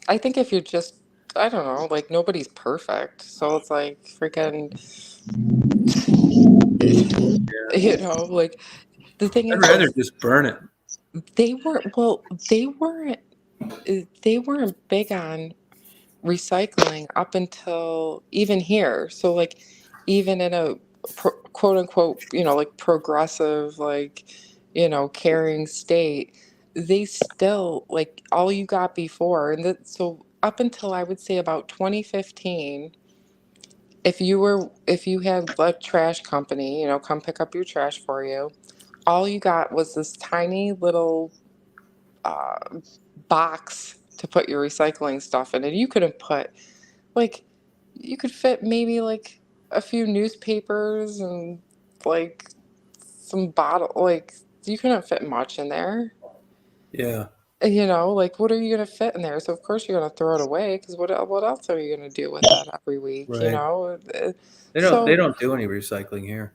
I think if you're just, I don't know, like nobody's perfect. So it's like freaking, Yeah. like the thing I'd is, rather just burn it. they weren't, well, they weren't big on recycling up until even here. So like even in a quote unquote, like progressive, like, caring state, they still like all you got before. And that, so up until I would say about 2015, if you had a trash company, come pick up your trash for you, all you got was this tiny little uh, box to put your recycling stuff in. And you couldn't put, like, you could fit maybe like a few newspapers and like some bottle, like, you couldn't fit much in there. Yeah. And, like, what are you going to fit in there? So, of course, you're going to throw it away because what else are you going to do with that every week, Right. They So, don't do any recycling here.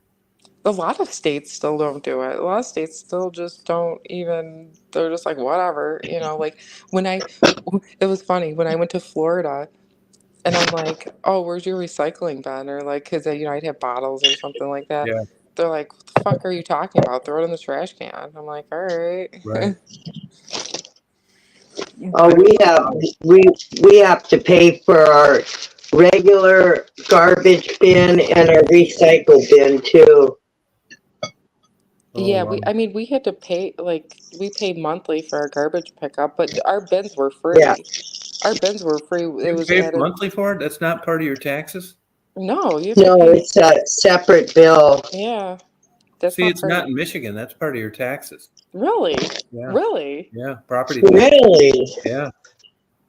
a lot of states still don't do it. A lot of states still just don't even, they're just like, whatever, like when it was funny when I went to Florida and I'm like, oh, where's your recycling bin? Or like, cause I'd have bottles or something like that. Yeah. They're like, what the fuck are you talking about? Throw it in the trash can. I'm like, all right. Right. Oh, we have to pay for our regular garbage bin and our recycle bin too. Oh, Yeah, wow. I mean, we had to pay, like, we paid monthly for our garbage pickup, but our bins were Yeah. free. Our bins were free. It You was pay added. monthly for it? That's not part of your taxes? No, you have to No, pay. it's a separate bill. Yeah, that's See, not it's part of. not in Michigan. That's part of your taxes. Really? Yeah. Really? Yeah. Property tax. Really? Yeah.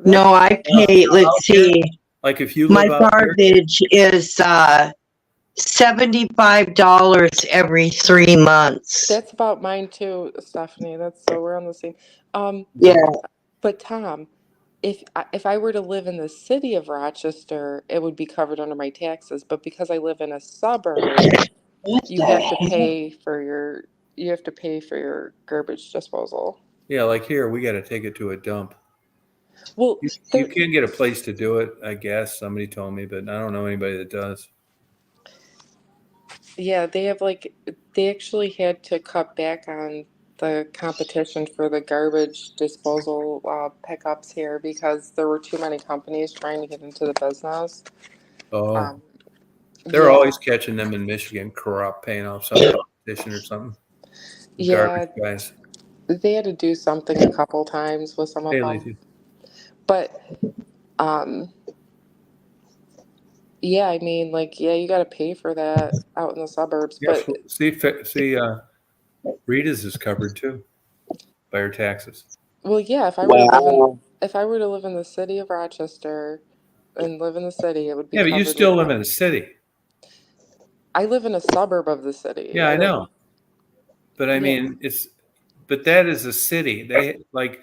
No, That's I Now, pay, let's out here, see, like if you my live out here, garbage is $75 every 3 months. that's about mine too, Stephanie. That's so we're on the same. Um, Yeah. but Tom, if I were to live in the city of Rochester, it would be covered under my taxes. But because I live in a suburb, What you the have to heck? pay for your garbage disposal. yeah, like here, we got to take it to a dump. Well, You there, can get a place to do it, I guess. Somebody told me, but I don't know anybody that does. yeah, they actually had to cut back on the competition for the garbage disposal pickups here because there were too many companies trying to get into the business. Oh, Um, they're yeah, always catching them in Michigan, corrupt, paying off some competition or something. yeah, Garbage guys. they had to do something a couple times with some of Hey, them, Lacey. but um, yeah, I mean, like, yeah, you got to pay for that out in the suburbs, Yeah, but see, Rita's is covered too by her taxes. well, yeah, Wow. if I were to live in the city of Rochester and live in the city, it would be Yeah, but you covered with still live mine. in a city. I live in a suburb of the city. Yeah, I I don't. know. But I Yeah, mean, but that is a city. They like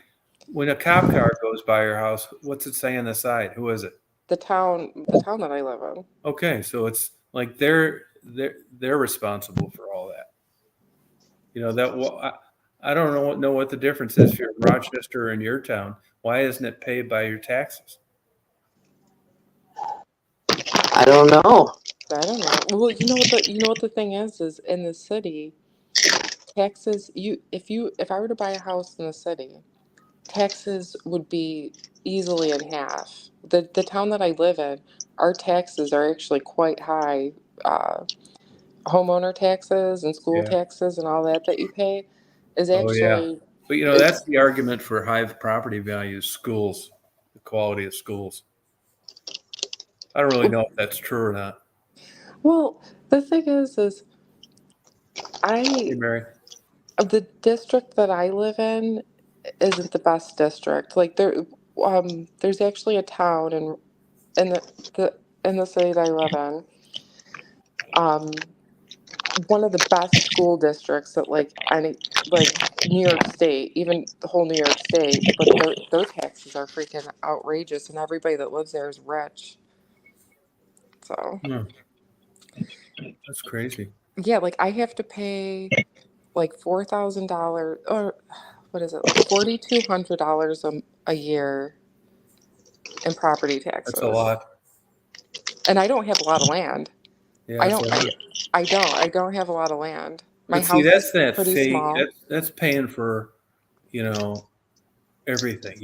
when a cop car goes by your house, what's it say on the side? Who is it? the town that I live in. Okay, so it's like they're responsible for all that. You know that. Well, I don't know what the difference is if you're in Rochester or in your town. Why isn't it paid by your taxes? I don't know. I don't know. Well, you know what the thing is in the city, taxes. If I were to buy a house in the city, taxes would be easily in half. The town that I live in, our taxes are actually quite high. Homeowner taxes and school Yeah. taxes and all that you pay is Oh yeah. actually But that's it's the argument for high property values. Schools, the quality of schools. I don't really know if that's true or not. well, the thing is Hey, I Mary. the district that I live in isn't the best district. Like there's actually a town in the in the city that I live in, um, one of the best school districts that like New York State, even the whole New York State, but their taxes are freaking outrageous, and everybody that lives there is rich. So Hmm, that's crazy. yeah, like I have to pay like $4,000 or what is it, like $4,200 a year in property taxes. That's a lot. And I don't have a lot of land. Yeah, I that's don't. a lot. I don't have a lot of land. My But see, house that's is that pretty fake. small. That's paying for, everything.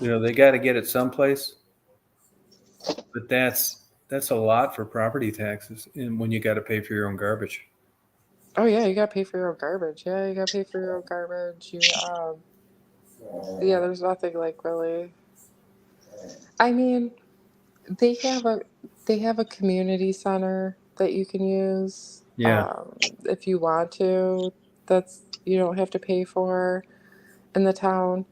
They got to get it someplace. But that's a lot for property taxes, and when you got to pay for your own garbage. Oh yeah, you gotta pay for your own garbage. Yeah, you gotta pay for your own garbage. Yeah, there's nothing like really. I mean, they have a they have a community center that you can use Yeah, if you want to. That's you don't have to pay for in the town,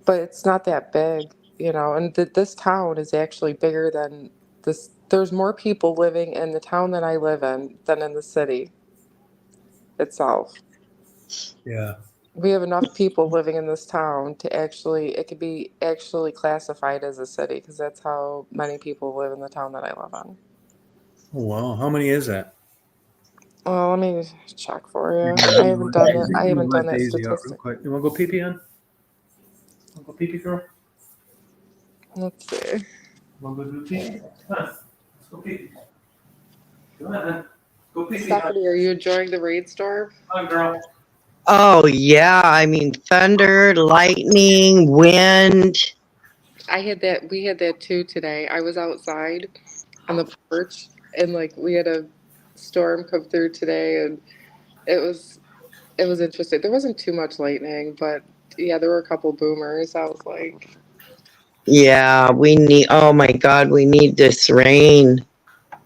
but it's not that big, And this town is actually bigger than this. There's more people living in the town that I live in than in the city itself. yeah. We have enough people living in this town to it could be actually classified as a city because that's how many people live in the town that I live in. Oh, wow. How many is that? Well, let me check for You're you. gonna, I you're haven't gonna done let that. Daisy, I you're haven't gonna done let that Daisy out real statistic. quick. You want to go pee pee on? Want to go pee pee, girl? Let's see. Want to go do pee pee? Come on. Let's go pee pee. Come on. Go pee pee. Stephanie, are you enjoying the rainstorm? Come on, girl. Oh, yeah. I mean, thunder, lightning, wind. I had that. We had that too today. I was outside on the porch, and like we had a storm come through today, and it was it was interesting. There wasn't too much lightning, but yeah, there were a couple boomers. I was like, Yeah, oh my God, we need this rain.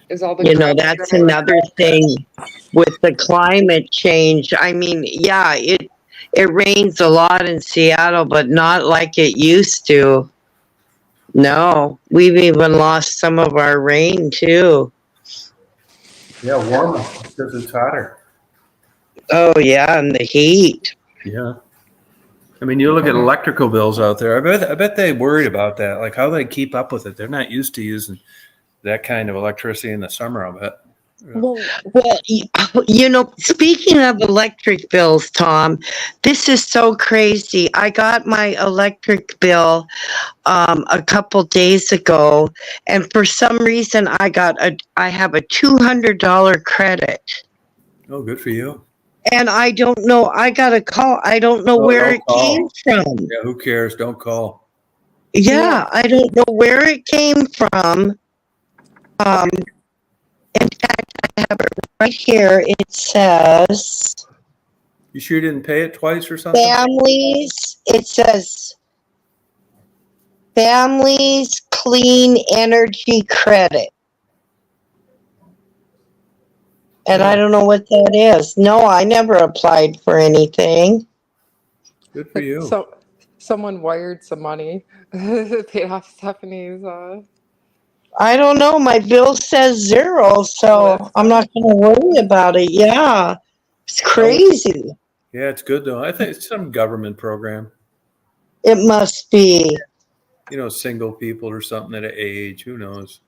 "Is all the grass That's growing?" another thing with the climate change. I mean, yeah, it rains a lot in Seattle, but not like it used to. No, we've even lost some of our rain too. Yeah, warmer because it's hotter. Oh yeah, and the heat. Yeah. I mean, you look at electrical bills out there. I bet they worried about that, like how they keep up with it. They're not used to using that kind of electricity in the summer. I bet. Yeah. Well, Well, speaking of electric bills, Tom, this is so crazy. I got my electric bill a couple days ago, and for some reason, I have a $200 credit, Oh, good for you. and I don't know. I got a call. I don't know Oh, where don't it came call. from. Yeah, who cares? Don't call. yeah, Yeah, I don't know where it came from. Um, in fact, I have it right here. It says You sure you didn't pay it twice or something? families. It says families clean energy credit. And I Yeah, don't know what that is. No, I never applied for anything. good for you. so someone wired some money, paid off Stephanie's. I don't know. My bill says zero, Well, so that's I'm not good. going to worry about it. Yeah, it's Well, crazy. yeah, it's good though. I think it's some government program. It must be. Single people or something at an age. Who knows?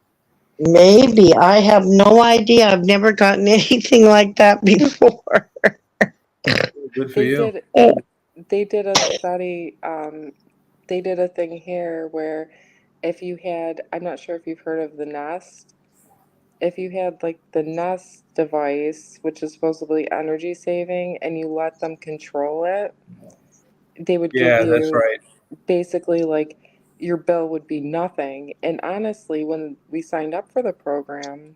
Maybe. I have no idea. I've never gotten anything like that before. Good for They you. did. They did a study. They did a thing here where if you had, I'm not sure if you've heard of the Nest. If you had like the Nest device, which is supposedly energy saving, and you let them control it, they would give Yeah, that's you right. basically like your bill would be nothing. And honestly, when we signed up for the program,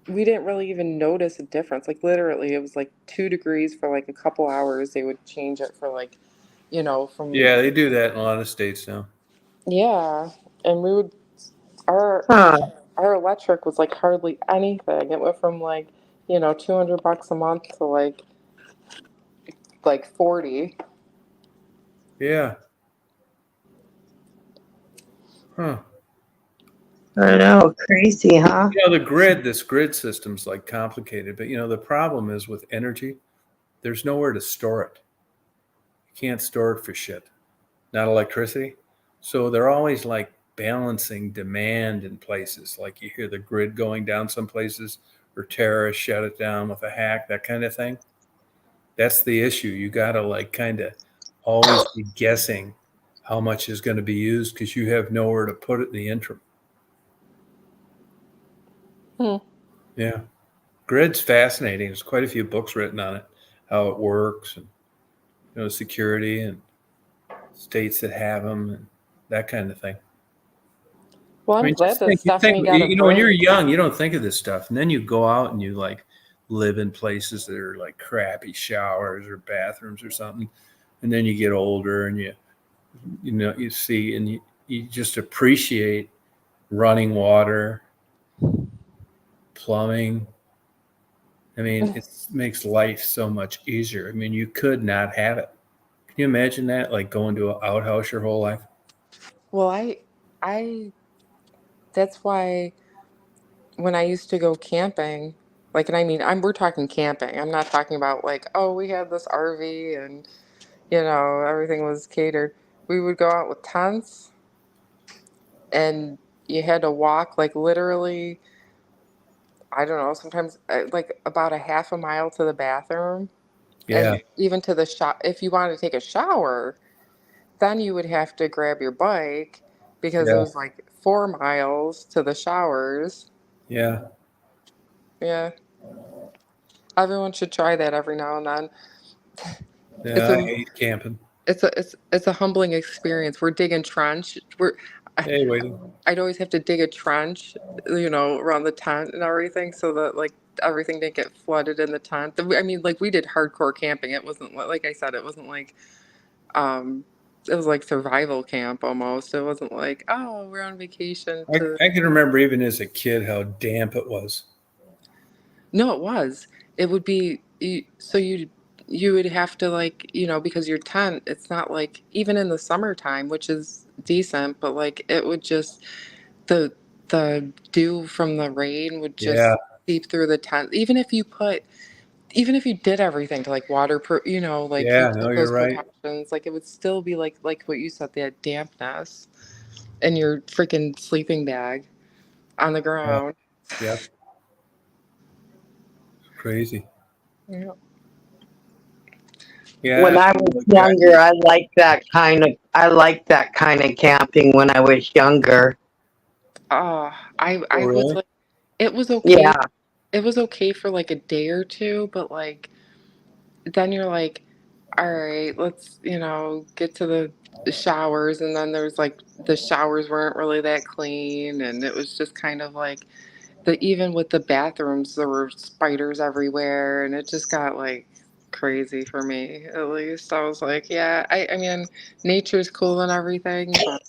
we didn't really even notice a difference. Like literally, it was like 2 degrees for like a couple hours. They would change it for like, from Yeah, they do that in a lot of states now. yeah. And we would our Huh. our electric was like hardly anything. It went from like, $200 a month to like 40. Yeah. Huh. I know. Crazy, huh? This grid system's like complicated, but the problem is with energy, there's nowhere to store it. You can't store it for shit. Not electricity. So they're always like balancing demand in places. Like you hear the grid going down some places or terrorists shut it down with a hack, that kind of thing. That's the issue. You got to like kind of always be guessing how much is going to be used because you have nowhere to put it in the interim. Yeah. Grid's fascinating. There's quite a few books written on it, how it works, and security and states that have them and that kind of thing. Well, I'm glad just that think, Stephanie got a break. when you're young, you don't think of this stuff, and then you go out and you like live in places that are like crappy showers or bathrooms or something, and then you get older and you see and you just appreciate running water, plumbing. I mean, it makes life so much easier. I mean, you could not have it. Can you imagine that? Like going to an outhouse your whole life? Well, I that's why when I used to go camping, like, and I mean, we're talking camping. I'm not talking about like, oh, we had this RV and everything was catered. We would go out with tents, and you had to walk like literally, I don't know, sometimes like about a half a mile to the bathroom, Yeah, and even to the shop. If you wanted to take a shower, then you would have to grab your bike because it yeah, was like 4 miles to the showers. yeah, Yeah, everyone should try that every now and then. It's yeah. I a hate camping. it's a humbling experience. We're digging trench. Hey, waiting. I'd always have to dig a trench, around the tent and everything, so that like everything didn't get flooded in the tent. I mean, like we did hardcore camping. It wasn't like I said, it wasn't like um, it was like survival camp almost. It wasn't like, oh, we're on vacation to. I can remember even as a kid how damp it was. No, it was. It would be so you would have to like, because your tent, it's not like even in the summertime, which is decent, but like it would just the the dew from the rain would Yeah, just seep through the tent. Even if you did everything to like waterproof, like you yeah. No, took you're those right. precautions, like it would still be like what you said, that dampness in your freaking sleeping bag on the Yeah, ground. yeah. Crazy. Yeah. Yeah. When I was younger, I liked that kind of camping when I was younger. I was Really? like, it was okay. Yeah. It was okay for like a day or two, but like then you're like, all right, let's, get to the showers. And then there's like the showers weren't really that clean. And it was just kind of like even with the bathrooms, there were spiders everywhere. And it just got like crazy for me, at least. I was like, yeah, I mean, nature's cool and everything, but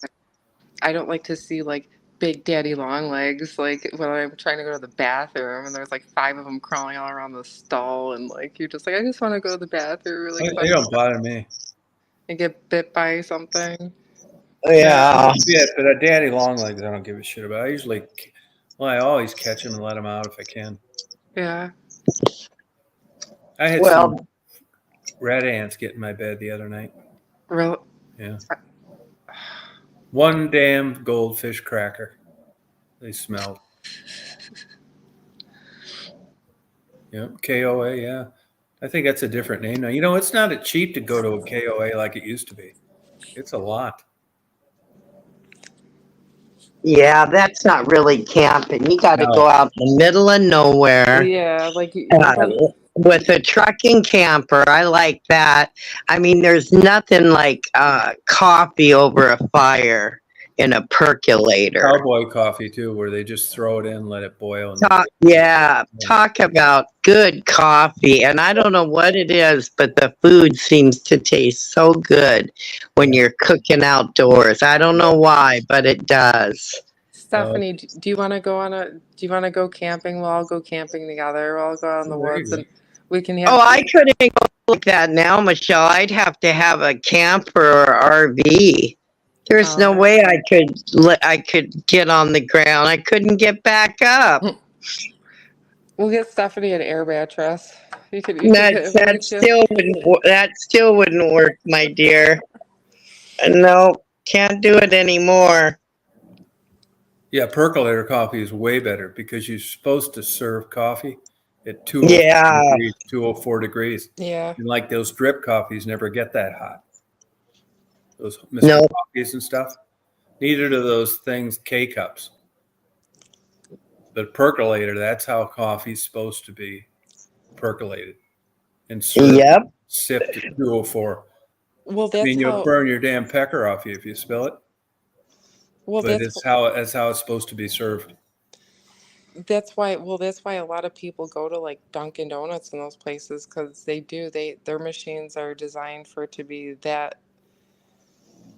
I don't like to see like big daddy long legs like when I'm trying to go to the bathroom and there's like 5 of them crawling all around the stall, and like you're just like, I just want to go to the bathroom really They quick don't bother me. and get bit by something. Yeah. Yeah, but a daddy long legs, I don't give a shit about. I always catch them and let them out if I can. Yeah. I had some Well, red ants get in my bed the other night. Real. Yeah. One damn goldfish cracker. They smelled. Yeah. KOA, yeah. I think that's a different name now. It's not cheap to go to a KOA like it used to be. It's a lot. yeah, that's not really camping. You got to No. go out in the middle of nowhere Yeah, like uh, with a trucking camper. I like that. I mean, there's nothing like coffee over a fire in a percolator. Cowboy coffee too, where they just throw it in, let it boil. Talk about good coffee. And I don't know what it is, but the food seems to taste so good when you're cooking outdoors. I don't know why, but it does. Stephanie, do you want to go camping? We'll all go camping together. We'll all go out in the There you woods go. and we can have. Oh, I couldn't go like that now, Michelle. I'd have to have a camper or RV. There's no way I could get on the ground. I couldn't get back up. We'll get Stephanie an air mattress. You could That still wouldn't work, my dear. No, can't do it anymore. Yeah, percolator coffee is way better because you're supposed to serve coffee at 204 degrees. Yeah. And like those drip coffees never get that hot. Those Mr. No. coffees and stuff. Neither do those things K-cups. But percolator, that's how coffee's supposed to be percolated and served, Yep. sipped at 204. Well, I that's mean, you'll how. burn your damn pecker off you if you spill it. Well, But that's that's how it's supposed to be served. that's why. Well, that's why a lot of people go to like Dunkin' Donuts and those places because their machines are designed for it to be that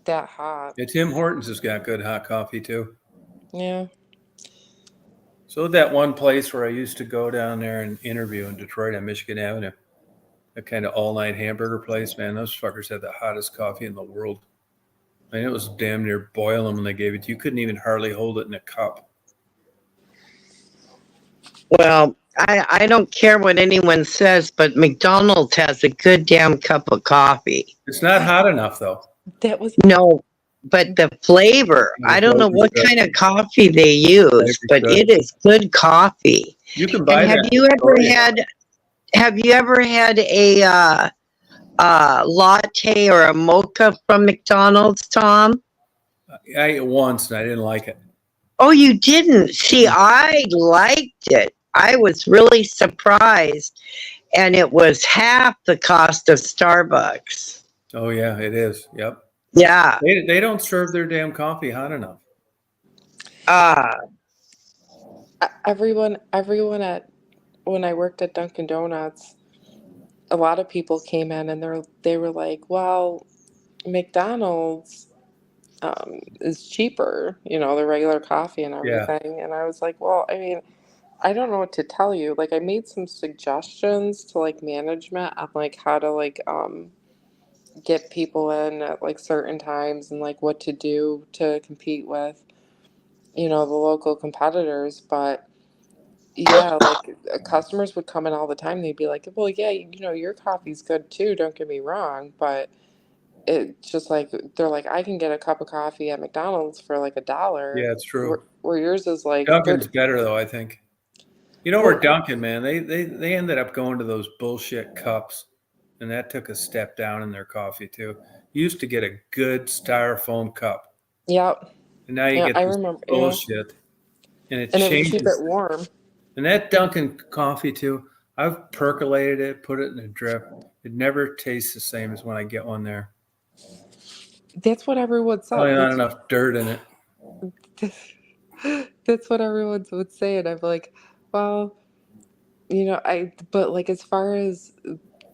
hot. Yeah, Tim Hortons has got good hot coffee too. Yeah. So that one place where I used to go down there and interview in Detroit on Michigan Avenue, that kind of all-night hamburger place, man, those fuckers had the hottest coffee in the world. I mean, it was damn near boiling when they gave it to you. You couldn't even hardly hold it in a cup. Well, I don't care what anyone says, but McDonald's has a good damn cup of coffee. It's not hot enough, though. That was No, but the flavor, I don't know what kind of coffee they use, but it is good coffee. You can buy And that. have you ever had a latte or a mocha from McDonald's, Tom? I ate it once and I didn't like it. Oh, you didn't? See, I liked it. I was really surprised. And it was half the cost of Starbucks. Oh, yeah, it is. Yep. Yeah. They don't serve their damn coffee hot enough. everyone at when I worked at Dunkin' Donuts, a lot of people came in and they were like, well, McDonald's is cheaper, the regular coffee and Yeah. everything. And I was like, well, I mean, I don't know what to tell you. Like, I made some suggestions to like management on like how to like get people in at like certain times and like what to do to compete with, the local competitors. But yeah, like customers would come in all the time. They'd be like, well, yeah, your coffee's good too. Don't get me wrong. But it's just like, they're like, I can get a cup of coffee at McDonald's for like $1. Yeah, it's true. Where yours is like Dunkin's better, though, I think. Where Well- Dunkin', man, they ended up going to those bullshit cups, and that took a step down in their coffee, too. You used to get a good styrofoam cup, Yep. and now you Yeah, get I this remember. Yeah. bullshit, and it And it would changes. keep it warm. And that Dunkin' coffee, too, I've percolated it, put it in a drip. It never tastes the same as when I get one there. That's what everyone said. Probably not enough dirt in it. That's what everyone would say, and I'm like, well, but like as far as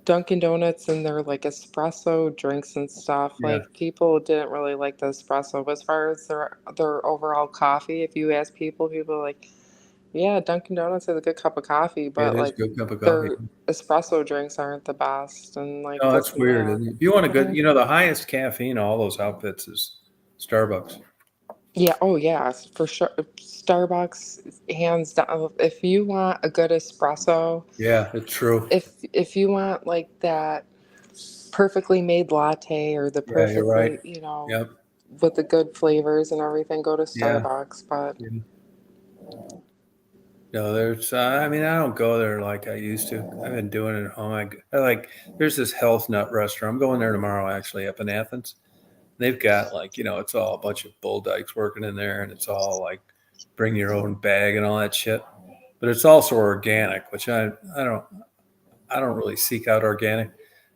Dunkin' Donuts and their like espresso drinks and stuff, Yeah. like people didn't really like the espresso. But as far as their overall coffee, if you ask people are like, yeah, Dunkin' Donuts has a good cup of coffee, Yeah, but it is like a good cup of their coffee. espresso drinks aren't the best, and like Oh, this that's and weird, that. isn't it? If you want a good, Mhm. the highest caffeine, all those outfits is Starbucks. Yeah, oh yeah, for sure. Starbucks, hands down. If you want a good espresso, Yeah, it's true. if you want like that perfectly made latte or the Yeah, you're right. perfectly, Yep. with the good flavors and everything, go to Yeah. Starbucks. But Yeah. No, there's. I mean, I don't go there like I used to. I've been doing it at home. I like. There's this health nut restaurant. I'm going there tomorrow, actually, up in Athens. They've got like, it's all a bunch of bull dykes working in there, and it's all like bring your own bag and all that shit. But it's also organic, which I don't really seek out organic.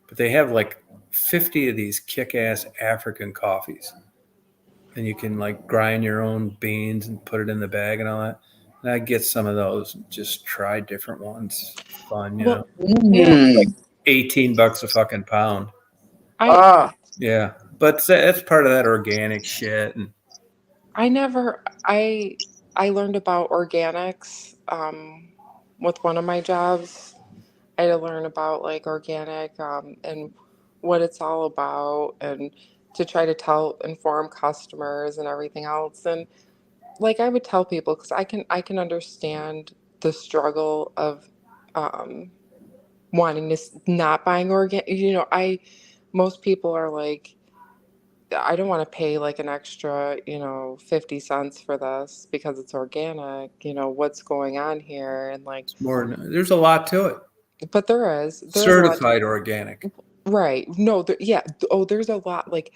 But they have like 50 of these kick-ass African coffees, and you can like grind your own beans and put it in the bag and all that. And I get some of those and just try different ones. Fun, well, Mm. $18 a fucking pound. Oh, Yeah, but that's part of that organic shit. And I never I learned about organics with one of my jobs. I had to learn about like organic and what it's all about, and to try to inform customers and everything else. And like I would tell people, because I can understand the struggle of um, wanting to not buying organic. Most people are like, I don't want to pay like an extra 50 cents for this because it's organic. What's going on here? And like, it's more. There's a lot to it. but there's a lot. Certified organic. Right. No, yeah. Oh, there's a lot. Like,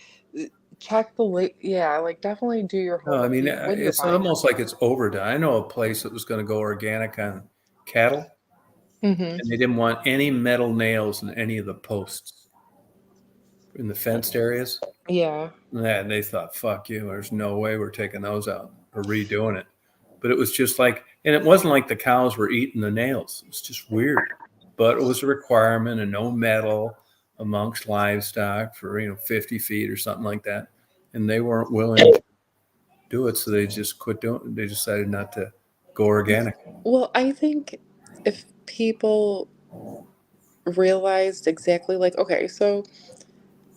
check yeah, like definitely do your No, I homework mean, when you're it's buying almost like it's overdone. I know a place that was going to go organic on cattle, it. and they didn't want any metal nails in any of the posts in the fenced areas. Yeah. And they thought, fuck you, there's no way we're taking those out or redoing it. But it was just like, and it wasn't like the cows were eating the nails. It was just weird. But it was a requirement and no metal amongst livestock for, 50 feet or something like that. And they weren't willing to do it. So they just quit doing it. They decided not to go organic. Well, I think if people realized exactly like, okay, so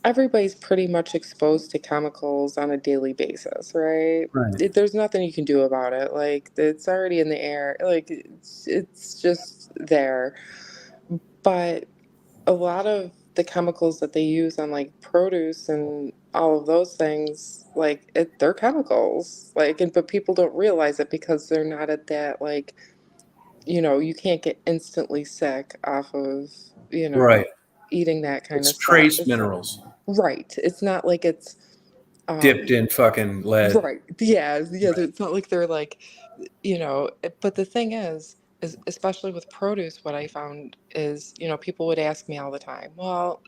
everybody's pretty much exposed to chemicals on a daily basis, right? Right. There's nothing you can do about it. Like it's already in the air. Like it's just there. But a lot of the chemicals that they use on like produce and all of those things, like they're chemicals. Like, and but people don't realize it because they're not at that like, you can't get instantly sick off of, Right. eating that kind It's of stuff. trace It's not minerals right. It's not like it's dipped um in fucking lead. right. Yeah, yeah. Right. It's not like they're like, but the thing is especially with produce, what I found is, people would ask me all the time, well,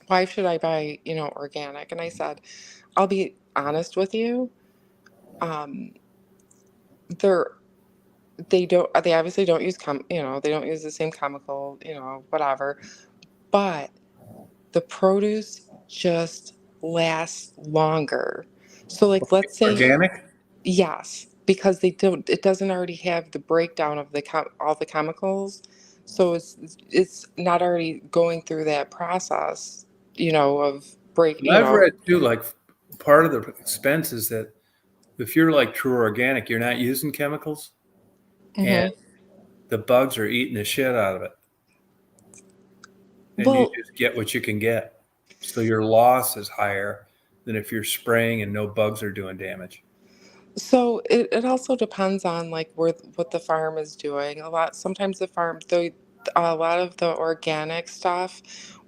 why should I buy, organic? And I said, I'll be honest with you. Um, they're they obviously don't use they don't use the same chemical, whatever. But the produce just lasts longer. So like let's say Organic? yes, because it doesn't already have the breakdown of all the chemicals. So it's not already going through that process, of break, I've read too, like part of the expense is that if you're like true organic, you're not using chemicals and hmm the bugs are eating the shit out of it. And you Well, just get what you can get. So your loss is higher than if you're spraying and no bugs are doing damage. so it also depends on like what the farm is doing. Sometimes a lot of the organic stuff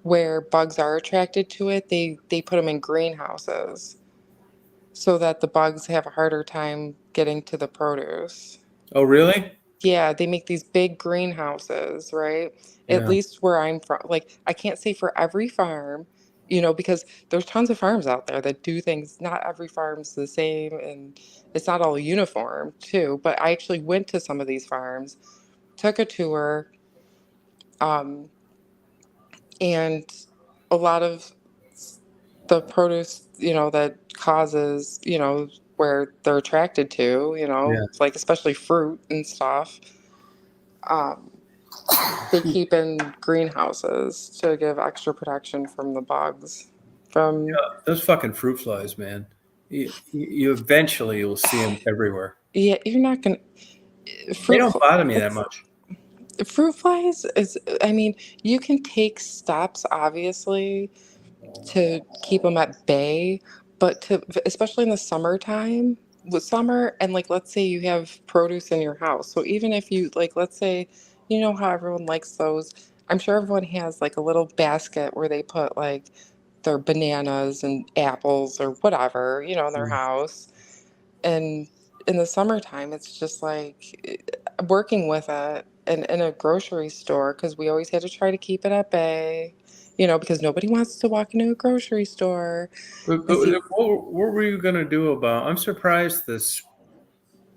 where bugs are attracted to it, they put them in greenhouses so that the bugs have a harder time getting to the produce. Oh, really? Yeah, they make these big greenhouses, right? At Yeah. least where I'm from. Like, I can't say for every farm, because there's tons of farms out there that do things. Not every farm's the same, and it's not all uniform, too. But I actually went to some of these farms, took a tour, um, and a lot of the produce, that causes, where they're attracted to, Yeah. like especially fruit and stuff. Um, they keep in greenhouses to give extra protection from the bugs. From Those fucking fruit flies, man. You eventually will see them everywhere. Yeah, you're not gonna They fruit. don't bother me that It's much. fruit flies is. I mean, you can take steps obviously to keep them at bay, but especially in the summertime, with summer and like let's say you have produce in your house. So even if you like, let's say, how everyone likes those. I'm sure everyone has like a little basket where they put like their bananas and apples or whatever, in their Mm. house. And in the summertime, it's just like working with it in a grocery store because we always had to try to keep it at bay, because nobody wants to walk into a grocery store and see. What were you going to do about? I'm surprised this.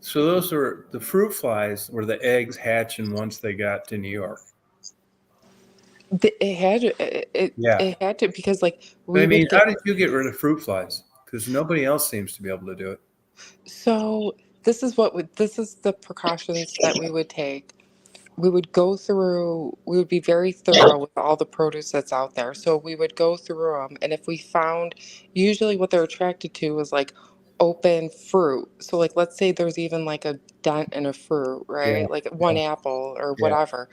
So those are the fruit flies were the eggs hatching once they got to New York. It had Yeah. it had to because like But I we mean, would how get did you get rid of fruit flies? Because nobody else seems to be able to do it. so this is the precautions that we would take. We would be very thorough with all the produce that's out there. So we would go through them, and if we found, usually what they're attracted to is like open fruit. So like let's say there's even like a dent in a fruit, Yeah. right? Like one apple or Yeah. whatever.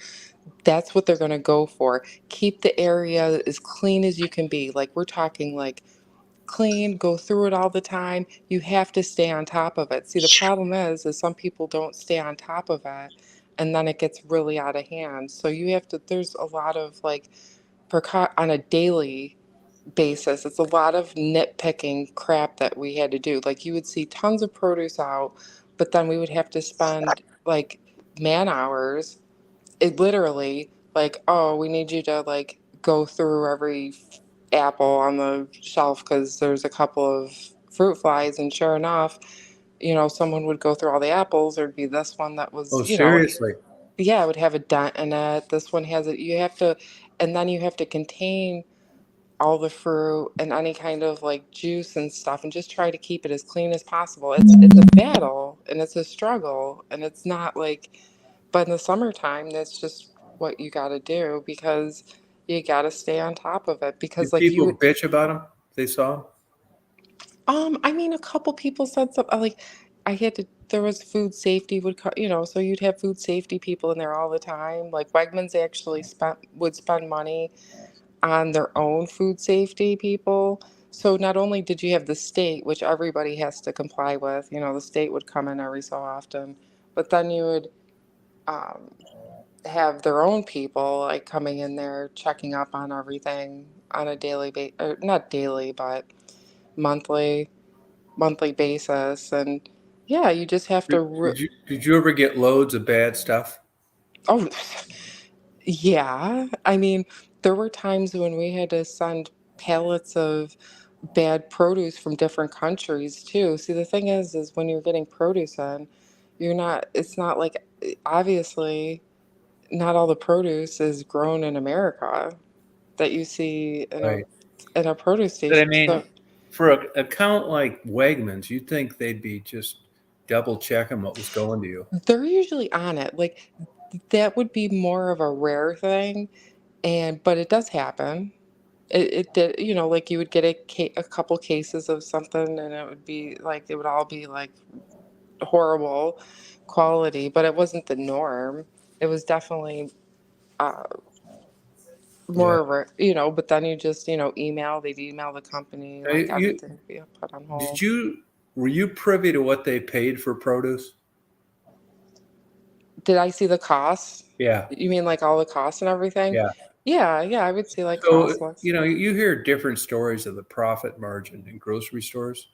That's what they're going to go for. Keep the area as clean as you can be. Like we're talking like clean, go through it all the time. You have to stay on top of it. See, the problem is some people don't stay on top of it and then it gets really out of hand. So you have to, there's a lot of like on a daily basis. It's a lot of nitpicking crap that we had to do. Like you would see tons of produce out, but then we would have to spend like man hours. It literally like, oh, we need you to like go through every apple on the shelf because there's a couple of fruit flies, and sure enough, someone would go through all the apples. There'd be this one that was, Oh, seriously? yeah, it would have a dent in it. This one has it. You have to, and then you have to contain all the fruit and any kind of like juice and stuff, and just try to keep it as clean as possible. It's a battle and it's a struggle, and it's not like, but in the summertime, that's just what you got to do because you got to stay on top of it because Did like you people would, bitch about them? They saw them? I mean, a couple people said something like I had to. There was food safety so you'd have food safety people in there all the time. Like Wegmans actually would spend money on their own food safety people. So not only did you have the state, which everybody has to comply with, the state would come in every so often, but then you would um, have their own people like coming in there checking up on everything on a daily basis, not daily, but monthly monthly basis. And yeah, you just have to Did you ever get loads of bad stuff? oh yeah, I mean, there were times when we had to send pallets of bad produce from different countries too. See, the thing is when you're getting produce in, it's not like, obviously, not all the produce is grown in America that you see Right. in a produce But I station. mean, So for an account like Wegmans, you'd think they'd be just double checking what was going to you. they're usually on it. Like that would be more of a rare thing, but it does happen. It did, like you would get a couple cases of something, and it would all be like horrible quality, but it wasn't the norm. It was definitely uh, Yeah. more of but then you just, they'd email the company, Uh, like You, everything would be put on did hold. you were you privy to what they paid for produce? Did I see the costs? Yeah. You mean like all the costs and everything? Yeah. Yeah, yeah, I would see like So, cost less. you hear different stories of the profit margin in grocery stores.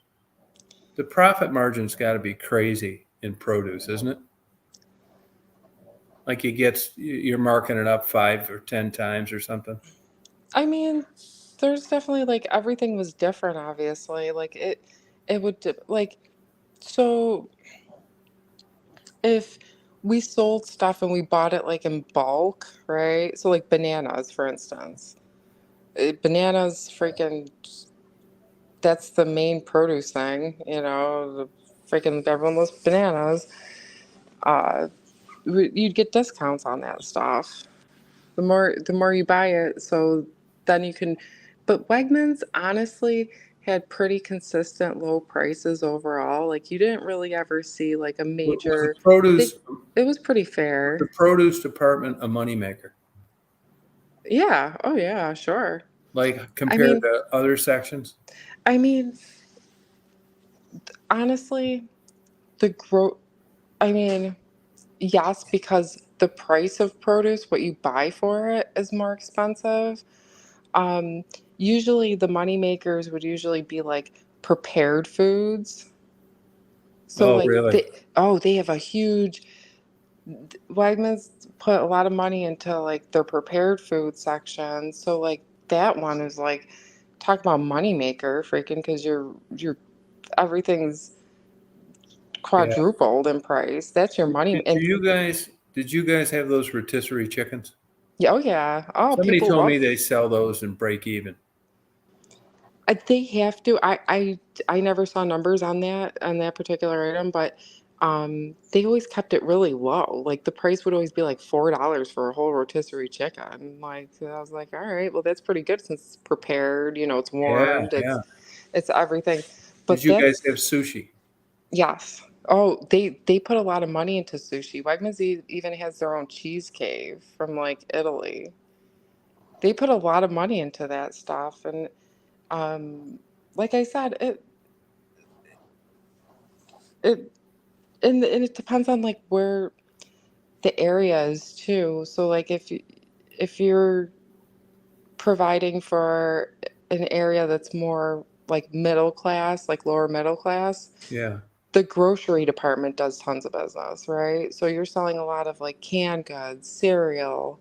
The profit margin's got to be crazy in produce, isn't it? Like you're marking it up 5 or 10 times or something. I mean, there's definitely like everything was different, obviously. Like it would like, so if we sold stuff and we bought it like in bulk, right? So like bananas, for instance. Bananas freaking, that's the main produce thing, the freaking everyone loves bananas. Uh, you'd get discounts on that stuff. The more you buy it, so then you can. But Wegmans honestly had pretty consistent low prices overall. Like you didn't really ever see like a Was the major. They, produce it was pretty was the fair. produce department a moneymaker? Yeah. Oh yeah. Sure. Like I compared mean, to other sections? I mean, honestly, the gro. I mean, yes, because the price of produce, what you buy for it, is more expensive. Um, Usually the money makers would usually be like prepared foods. So Oh, like really? they have a huge Wegmans put a lot of money into like their prepared food section. So like that one is like, talk about money maker freaking, because you're everything's Yeah. quadrupled in price. That's your money. Did And you guys did you guys have those rotisserie chickens? yeah, oh yeah, oh, Somebody people told me love. they sell those and break even. They have to. I never saw numbers on that particular item, but they always kept it really low. Like the price would always be like $4 for a whole rotisserie chicken. Like I was like, all right, well that's pretty good since it's prepared. It's Yeah, warmed. yeah. It's everything. Did But you guys that's have sushi? yes. Oh, they put a lot of money into sushi. Wegmans even has their own cheese cave from like Italy. They put a lot of money into that stuff, and um, like I said, it and it depends on like where the area is too. So like if you're providing for an area that's more like middle class, like lower middle class, Yeah. the grocery department does tons of business, right? So you're selling a lot of like canned goods, cereal,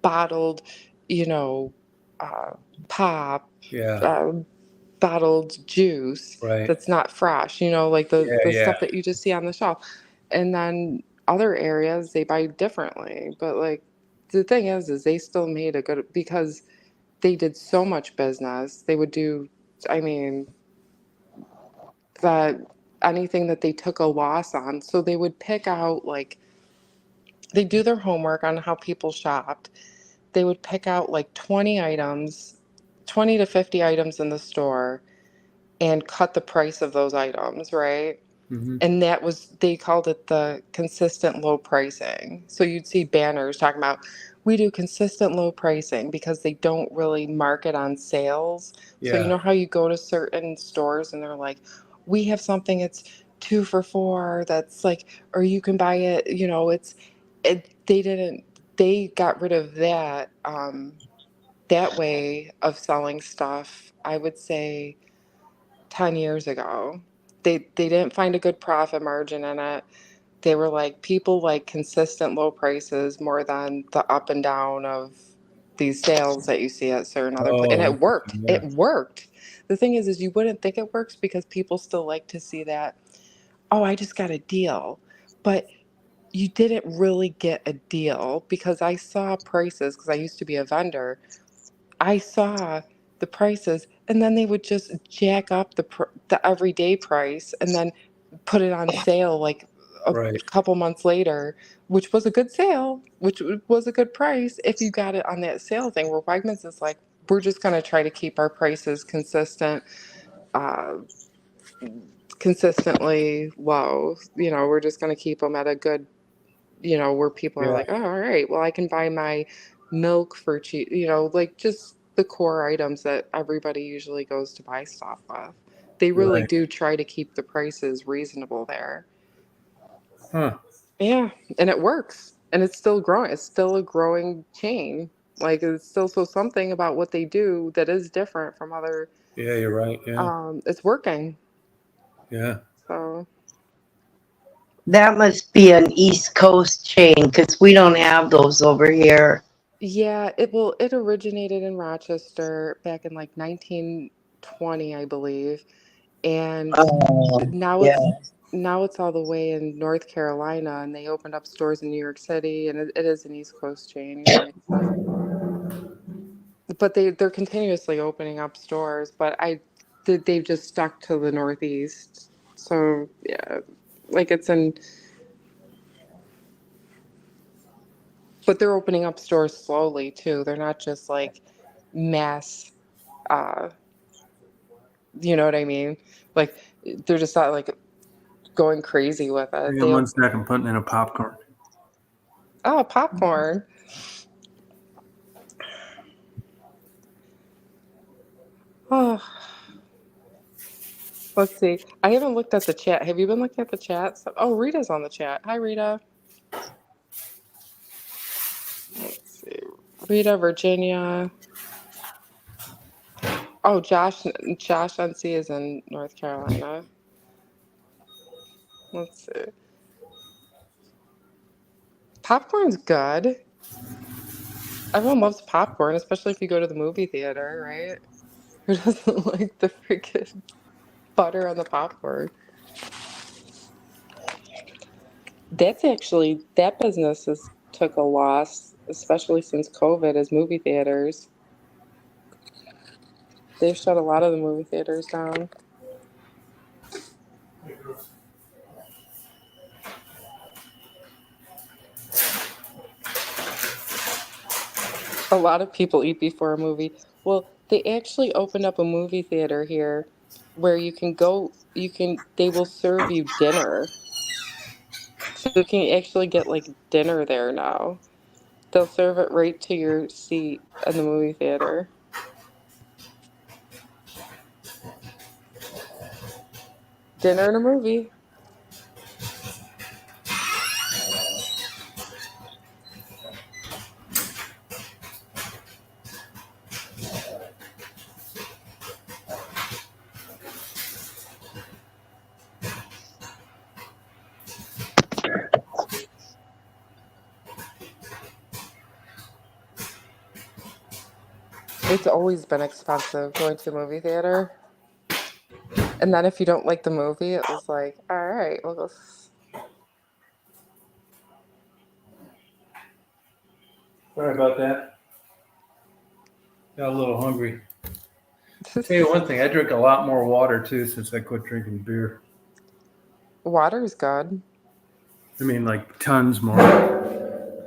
bottled, you know, uh, pop, Yeah. uh, bottled juice Right. that's not fresh, like Yeah. the Yeah. stuff that you just see on the shelf. And then other areas they buy differently. But like the thing is they still made a good because they did so much business. They would do, I mean, that anything that they took a loss on. So they would pick out like they do their homework on how people shopped. They would pick out like 20 items, 20 to 50 items in the store and cut the price of those items, right? Mm-hmm. And that was, they called it the consistent low pricing. So you'd see banners talking about, we do consistent low pricing because they don't really market on sales. So you Yeah. know how you go to certain stores and they're like, we have something, it's 2 for $4. That's like, or you can buy it, they didn't, they got rid of that way of selling stuff, I would say 10 years ago. They didn't find a good profit margin in it. They were like, people like consistent low prices more than the up and down of these sales that you see at certain other places. And Oh, it worked. interesting. Yeah. It worked. The thing is you wouldn't think it works because people still like to see that, oh, I just got a deal. But you didn't really get a deal because I saw prices because I used to be a vendor. I saw the prices, and then they would just jack up the everyday price, and then put it on sale like a Right. couple months later, which was a good sale, which was a good price if you got it on that sale thing. Where Wegmans is like, we're just going to try to keep our prices uh, consistently low. We're just going to keep them at a good, where people are Yeah. like, oh, all right, well, I can buy my milk for cheap, like just the core items that everybody usually goes to buy stuff with. They really Right. do try to keep the prices reasonable there. Huh. Yeah, and it works. And it's still growing. It's still a growing chain. Like it's still so something about what they do that is different from other Yeah. You're right. Yeah. it's working. Yeah. So That must be an East Coast chain because we don't have those over here. yeah, it originated in Rochester back in like 1920, I believe. And Oh, now yeah. it's all the way in North Carolina, and they opened up stores in New York City, and it is an East Coast chain, you're right. So but they're continuously opening up stores, but they've just stuck to the Northeast. So yeah, like it's in, but they're opening up stores slowly too. They're not just like mass, uh, you know what I mean? Like they're just not like going crazy with it. Hang on 1 second. Putting in a popcorn. Oh, popcorn. Oh, let's see. I haven't looked at the chat. Have you been looking at the chat? Oh, Rita's on the chat. Hi, Rita. Let's see. Rita, Virginia. Oh, Josh NC is in North Carolina. Let's see. Popcorn's good. Everyone loves popcorn, especially if you go to the movie theater, right? Who doesn't like the freaking butter on the popcorn? That business has took a loss, especially since COVID, as movie theaters. They've shut a lot of the movie theaters down. A lot of people eat before a movie. Well, they actually opened up a movie theater here where they will serve you dinner. So you can actually get like dinner there now. They'll serve it right to your seat in the movie theater. Dinner and a movie. It's always been expensive going to the movie theater. And then if you don't like the movie, it was like, all right, well, Sorry about that. Got a little hungry. I'll tell you one thing, I drink a lot more water too since I quit drinking beer. water's good. I mean, like tons more,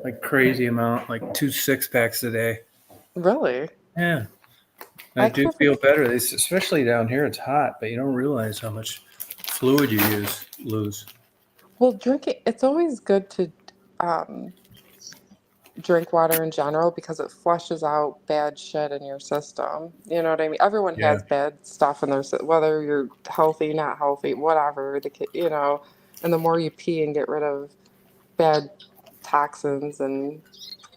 like crazy amount, like 2 6-packs a day. Really? Yeah, I I do can't. feel better. Especially down here, it's hot, but you don't realize how much fluid you lose. Well, drinking, it's always good to um, drink water in general because it flushes out bad shit in your system. You know what I mean? Everyone Yeah, has bad stuff in their whether you're healthy, not healthy, whatever. And the more you pee and get rid of bad toxins and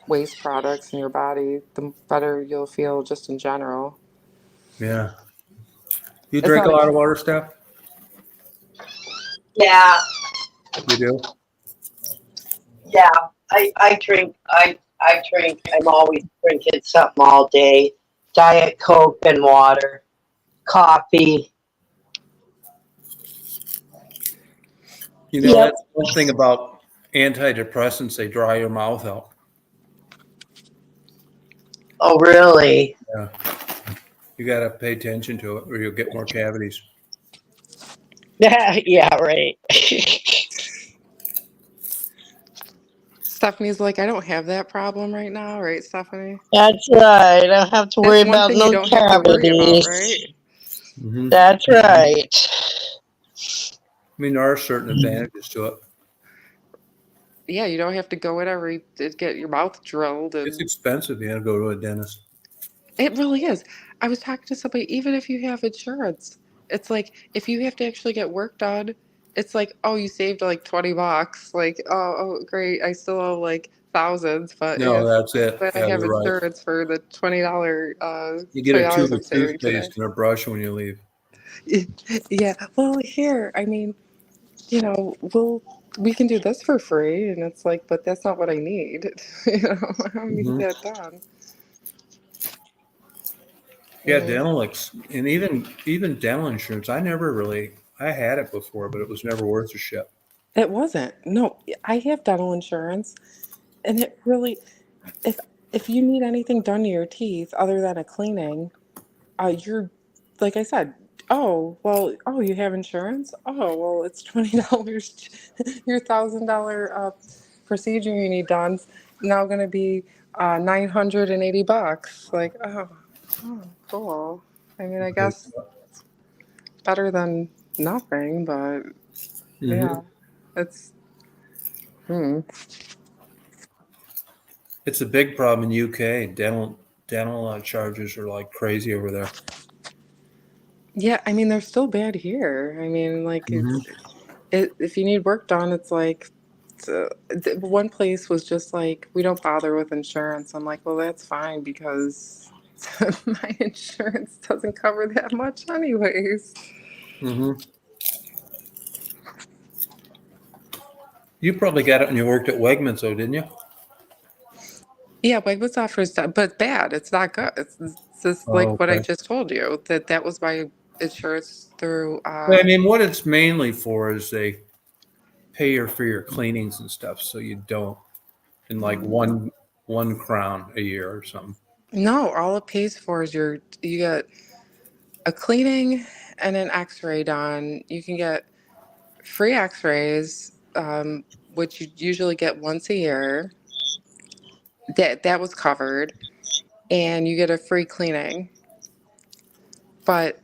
waste products in your body, the better you'll feel just in general. yeah. You It's drink a not lot a of water, Steph? Yeah, You do? yeah. I drink. I drink. I'm always drinking something all day. Diet Coke and water, coffee. You know, Yep. that's one thing about antidepressants, they dry your mouth out. Oh, really? Yeah. You got to pay attention to it or you'll get more cavities. Yeah, right. Stephanie's like, I don't have that problem right now, right, Stephanie? That's right. I don't have to worry That's one about thing you no don't have to worry about, right? cavities. Mm-hmm. That's right. I mean, there are certain advantages to it. Yeah, you don't have to go to get your mouth drilled, It's and expensive. You got to go to a dentist. it really is. I was talking to somebody, even if you have insurance, it's like if you have to actually get work done, it's like, oh, you saved like $20. Like, oh, great. I still owe like thousands, but No, yeah, that's it. but I Yeah, have you're right. insurance for the $20 You get a tube I'm of saving today. toothpaste and a brush when you leave. Yeah. Well, here, I mean, we can do this for free, and it's like, but that's not what I need. I don't need Mm-hmm. that done. Yeah, Yeah. dental and even dental insurance. I had it before, but it was never worth a shit. It wasn't. No, I have dental insurance, and it really, if if you need anything done to your teeth other than a cleaning, you're, like I said, oh, you have insurance? Oh, well, it's $20. Your $1,000 procedure you need done now going to be $980. Like, oh, cool. I mean, I guess better than nothing, but Mm-hmm. yeah, it's. Hmm. It's a big problem in UK. Dental charges are like crazy over there. Yeah, I mean, they're still bad here. I mean, like, Mm-hmm. if you need work done, it's like, one place was just like, we don't bother with insurance. I'm like, well, that's fine because my insurance doesn't cover that much, anyways. Mm-hmm. You probably got it when you worked at Wegmans, though, didn't you? Yeah, Wegmans offers that, but bad. It's not good. It's just Oh, like what I okay. just told you, that was my insurance through. Well, I mean, what it's mainly for is they pay you for your cleanings and stuff, so you don't in like one crown a year or something. No, all it pays for is you get a cleaning and an X-ray done. You can get free X-rays, which you usually get once a year. That was covered, and you get a free cleaning. But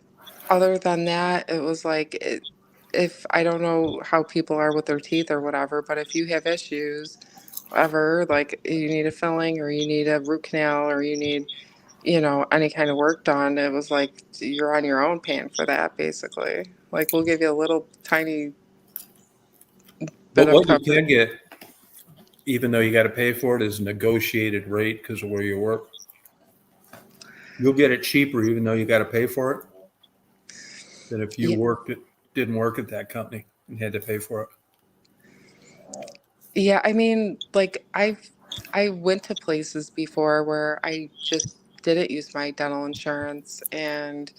other than that, it was like, if I don't know how people are with their teeth or whatever, but if you have issues, whatever, like you need a filling or you need a root canal or you need, any kind of work done, it was like you're on your own paying for that, basically. Like, we'll give you a little tiny bit But of what you coverage. can get, even though you got to pay for it, is a negotiated rate because of where you work. You'll get it cheaper, even though you got to pay for it, than if you Yeah, didn't work at that company and had to pay for it. yeah. I mean, like I went to places before where I just didn't use my dental insurance, and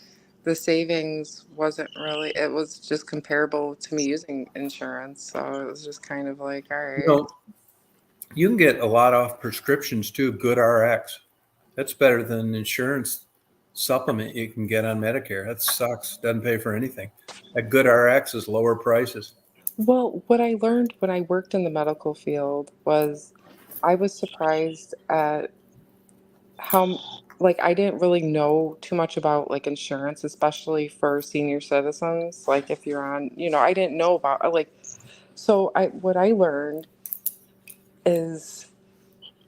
the savings wasn't really, it was just comparable to me using insurance. So it was just kind of like, all You right. know, you can get a lot off prescriptions too. Good RX. That's better than insurance supplement you can get on Medicare. That sucks. Doesn't pay for anything. A good RX is lower prices. Well, what I learned when I worked in the medical field was I was surprised at how, like, I didn't really know too much about like insurance, especially for senior citizens. Like if you're on, I didn't know about like, so what I learned is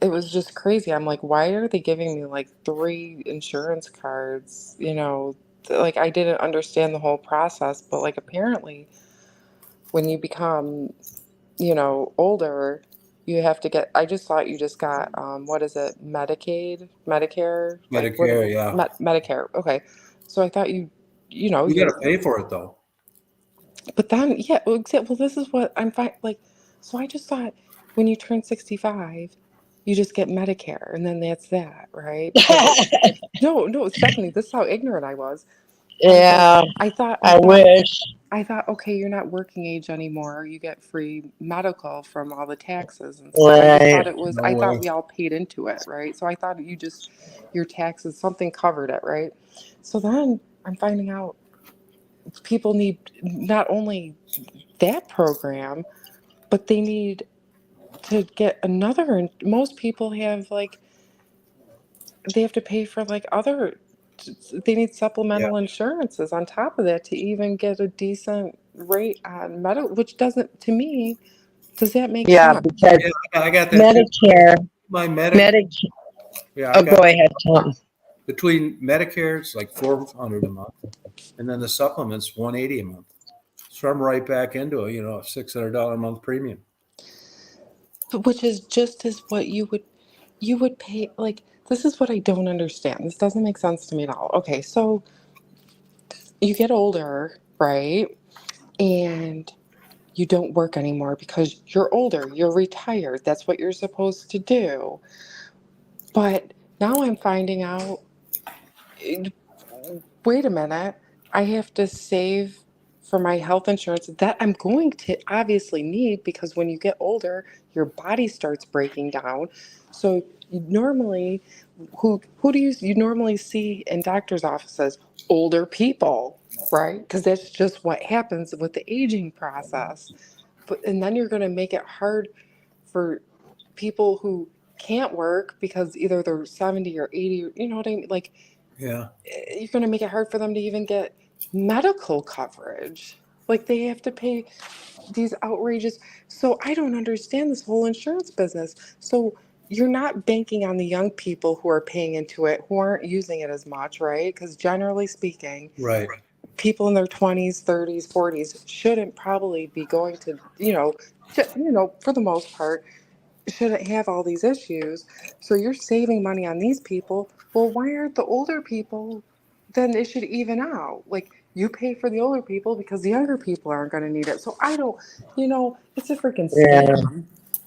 it was just crazy. I'm like, why are they giving me like 3 insurance cards? Like I didn't understand the whole process, but like apparently when you become, older, you have to get, I just thought you just got, what is it, Medicare? Like what, Medicare, yeah. Medicare. Okay. So I thought You got you, to pay for it though. but then, yeah, well, this is what I'm fine. Like, so I just thought when you turn 65, you just get Medicare and then that's that, right? Because no, Stephanie, this is how ignorant I was. I was like, Yeah, I thought, I I thought, wish. I thought, okay, you're not working age anymore. You get free medical from all the taxes and stuff. I just Right. thought it was, No I thought way. we all paid into it, right? So I thought your taxes, something covered it, right? So then I'm finding out people need not only that program, but they need to get another. And most people have like, they have to pay for like they need Yeah. supplemental insurances on top of that to even get a decent rate on medical, which doesn't, to me, does that make Yeah, sense? because Yeah, I got that too. Medicare, My Medicare. yeah, I Oh, got go ahead, Tom. between Medicare, it's like 400 a month, and then the supplements 180 a month. So I'm right back into a $600 a month premium. But which is just as what you would pay. Like, this is what I don't understand. This doesn't make sense to me at all. Okay, so you get older, right? And you don't work anymore because you're older, you're retired. That's what you're supposed to do. But now I'm finding out, eh, wait a minute, I have to save for my health insurance that I'm going to obviously need because when you get older, your body starts breaking down. So you normally, who do you normally see in doctors' offices? Older people, right? Because that's just what happens with the aging process. But and then you're going to make it hard for people who can't work because either they're 70 or 80, you know what I mean? Like, Yeah. you're going to make it hard for them to even get medical coverage. Like they have to pay these outrageous. So I don't understand this whole insurance business. So you're not banking on the young people who are paying into it, who aren't using it as much, right? Because generally speaking, Right. people in their 20s, 30s, 40s shouldn't probably be going to, for the most part, shouldn't have all these issues. So you're saving money on these people. Well, why aren't the older people? Then it should even out. Like you pay for the older people because the younger people aren't going to need it. So I don't, it's a freaking Yeah, scam.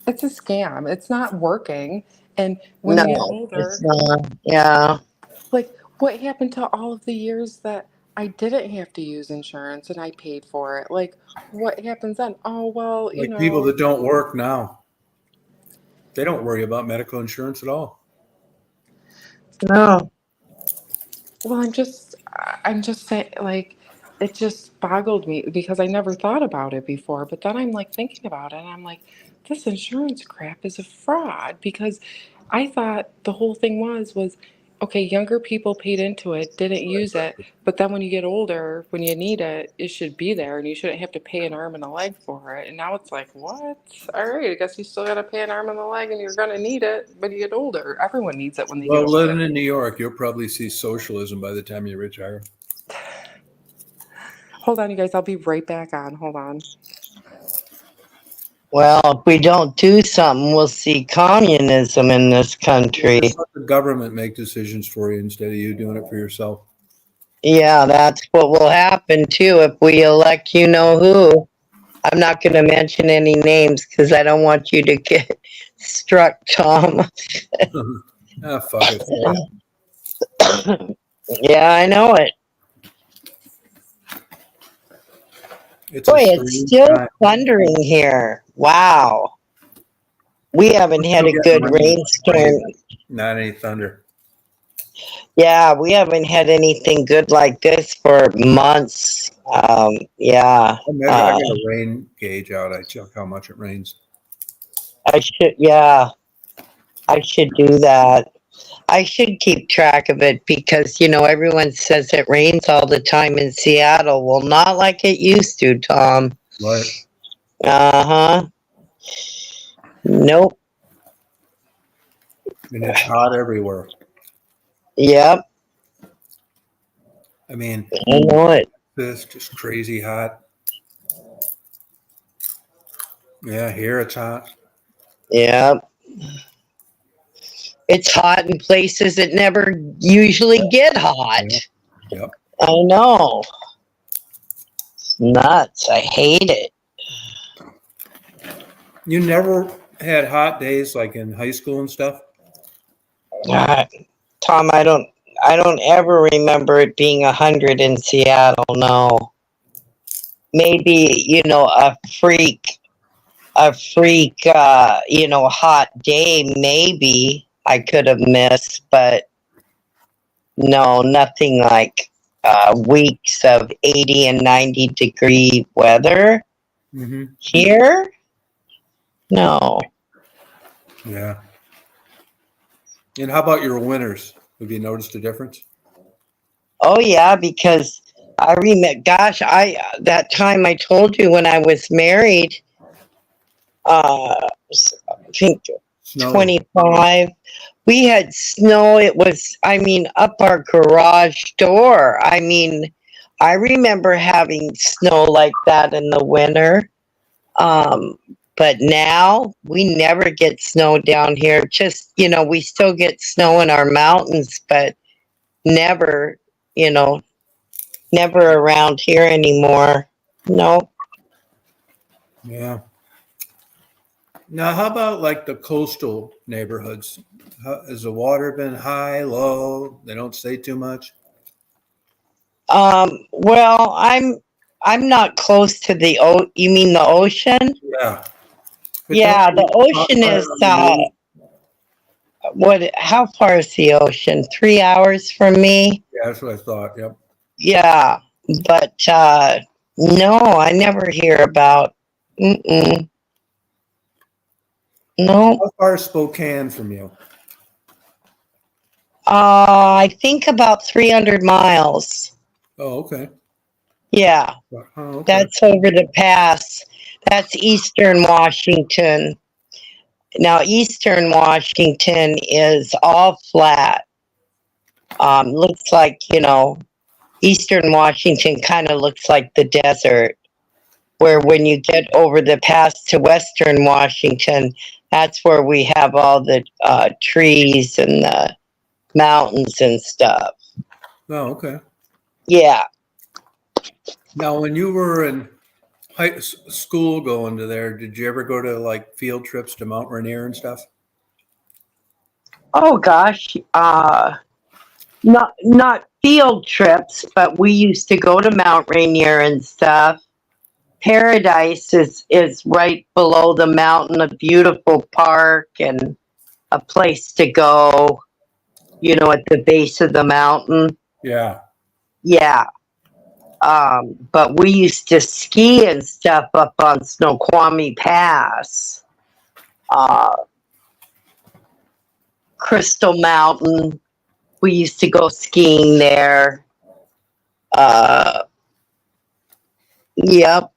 It's a scam. It's not working. And when you get no, it's older, not. Yeah, like what happened to all of the years that I didn't have to use insurance and I paid for it? Like what happens then? Oh, well, Like people that don't work now, they don't worry about medical insurance at all. no. well, I'm just saying, like, it just boggled me because I never thought about it before. But then I'm like thinking about it and I'm like, this insurance crap is a fraud because I thought the whole thing was, okay, younger people paid into it, didn't use it, but then when you get older, when you need it, it should be there and you shouldn't have to pay an arm and a leg for it. And now it's like, what? All right, I guess you still got to pay an arm and a leg and you're going to need it when you get older. Everyone needs it when they get Well, living older. in New York, you'll probably see socialism by the time you retire. Hold on, you guys. I'll be right back on. Hold on. Well, if we don't do something, we'll see communism in this country. Just let the government make decisions for you instead of you doing it for yourself. Yeah, that's what will happen too if we elect you know who. I'm not going to mention any names because I don't want you to get struck, Tom. Fuck it. Yeah, I know it. It's Boy, a it's strange still time. thundering here. Wow. We haven't We're had still a getting good rain, rainstorm. not any thunder. Yeah, we haven't had anything good like this for months. Yeah. I got a rain gauge out. I check how much it rains. Yeah, I should do that. I should keep track of it because, everyone says it rains all the time in Seattle. Well, not like it used to, Tom. Right. Uh-huh. Nope. And it's hot everywhere. Yep. I mean, I know it. this just crazy hot. Yeah, here it's hot. Yep. It's hot in places that never usually get hot. Yeah. Yep. I know. It's nuts. I hate it. You never had hot days like in high school and stuff? God, Tom, I don't ever remember it being 100 in Seattle. No. Maybe, a freak, hot day, maybe I could have missed, but no, nothing like weeks of 80 and 90-degree weather Mm-hmm. here. No. Yeah. And how about your winters? Have you noticed a difference? Oh yeah, because I remember, gosh, that time I told you when I was married, I think Snow. 25. We had snow. It was, up our garage door. I remember having snow like that in the winter. But now we never get snow down here. Just, we still get snow in our mountains, but never, never around here anymore. No. Yeah. Now, how about like the coastal neighborhoods? Has the water been high, low? They don't say too much. Well, I'm not close to you mean the ocean? Yeah. But Yeah, the ocean fire is on the news. how far is the ocean? 3 hours from me? Yeah, that's what I thought. Yep. Yeah, but no, I never hear about. Mm-mm. No. How far is Spokane from you? I think about 300 miles. Oh, okay. Yeah, Oh, okay. that's over the pass. That's Eastern Washington. Now, Eastern Washington is all flat. Looks like, Eastern Washington kind of looks like the desert, where when you get over the pass to Western Washington, that's where we have all the trees and the mountains and stuff. Oh, okay. Yeah. Now, when you were in high school going to there, did you ever go to like field trips to Mount Rainier and stuff? Oh gosh, not field trips, but we used to go to Mount Rainier and stuff. Paradise is right below the mountain, a beautiful park and a place to go, at the base of the mountain. Yeah. Yeah. But we used to ski and stuff up on Snoqualmie Pass. Crystal Mountain. We used to go skiing there. Yep.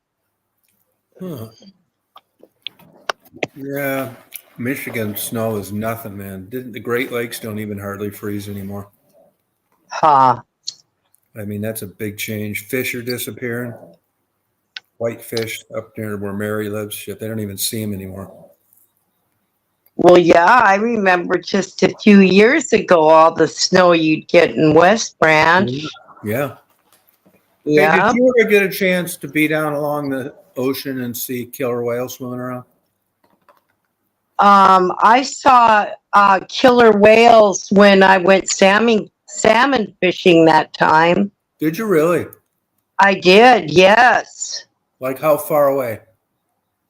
Huh. Yeah. Michigan snow is nothing, man. The Great Lakes don't even hardly freeze anymore. Huh. I mean, that's a big change. Fish are disappearing. Whitefish up near where Mary lives, shit, they don't even see them anymore. Well, yeah, I remember just a few years ago all the snow you'd get in West Branch. Yeah. Yeah. Hey, did you ever get a chance to be down along the ocean and see killer whales swimming around? I saw killer whales when I went salmon fishing that time. Did you really? I did, yes. Like how far away?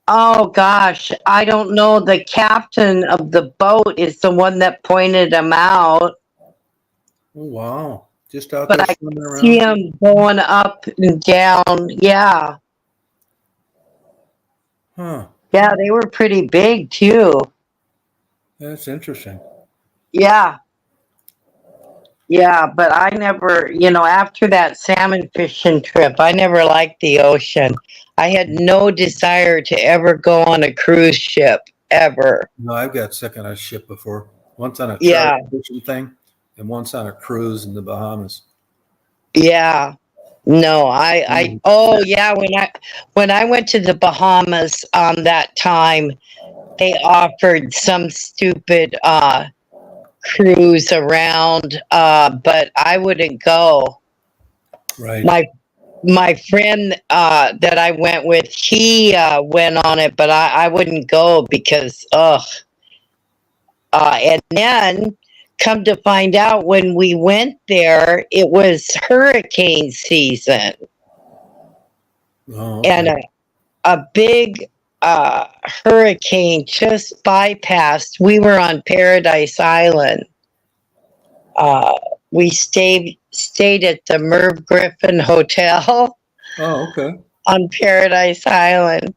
Oh gosh, I don't know. The captain of the boat is the one that pointed him out, Oh, wow. Just out but there I swimming could around? see him going up and down. Yeah. Huh. Yeah, they were pretty big too. That's interesting. Yeah. Yeah, but I never, after that salmon fishing trip, I never liked the ocean. I had no desire to ever go on a cruise ship, ever. No, I've got sick on a ship before. Once on a charter Yeah, fishing thing, and once on a cruise in the Bahamas. yeah. No, Mm. oh yeah, when I went to the Bahamas that time, they offered some stupid cruise around, but I wouldn't go. Right. My friend that I went with, he went on it, but I wouldn't go because ugh. And then come to find out, when we went there, it was hurricane season, Oh, and okay. a big hurricane just bypassed. We were on Paradise Island. We stayed at the Merv Griffin Hotel Oh, okay. on Paradise Island.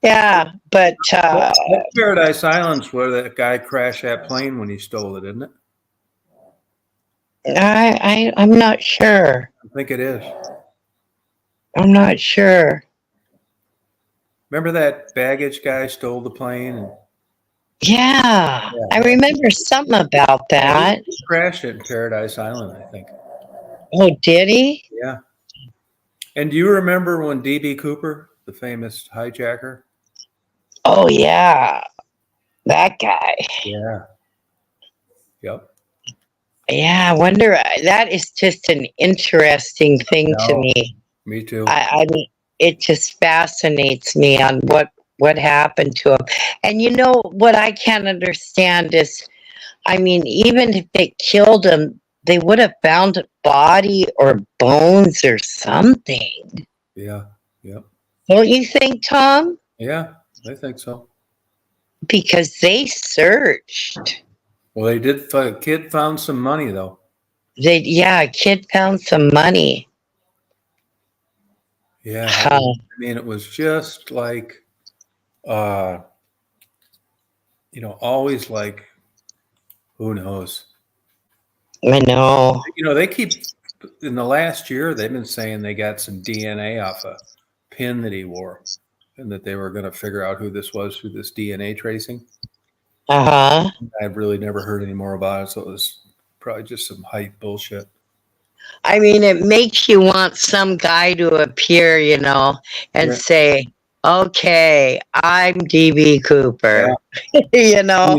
Yeah, but That's Paradise Island's where that guy crashed that plane when he stole it, isn't it? I'm not sure. I think it is. I'm not sure. Remember that baggage guy stole the plane? And Yeah, I remember something about that. he crashed it in Paradise Island, I think. Oh, did he? Yeah. And do you remember when D.B. Cooper, the famous hijacker? Oh, yeah, that guy. Yeah. Yep. Yeah, I wonder. That is just an interesting thing to No, me. me too. I mean, it just fascinates me on what happened to him. And what I can't understand is, I mean, even if they killed him, they would have found a body or bones or something. Yeah. Yep. Don't you think, Tom? Yeah, I think so. Because they searched. Well, they did. Kid found some money though. A kid found some money. Yeah. Huh. I mean, it was just like, always like, who knows? I know. They keep, in the last year, they've been saying they got some DNA off a pin that he wore, and that they were going to figure out who this was through this DNA tracing. Uh-huh. I've really never heard any more about it, so it was probably just some hype bullshit. I mean, it makes you want some guy to appear, and Yeah. say, okay, I'm DB Cooper. Yeah. I'm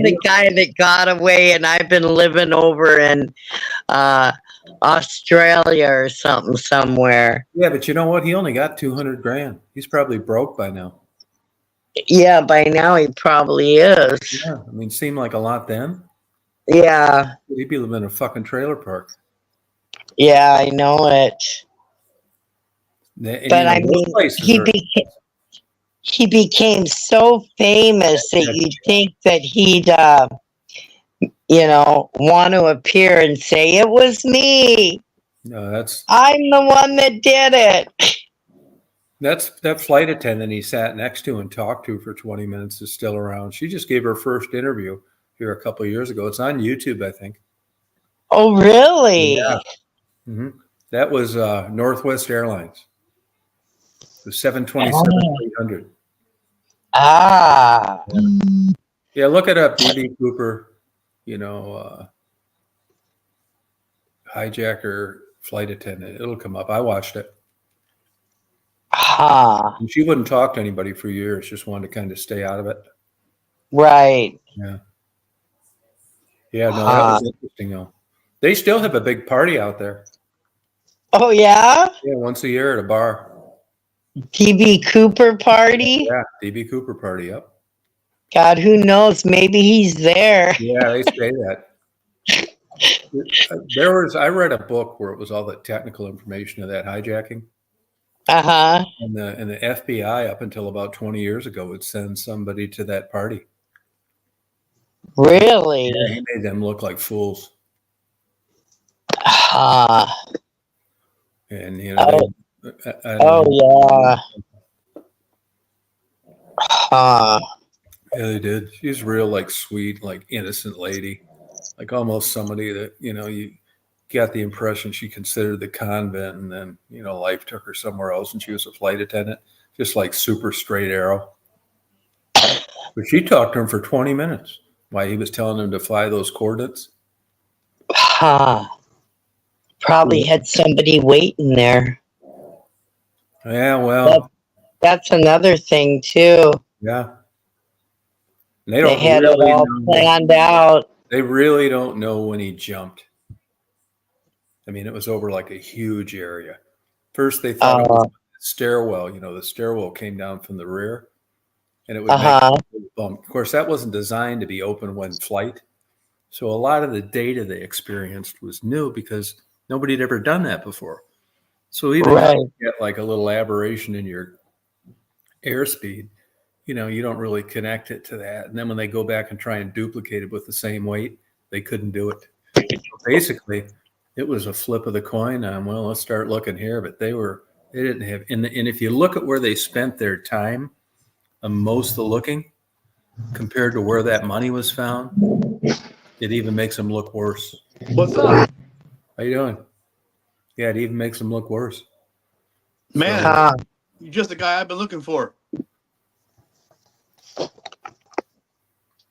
the guy that got away, and I've been living over in Australia or something somewhere. Yeah, but you know what? He only got $200,000. He's probably broke by now. Yeah, by now he probably is. Yeah, I mean, seemed like a lot then. Yeah. He'd be living in a fucking trailer park. Yeah, I know it. And, but I mean, he became so famous that you'd think that he'd, want to appear and say, it was me. No, I'm the one that did it. That's that flight attendant he sat next to and talked to for 20 minutes is still around. She just gave her first interview here a couple of years ago. It's on YouTube, I think. Oh, really? Yeah. Mm-hmm. That was Northwest Airlines. The 727-300. Ah. Yeah, look it up, DB Cooper, hijacker flight attendant. It'll come up. I watched it. And she wouldn't talk to anybody for years, just wanted to kind of stay out of it. Right. Yeah. Yeah, no, that was interesting though. They still have a big party out there. Oh, yeah? Yeah, once a year at a bar. DB Cooper party? Yeah, DB Cooper party, yep. God, who knows? Maybe he's there. Yeah, they say that. I read a book where it was all the technical information of that hijacking. Uh-huh. And the FBI, up until about 20 years ago, would send somebody to that party. Really? Yeah, he made them look like fools. Ah. And, Oh, I don't yeah. Huh. Yeah, they did. She's real, like, sweet, like, innocent lady. Like, almost somebody that, you got the impression she considered the convent, and then, life took her somewhere else, and she was a flight attendant. Just like super straight arrow. But she talked to him for 20 minutes while he was telling him to fly those coordinates. Huh. Probably had somebody waiting there. Yeah, well. That's another thing, too. Yeah. And they They don't had really it all know. planned out. They really don't know when he jumped. I mean, it was over like a huge area. First, they thought it was the stairwell. The stairwell came down from the rear, and it would make a bump. Of course, that wasn't designed to be open when flight. So a lot of the data they experienced was new because nobody had ever done that before. So even if you get like a little aberration in your airspeed, you don't really connect it to that. And then when they go back and try and duplicate it with the same weight, they couldn't do it. So basically, it was a flip of the coin on, well, let's start looking here. But they didn't have, and if you look at where they spent their time on most of the looking compared to where that money was found, it even makes them look worse. What's up? How you doing? Yeah, it even makes them look worse. Man, you're just the guy I've been looking for.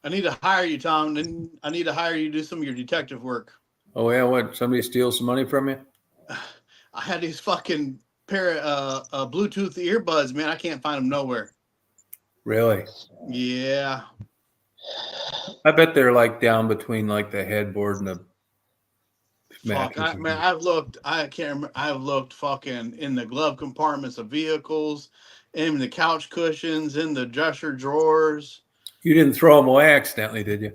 I need to hire you, Tom, and I need to hire you to do some of your detective work. Oh, yeah? What, somebody steals some money from you? I had these fucking pair of Bluetooth earbuds, man. I can't find them nowhere. Really? Yeah. I bet they're like down between like the headboard and the mattress. Man, I've looked. I can't remember. I've looked fucking in the glove compartments of vehicles, in the couch cushions, in the dresser drawers. You didn't throw them away accidentally, did you?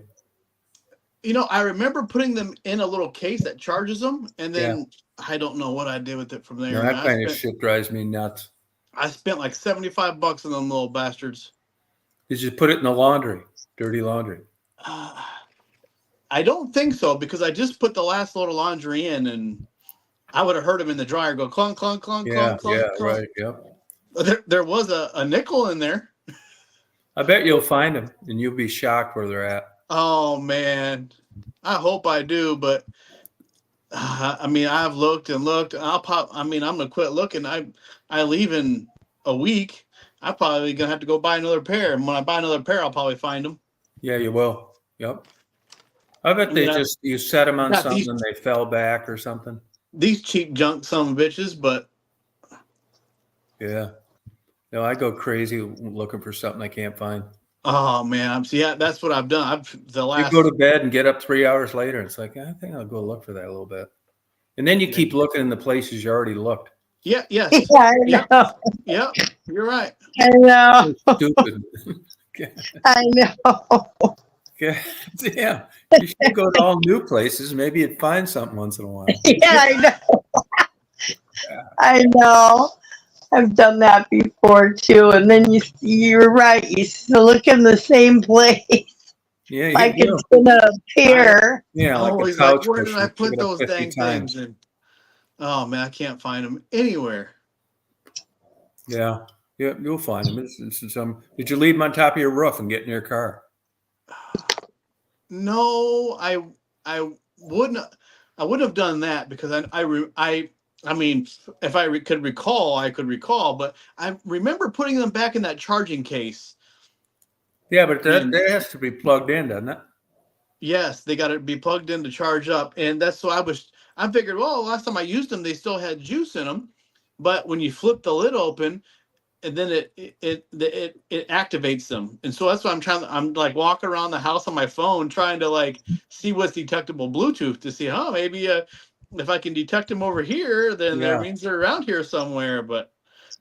I remember putting them in a little case that charges them, and then I don't know what I did with it from there. No, that kind of shit drives me nuts. I spent like $75 on them little bastards. Did you put it in the laundry? Dirty laundry? I don't think so, because I just put the last load of laundry in, and I would have heard them in the dryer go clunk, clunk, clunk, clunk, clunk. Yeah, right, yep. There was a nickel in there. I bet you'll find them, and you'll be shocked where they're at. Oh, man. I hope I do, but I've looked and looked. I'm going to quit looking. I leave in a week. I'm probably going to have to go buy another pair. And when I buy another pair, I'll probably find them. Yeah, you will. Yep. I bet you set them on something and they fell back or something. These cheap junk son of bitches, but. Yeah. No, I go crazy looking for something I can't find. Oh, man. That's what I've done. You go to bed and get up 3 hours later. And it's like, I think I'll go look for that a little bit. And then you keep looking in the places you already looked. Yeah, yes. Yeah, I know. Yep, you're right. I know. Stupid. I know. Yeah. You should go to all new places. Maybe you'd find something once in a while. Yeah, I know. I know. I've done that before too. And then you're right. You still look in the same place. Yeah, like it's gonna appear. Yeah, like always like, where did I put those dang things? And oh man, I can't find them anywhere. Yeah, you'll find them. Did you leave them on top of your roof and get in your car? No, I wouldn't have done that, because I mean, if I could recall, I could recall, but I remember putting them back in that charging case. Yeah, but that has to be plugged in, doesn't it? Yes, they got to be plugged in to charge up, and that's so I figured, well, last time I used them, they still had juice in them, but when you flip the lid open, and then it activates them, and so that's why I'm like walking around the house on my phone trying to like see what's detectable Bluetooth to see, maybe if I can detect them over here, then that means they're around here somewhere. But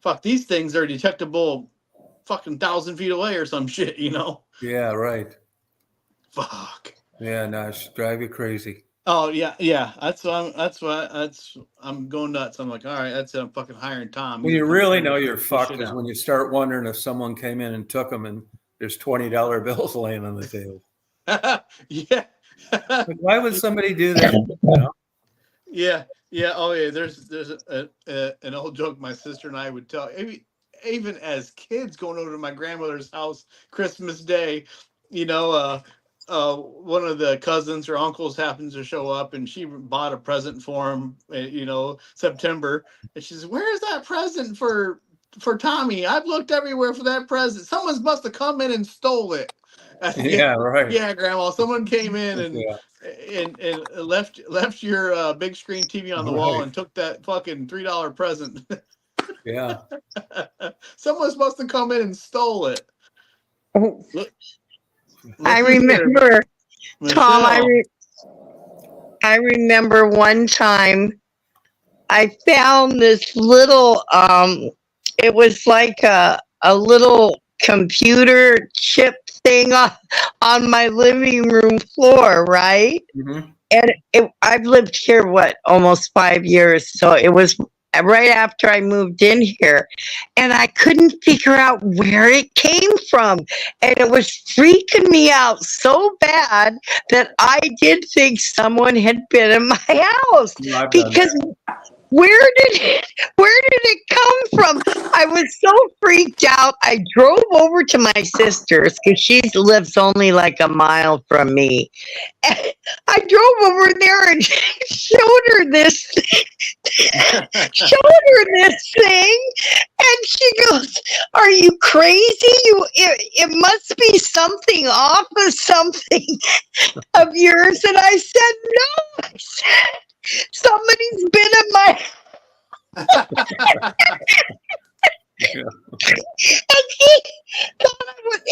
fuck, these things are detectable fucking 1,000 feet away or some shit, Yeah, right. Fuck. Yeah, no, it should drive you crazy. Oh yeah, yeah. I'm going nuts. I'm like, all right, that's it. I'm fucking hiring Tom. When He's you gonna come really clean know you're this shit fucked is out. when you start wondering if someone came in and took them and there's $20 bills laying on the table. Yeah. Like, why would somebody do that? You know? Yeah, yeah. Oh, yeah. There's an old joke my sister and I would tell. Even as kids going over to my grandmother's house Christmas Day, you know, one of the cousins or uncles happens to show up, and she bought a present for him. September, and she says, "Where's that present for Tommy? I've looked everywhere for that present. Someone must have come in and stole it." I said, Yeah, right. yeah, Grandma. Someone came in Yeah, and left your big screen TV on the wall right. and took that fucking $3 present. Yeah. Someone's supposed to come in and stole it. Look, I looky here, remember, Tom, Michelle. I remember one time I found this little, it was like a little computer chip thing on my living room floor, right? Mhm. And I've lived here, almost 5 years. So it was right after I moved in here. And I couldn't figure out where it came from. And it was freaking me out so bad that I did think someone had been in my house. No, I've done Because where did it come from? I was so freaked out. I drove over to my sister's because she lives only like a mile from me. And I drove over there and showed her this thing, and she goes, "Are you crazy? It must be something off of something of yours." And I said, "No." I said, "Somebody's been in my." Yeah.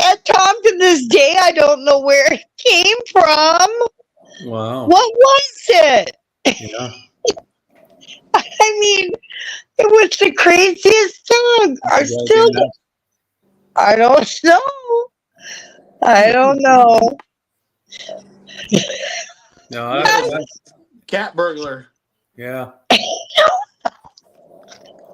And Tom, to this day, I don't know where it came from. Wow. What was it? Yeah. I mean, it was the craziest thing. I don't know. I don't know. No, Cat burglar. yeah.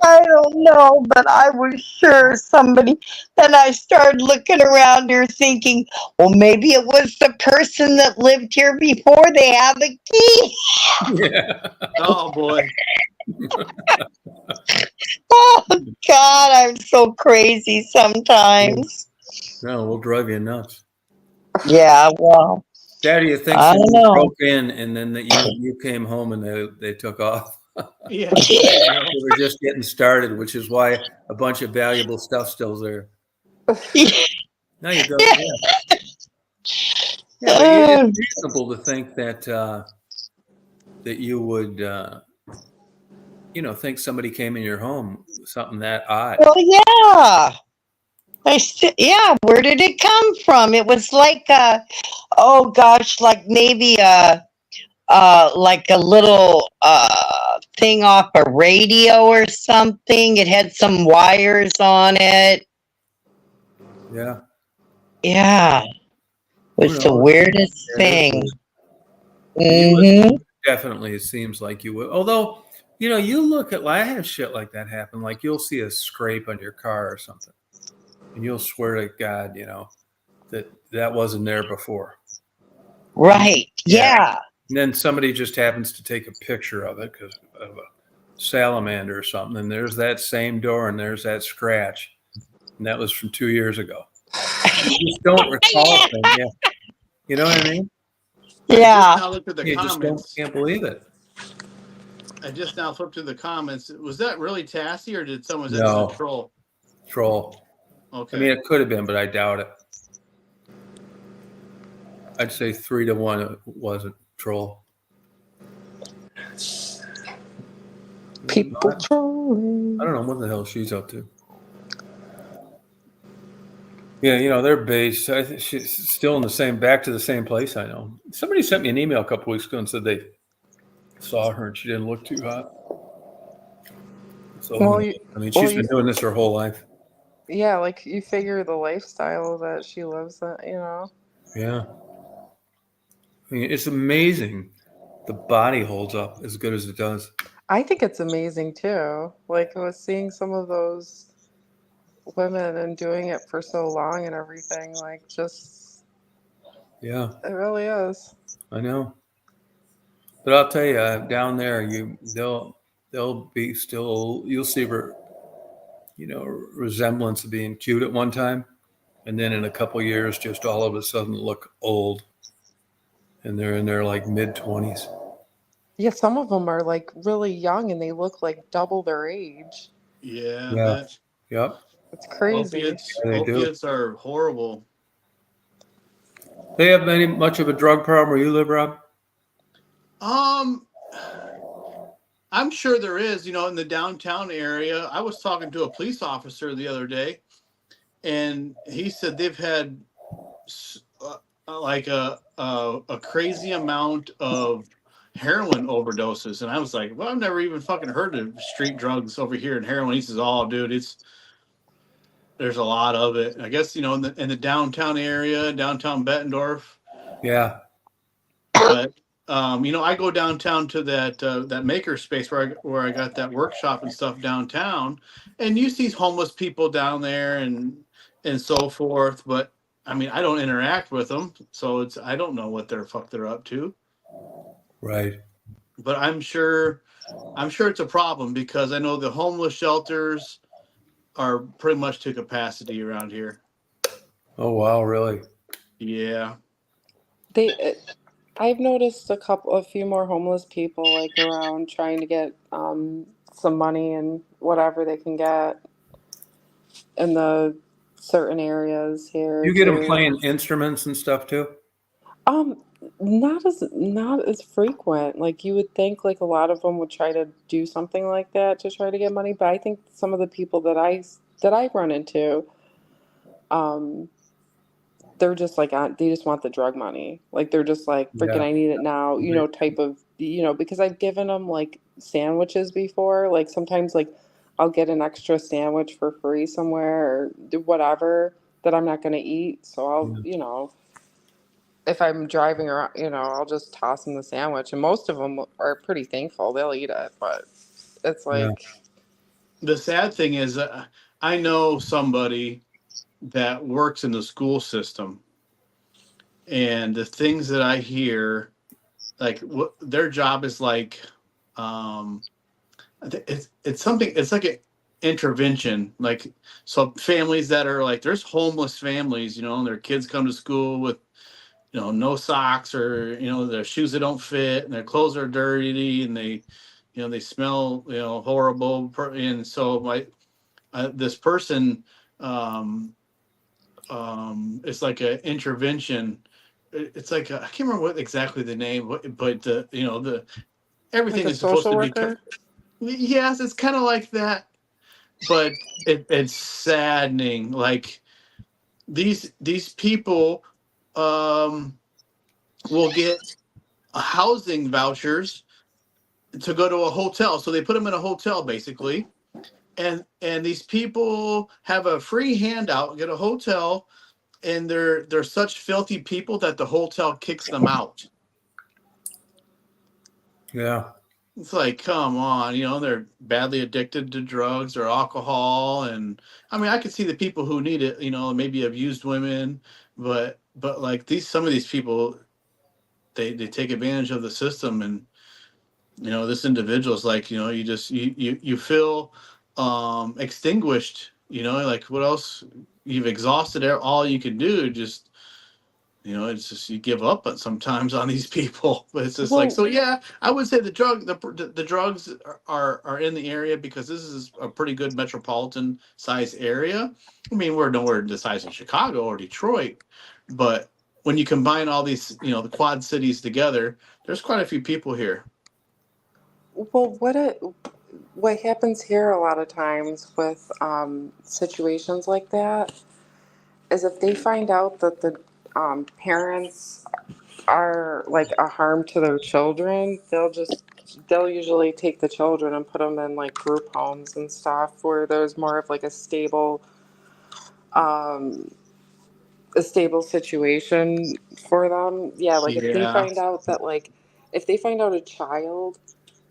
I don't know, but I was sure somebody. Then I started looking around here thinking, well, maybe it was the person that lived here before they have a key. Yeah. Oh boy. Oh, God, I'm so crazy sometimes. No, we'll drive you nuts. Yeah, well, Daddy, you think I don't someone know. broke in and then that you came home and they took off? Yeah. There you go. They were just getting started, which is why a bunch of valuable stuff's still there. No, you don't. Yeah, yeah, but it's reasonable to think that that you would, think somebody came in your home, something that odd. Well, yeah. Yeah, where did it come from? It was like oh gosh, like maybe like a little thing off a radio or something. It had some wires on it. Yeah. Yeah, it was the knows? weirdest Yeah, it thing. is. You would Mm-hmm. definitely. It seems like you would. Although, you look at. I had shit like that happen. Like you'll see a scrape on your car or something, and you'll swear to God, that wasn't there before. Right. Yeah. And then somebody just happens to take a picture of it because of a salamander or something, and there's that same door, and there's that scratch, and that was from 2 years ago. You just don't recall things. Yeah. You know what I mean? I just Yeah. now looked at the You just comments. can't believe it. I just now flipped to the comments. Was that really Tassie, or did someone say No. it was a troll? Troll. Okay. I mean, it could have been, but I doubt it. I'd say 3-1 it wasn't troll. People trolling. I don't know what the hell she's up to. Yeah, they're based. I think she's still back to the same place. I know. Somebody sent me an email a couple weeks ago and said they saw her and she didn't look too hot. So, she's been doing this her whole life. Yeah, like you figure the lifestyle that she lives in, Yeah. I mean, it's amazing the body holds up as good as it does. I think it's amazing too. Like I was seeing some of those women and doing it for so long and everything. Like just Yeah, it really is. I know. But I'll tell you, down there, they'll be still. You'll see, resemblance of being cute at one time, and then in a couple years, just all of a sudden look old, and they're in their like mid-20s. Yeah, some of them are like really young and they look like double their age. Yeah, Yeah. that Yep. It's crazy. opiates Yeah, they do. opiates are horrible. They have much of a drug problem where you live, Rob? Um, I'm sure there is, in the downtown area. I was talking to a police officer the other day, and he said they've had like a crazy amount of heroin overdoses, and I was like, well, I've never even fucking heard of street drugs over here in heroin. He says, oh, dude, there's a lot of it. I guess in the downtown area, downtown Bettendorf. Yeah. But I go downtown to that maker space where I got that workshop and stuff downtown, and you see homeless people down there and so forth. But I mean, I don't interact with them, so I don't know what they're up to. Right. But I'm sure it's a problem because I know the homeless shelters are pretty much to capacity around here. Oh wow, really? Yeah. I've noticed a few more homeless people like around trying to get some money and whatever they can get in the certain areas here You get them too. playing instruments and stuff too? Um, not as frequent. Like you would think like a lot of them would try to do something like that to try to get money, but I think some of the people that I run into, um, they're just like they just want the drug money. Like they're just like freaking Yeah. I need it now, type of, because I've given them like sandwiches before. Like sometimes like I'll get an extra sandwich for free somewhere or do whatever that I'm not going to eat. So I'll, Yeah. if I'm driving around, I'll just toss them the sandwich. And most of them are pretty thankful. They'll eat it, but it's Yeah. like, The sad thing is, I know somebody that works in the school system, and the things that I hear, like what their job is like, um, it's something. It's like an intervention. Like, so families that are like, there's homeless families, and their kids come to school with no socks, or their shoes that don't fit, and their clothes are dirty, and they smell horrible. And so this person, um, it's like an intervention. It's like I can't remember what exactly the name, but the like everything a is supposed social to be. worker. Yes, it's kind of like that, but it's saddening. Like these people will get housing vouchers to go to a hotel, so they put them in a hotel basically, and these people have a free handout, get a hotel, and they're such filthy people that the hotel kicks them out. Yeah. It's like, come on, they're badly addicted to drugs or alcohol, and I mean, I could see the people who need it, maybe abused women, but like some of these people, they take advantage of the system, and this individual's like, you feel extinguished, like what else, you've exhausted all you can do, just it's just you give up on sometimes on these people. But it's just like, Well, so yeah, I would say the drugs are in the area because this is a pretty good metropolitan size area. I mean, we're nowhere the size of Chicago or Detroit, but when you combine all these, the quad cities together, there's quite a few people here. well, what happens here a lot of times with situations like that is if they find out that the parents are like a harm to their children, they'll usually take the children and put them in like group homes and stuff where there's more of like um, a stable situation for them. Yeah, like if they Yeah. find out that like if they find out a child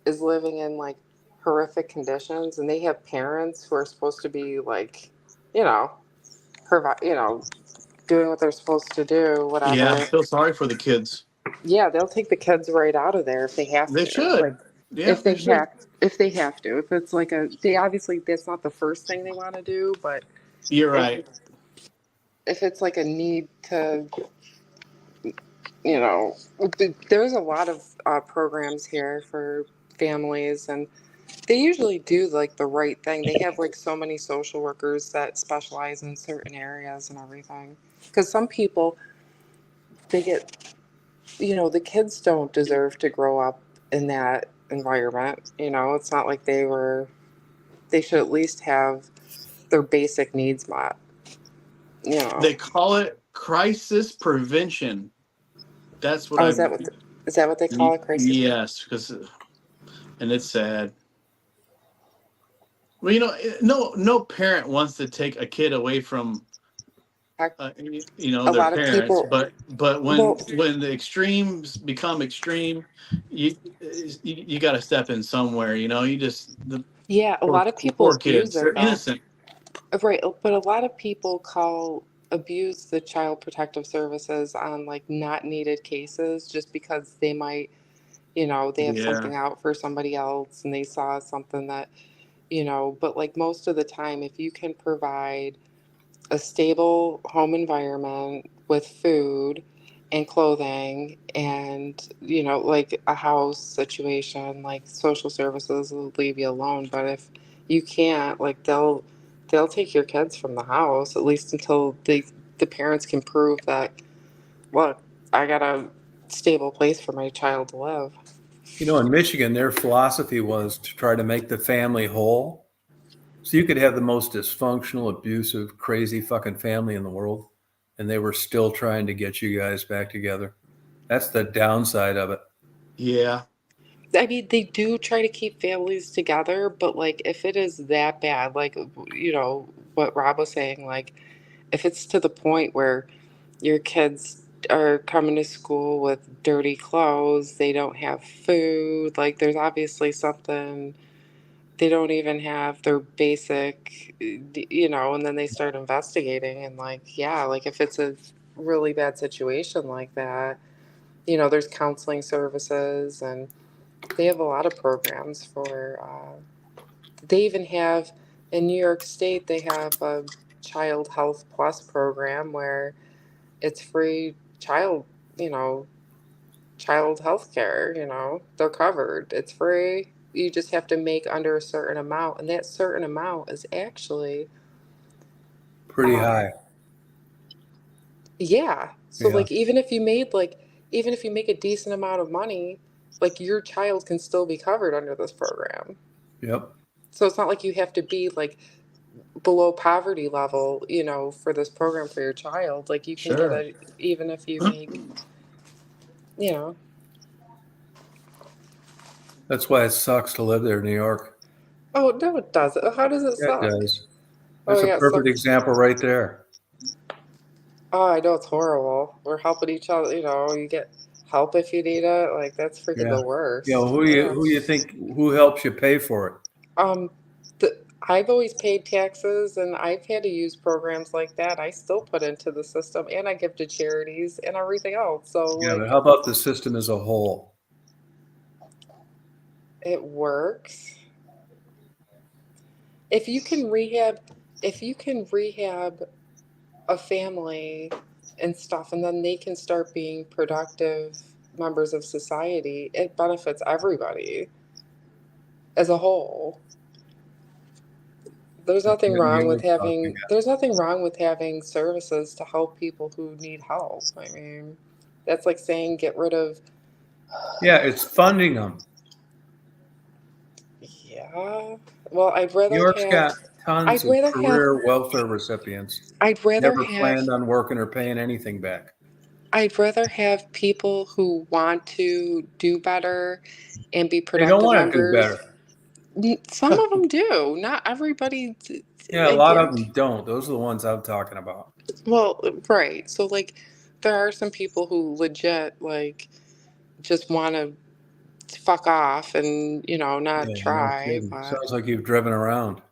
is living in like horrific conditions and they have parents who are supposed to be like, you know, provide, doing what they're supposed to do, Yeah, I whatever. feel sorry for the kids. Yeah, they'll take the kids right out of there if they have They to. Like should. Yeah, they should. if they have to. If it's like they obviously that's not the first thing they want to do, but You're if right. if it's like a need to, there's a lot of programs here for families, and they usually do like the right thing. They have like so many social workers that specialize in certain areas and everything. Because some people, they get, the kids don't deserve to grow up in that environment. It's not like they should at least have their basic needs met. They call it crisis prevention. That's what Oh, I. is that what they call it? Crisis? Yes, because and it's sad. Well, no parent wants to take a kid away from A their lot of parents, people, but when well, the extremes become extreme, you got to step in somewhere. You just yeah, a lot of the people poor abuse kids, it they're though. innocent. Right, but a lot of people abuse the child protective services on like not needed cases just because they might, they have Yeah, something out for somebody else and they saw something that, but like most of the time, if you can provide a stable home environment with food and clothing and, like a house situation, like social services will leave you alone. But if you can't, like they'll take your kids from the house, at least until the parents can prove that, look, I got a stable place for my child to live. In Michigan, their philosophy was to try to make the family whole. So you could have the most dysfunctional, abusive, crazy fucking family in the world, and they were still trying to get you guys back together. That's the downside of it. yeah. I mean, they do try to keep families together, but like if it is that bad, like what Rob was saying, like if it's to the point where your kids are coming to school with dirty clothes, they don't have food, like there's obviously something, they don't even have their basic, and then they start investigating and like, yeah, like if it's a really bad situation like that, there's counseling services and they have a lot of programs for, they even have in New York State, they have a Child Health Plus program where it's free you know, child health care, they're covered. It's free. You just have to make under a certain amount. And that certain amount is actually, Pretty um, high. yeah. So Yeah. like even if you make a decent amount of money, like your child can still be covered under this program. Yep. So it's not like you have to be like below poverty level, for this program for your child. Like you can get Sure. it even if you make, you know. That's why it sucks to live there in New York. Oh no, it doesn't. How does it Yeah, it suck? does. Oh That's a yeah, perfect example right there. oh, I know it's horrible. We're helping each other. You get help if you need it. Like that's freaking Yeah. the worst. Who you Yeah. who you think who helps you pay for it? Um, I've always paid taxes, and I've had to use programs like that. I still put into the system, and I give to charities and everything else. So Yeah, but like, how about the system as a whole? it works. If you can rehab, if you can rehab a family and stuff, and then they can start being productive members of society, it benefits everybody as a whole. There's nothing wrong with having services to help people who need help. I mean, that's like saying get rid of, Yeah, it's funding them. yeah. Well, New York's got tons I'd of rather have career welfare recipients. I'd rather Never have planned on working or paying anything back. I'd rather have people who want to do better and be They don't productive want to do members. better. Some of them do. Not everybody. Yeah, a I lot of guarantee. them don't. Those are the ones I'm talking about. Well, right. So like, there are some people who legit like just want to fuck off and not Yeah, no try. kidding. But Sounds like you've driven around.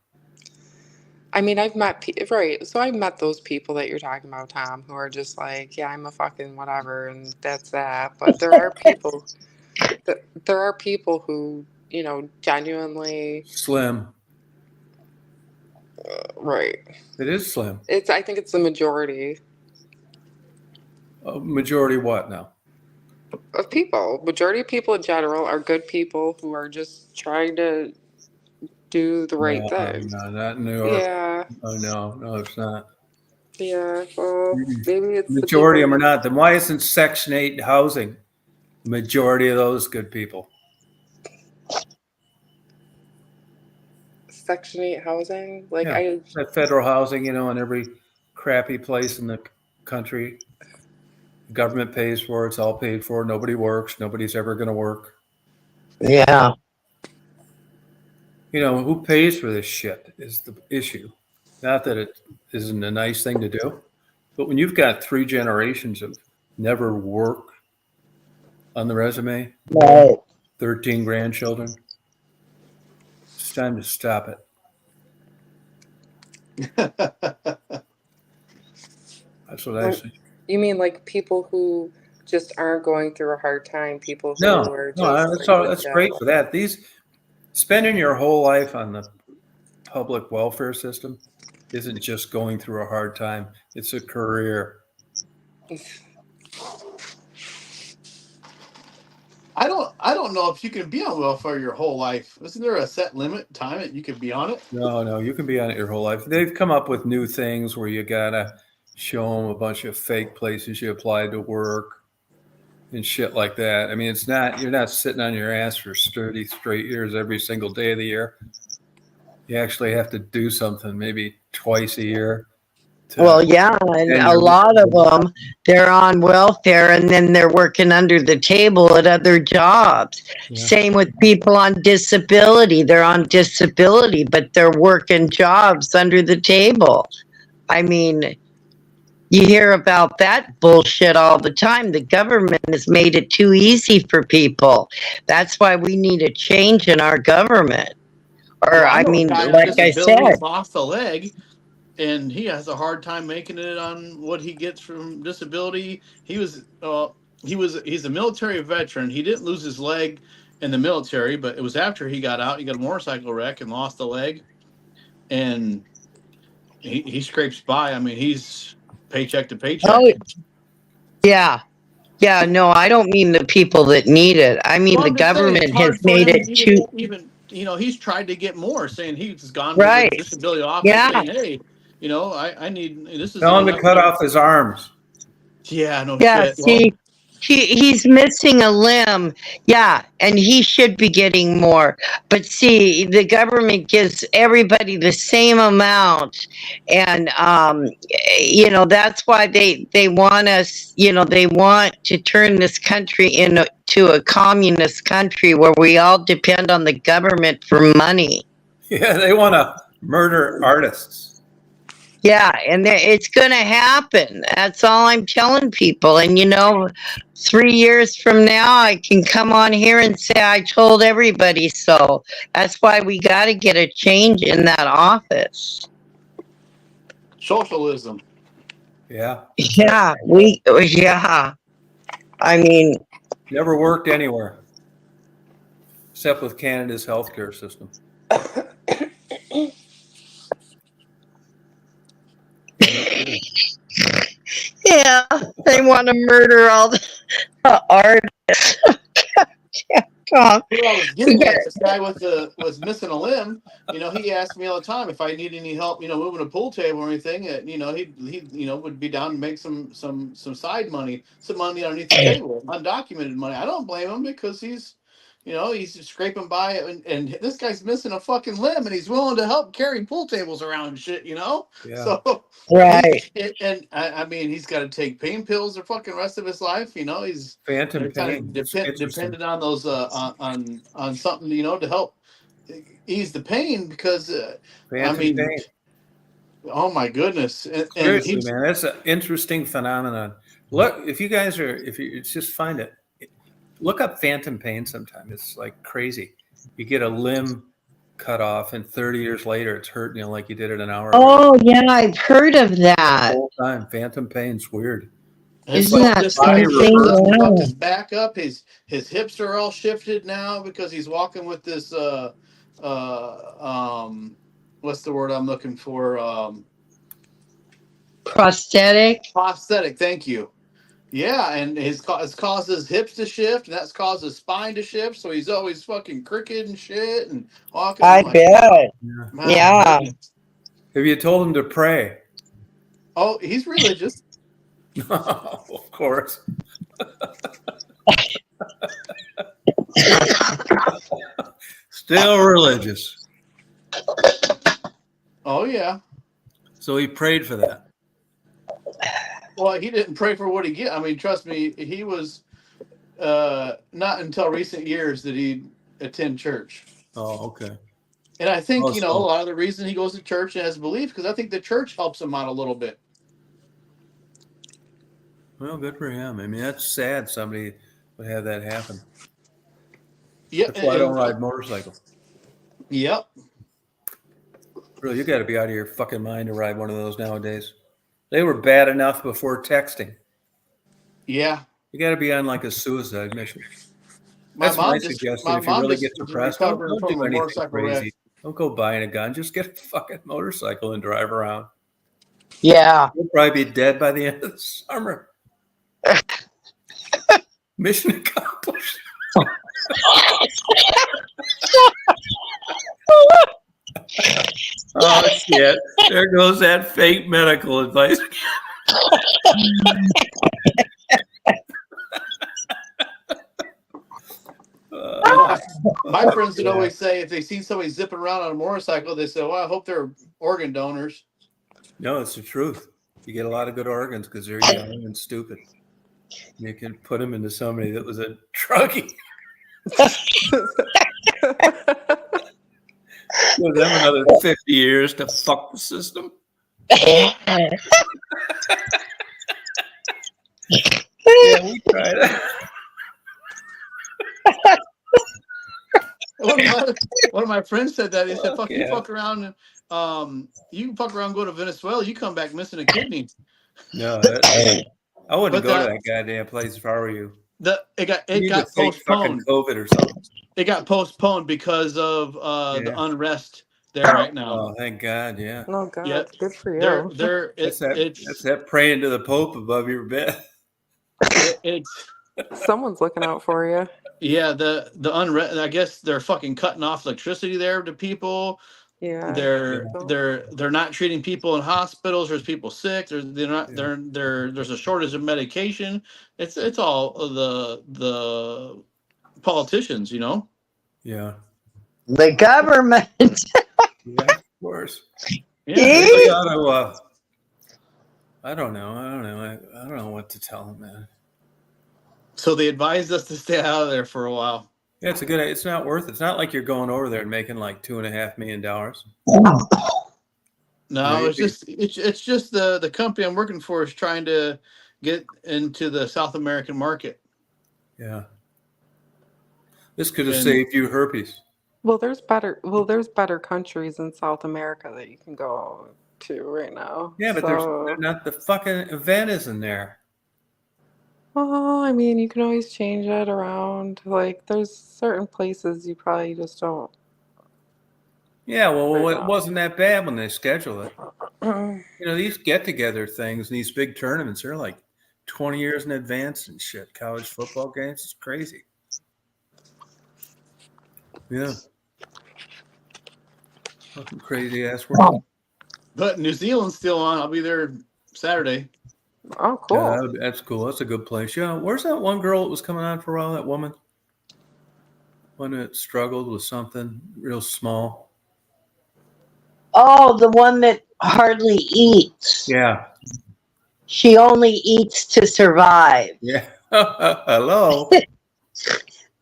I mean, I've met right. So I've met those people that you're talking about, Tom, who are just like, yeah, I'm a fucking whatever, and that's that. But there are people. There are people who genuinely Slim. right. It is slim. I think it's the majority Majority what now? of people. Majority of people in general are good people who are just trying to do the right No, thing. no, not in New York. Yeah, Oh, no, it's not. yeah. Well, Mm-mm. maybe it's the Majority of people. them are not. Then why isn't Section 8 housing? Majority of those good people. Section 8 housing. Like Yeah, that federal housing, in every crappy place in the country. The government pays for it. It's all paid for. Nobody works. Nobody's ever going to work. Yeah. Who pays for this shit is the issue. Not that it isn't a nice thing to do, but when you've got 3 generations of never work on the resume, Right. 13 grandchildren, it's time to stop it. That's what I say. You mean like people who just aren't going through a hard time? People who No, are just that's great for that. Spending your whole life on the public welfare system isn't just going through a hard time. It's a career. I don't know if you can be on welfare your whole life. Isn't there a set limit time that you can be on it? No, you can be on it your whole life. They've come up with new things where you gotta show them a bunch of fake places you applied to work and shit like that. I mean, you're not sitting on your ass for 30 straight years every single day of the year. You actually have to do something maybe twice a year. Well, yeah, and a lot of them, they're on welfare and then they're working under the table at other jobs. Yeah. Same with people on disability. They're on disability, but they're working jobs under the table. I mean, you hear about that bullshit all the time. The government has made it too easy for people. That's why we need a change in our government. Or, Well, I know a mean, guy on like I disability said, lost a leg, and he has a hard time making it on what he gets from disability. He's a military veteran. He didn't lose his leg in the military, but it was after he got out. He got a motorcycle wreck and lost a leg, and he scrapes by. I mean, he's paycheck to paycheck. oh, yeah. Yeah, no, I don't mean the people that need it. I mean, Well, the I'm just saying, it's government has hard for made him it to too. even he's tried to get more, saying he's gone to the Right. disability office Yeah. saying, hey, I need this is Tell him to cut off his arms. Yeah, no Yeah, shit. see, he's missing a limb. Yeah, and he should be getting more. But see, the government gives everybody the same amount. And, that's why they want us, they want to turn this country into a communist country where we all depend on the government for money. Yeah, they want to murder artists. Yeah, and it's going to happen. That's all I'm telling people. And 3 years from now, I can come on here and say I told everybody so. That's why we got to get a change in that office. Socialism. Yeah. Yeah, yeah. I mean, never worked anywhere except with Canada's healthcare system. Yeah, they want to murder all the artists. What I was getting at, this guy was missing a limb. He asked me all the time if I need any help, moving a pool table or anything. He would be down to make some side money, some money underneath the table, undocumented money. I don't blame him because he's scraping by, and this guy's missing a fucking limb, and he's willing to help carry pool tables around and shit. Yeah. So right. I mean, he's got to take pain pills the fucking rest of his life. He's Phantom kind pain. of dependent on those on something to help ease the pain because pain. Oh my goodness! Seriously, man, that's an interesting phenomenon. Look, if you guys just find it, Look up phantom pain sometime. It's like crazy. You get a limb cut off, and 30 years later, it's hurting you like you did it an hour ago. Oh yeah, I've heard of The that. whole time, phantom pain's weird. Isn't that His body something? reverse. He Wow. fucked his back up. His hips are all shifted now because he's walking with this what's the word I'm looking for? Prosthetic. Prosthetic. Thank you. Yeah, and it's caused his hips to shift, and that's caused his spine to shift. So he's always fucking crooked and shit and walking. I I'm like, bet. Yeah. my Yeah. goodness. Have you told him to pray? Oh, he's religious. Of course. Still religious. Oh yeah. So he prayed for that. Well, he didn't pray for what he get. I mean, trust me, he was not until recent years did he attend church. Oh, okay. And I think, Oh, you know, a so- lot of the reason he goes to church and has belief because I think the church helps him out a little bit. Well, good for him. I mean, that's sad somebody would have that happen. Yeah. That's why I don't ride motorcycles. Yep. Really, you got to be out of your fucking mind to ride one of those nowadays. They were bad enough before texting. Yeah. You got to be on like a suicide mission. My That's mom my just suggestion. my If you mom really just get depressed, don't recovering do from a anything motorcycle crazy. wreck. Don't go buying a gun. Just get a fucking motorcycle and drive around. Yeah. You'll probably be dead by the end of the summer. Mission accomplished. Oh shit! There goes that fake medical advice. My friends would Yeah. always say if they see somebody zipping around on a motorcycle, they say, "Well, I hope they're organ donors." No, it's the truth. You get a lot of good organs because they're young and stupid. You can put them into somebody that was a druggie. Give them another 50 years to fuck the system. Yeah, we tried. One of my friends said that. He said, "Fuck, you Yeah. fuck around and you can fuck around, go to Venezuela, you come back missing a kidney." No, I wouldn't But go to that goddamn place if I were you. It got You need to fake fucking postponed. COVID or something. It got postponed because of the Yeah. unrest there right now. Oh, thank God, yeah. Oh God, Yeah. good for you. That's that praying to the Pope above your bed. It's Someone's looking out for you. yeah, the unrest. I guess they're fucking cutting off electricity there to people. Yeah. They're not treating people in hospitals. There's people sick. There's a shortage of medication. It's all the politicians, you know. Yeah. The government. Yeah, of course. Yeah. They ought to, I don't know. I don't know what to tell them, man. So they advised us to stay out of there for a while. Yeah, it's not worth it. It's not like you're going over there and making like $2.5 million. No, Maybe. it's just the company I'm working for is trying to get into the South American market. Yeah. This could have And- saved you herpes. Well, there's better countries in South America that you can go to right now. Yeah, but there's not the fucking event isn't there. Well, I mean, you can always change it around. Like, there's certain places you probably just don't. Yeah, well, Right it now. wasn't that bad when they schedule it. You know, these get-together things and these big tournaments, they're like 20 years in advance and shit. College football games, it's crazy. Yeah. Fucking crazy ass world. But New Zealand's still on. I'll be there Saturday. Oh, cool. Yeah, that's cool. That's a good place. Yeah, where's that one girl that was coming on for a while? That woman, one that struggled with something real small. Oh, the one that hardly eats. Yeah, She only eats to survive. yeah. Hello.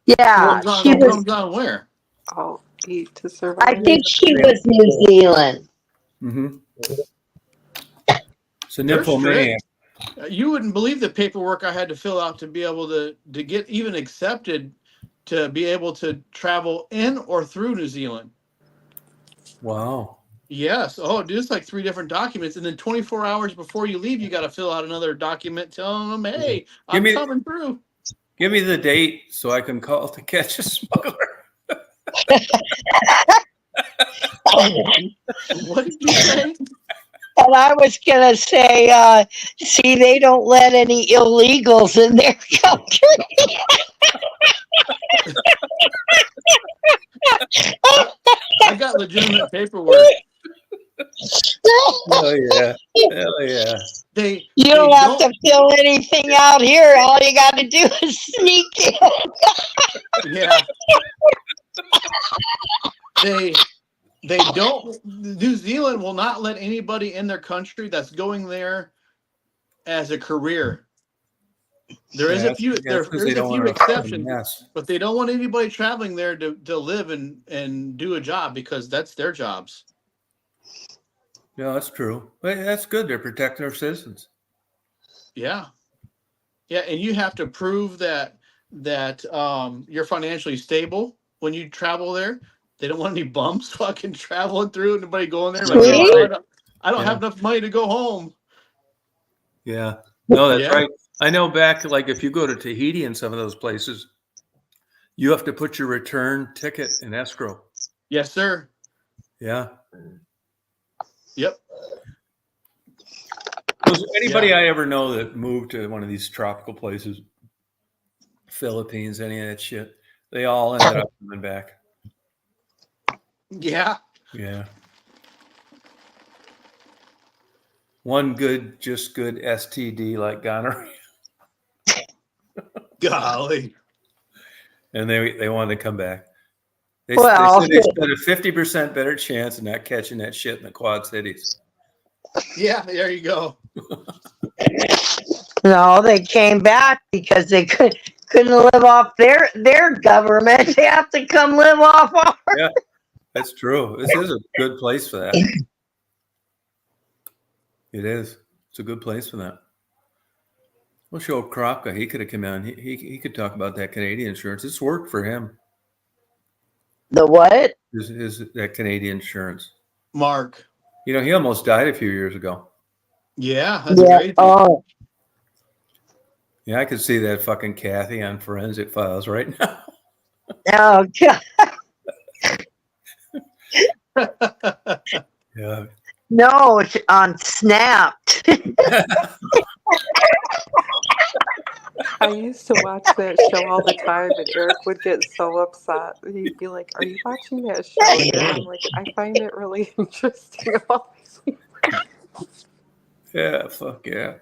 Yeah, she was. Comes on where? I'll eat to I survive. think she was New Zealand. Mm-hmm. It's a They're nymphomaniac. You wouldn't believe the paperwork I had to fill out to be able to get even accepted to be able to travel in or through New Zealand. Wow. Yes. Oh, dude, it's like 3 different documents, and then 24 hours before you leave, you got to fill out another document telling them, "Hey, Give I'm me coming through." give me the date so I can call to catch a smuggler. What did you say? And I was gonna say, see, they don't let any illegals in their country. I got legitimate paperwork. Oh yeah. Hell yeah. They You they don't have don't. to fill anything out here. All you got to do is sneak in. Yeah. They don't. New Zealand will not let anybody in their country that's going there as a career. There is Yeah, a few. There because they is a don't want few a fucking exceptions, mess. but they don't want anybody traveling there to live and do a job because that's their jobs. No, that's true. But that's good. They're protecting their citizens. Yeah, yeah, and you have to prove that you're financially stable when you travel there. They don't want any bumps fucking traveling through. Anybody going there like, No, oh, that's See? right. I don't Yeah. have enough money to go home. Yeah. No, that's Yeah. right. I know back, like if you go to Tahiti and some of those places, you have to put your return ticket in escrow. Yes, sir. Yeah. Yep. Was anybody Yeah. I ever know that moved to one of these tropical places, Philippines, any of that shit, they all ended up coming back. Yeah. Yeah. One good, just good STD like gonorrhea. Golly. And they wanted to come back. They Well, said they stood a 50% better chance of not catching that shit in the Quad Cities. Yeah, there you go. no, they came back because they couldn't live off their government. They have to come live off ours. Yeah, that's true. This is a good place for that. It is. It's a good place for that. We'll show Kropka. He could have come on. He could talk about that Canadian insurance. It's worked for him. The what? His that Canadian insurance. Mark. You know, he almost died a few years ago. Yeah, that's Yeah. crazy. Oh, Yeah, I could see that fucking Kathy on Forensic Files right now. oh God. Yeah. No, it's on Snapped. I used to watch that show all the time, and Eric would get so upset. He'd be like, "Are you watching that show again?" I'm like, "I find it really interesting." Yeah, fuck yeah.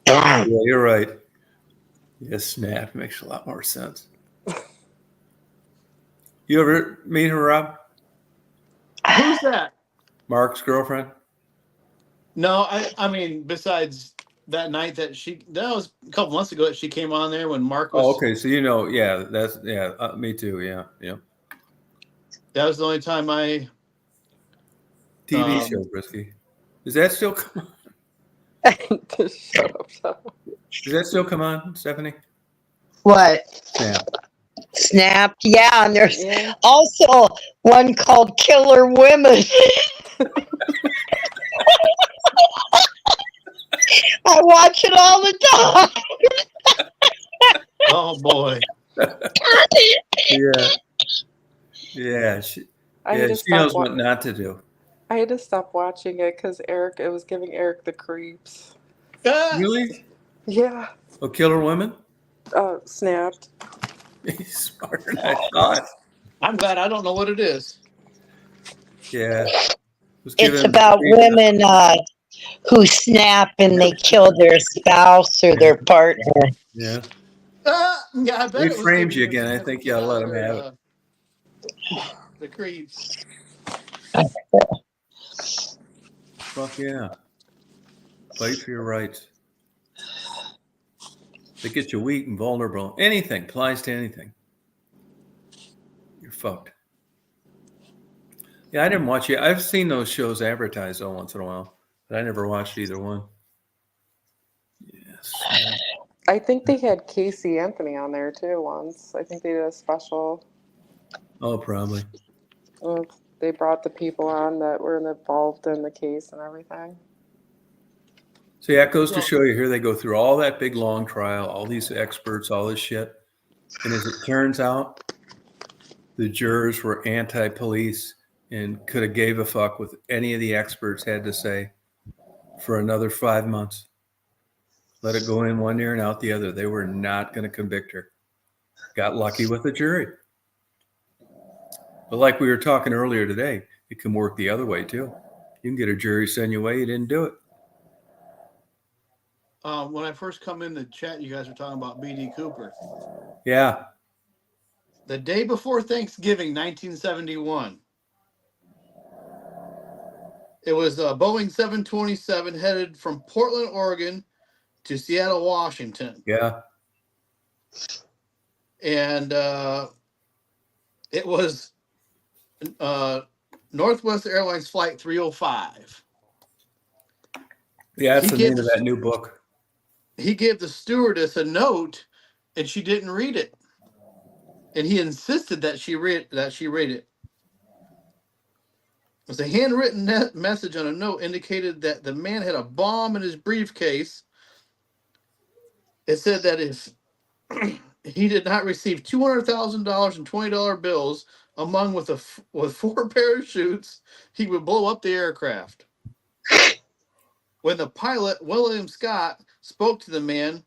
Yeah, you're right. Yeah, Snap makes a lot more sense. You ever meet her, Rob? Who's that? Mark's girlfriend? No, I mean, besides that night that was a couple months ago that she came on there when Mark was. Oh, okay. So you know, yeah, that's me too. Yeah, yeah. That was the only time I. TV show, Brisky. Does that still come on? Just shut up, Tom. Does that still come on, Stephanie? What? Snap. Snapped. Yeah, and there's Yeah. also one called Killer Women. I watch it all the time. Oh boy. Yeah. Yeah. She knows what not to do. I had to stop watching it because it was giving Eric the creeps. Really? Yeah. Oh, Killer Women? Snapped. He's smarter than I thought. I'm glad I don't know what it is. Yeah. It's about women who snap and they kill their spouse or their partner. Yeah. Yeah, I bet He it was framed giving you her again. I think you ought to let him have it. The creeps. Fuck yeah. Fight for your rights. They get you weak and vulnerable. Anything applies to anything. You're fucked. Yeah, I didn't watch it. I've seen those shows advertised once in a while, but I never watched either one. Yeah. I think they had Casey Anthony on there too once. I think they did a special. Oh, probably. They brought the people on that were involved in the case and everything. So yeah, it goes to show you, here they go through all that big long trial, all these experts, all this shit. And as it turns out, the jurors were anti-police and could have gave a fuck with any of the experts had to say for another 5 months. Let it go in one ear and out the other. They were not going to convict her. Got lucky with the jury. But like we were talking earlier today, it can work the other way too. You can get a jury send you away, you didn't do it. When I first come in the chat, you guys were talking about B.D. Cooper. Yeah. The day before Thanksgiving, 1971, it was a Boeing 727 headed from Portland, Oregon to Seattle, Washington. Yeah. And it was Northwest Airlines Flight 305. Yeah, that's the name of that new book. He gave the stewardess a note, and she didn't read it. And he insisted that she read it. It was a handwritten message on a note indicated that the man had a bomb in his briefcase. It said that if he did not receive $200,000 in $20 bills, among with 4 parachutes, he would blow up the aircraft. When the pilot, William Scott, spoke to the man,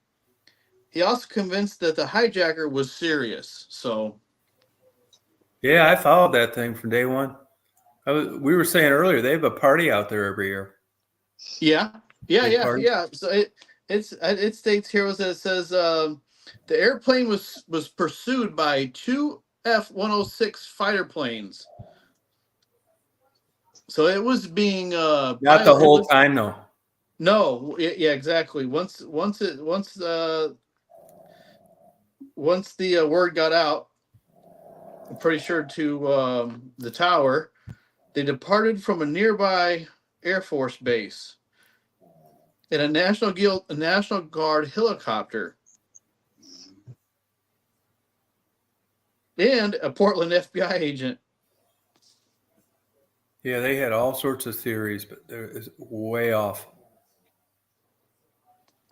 he also convinced that the hijacker was serious. So, yeah, I followed that thing from day one. We were saying earlier, they have a party out there every year. Yeah. So it states here that it says the airplane was pursued by 2 F-106 fighter planes. So it was being not the whole time, though. No, yeah, exactly. Once the word got out, I'm pretty sure to the tower, they departed from a nearby Air Force base in a National Guard helicopter and a Portland FBI agent. Yeah, they had all sorts of theories, but it's way off.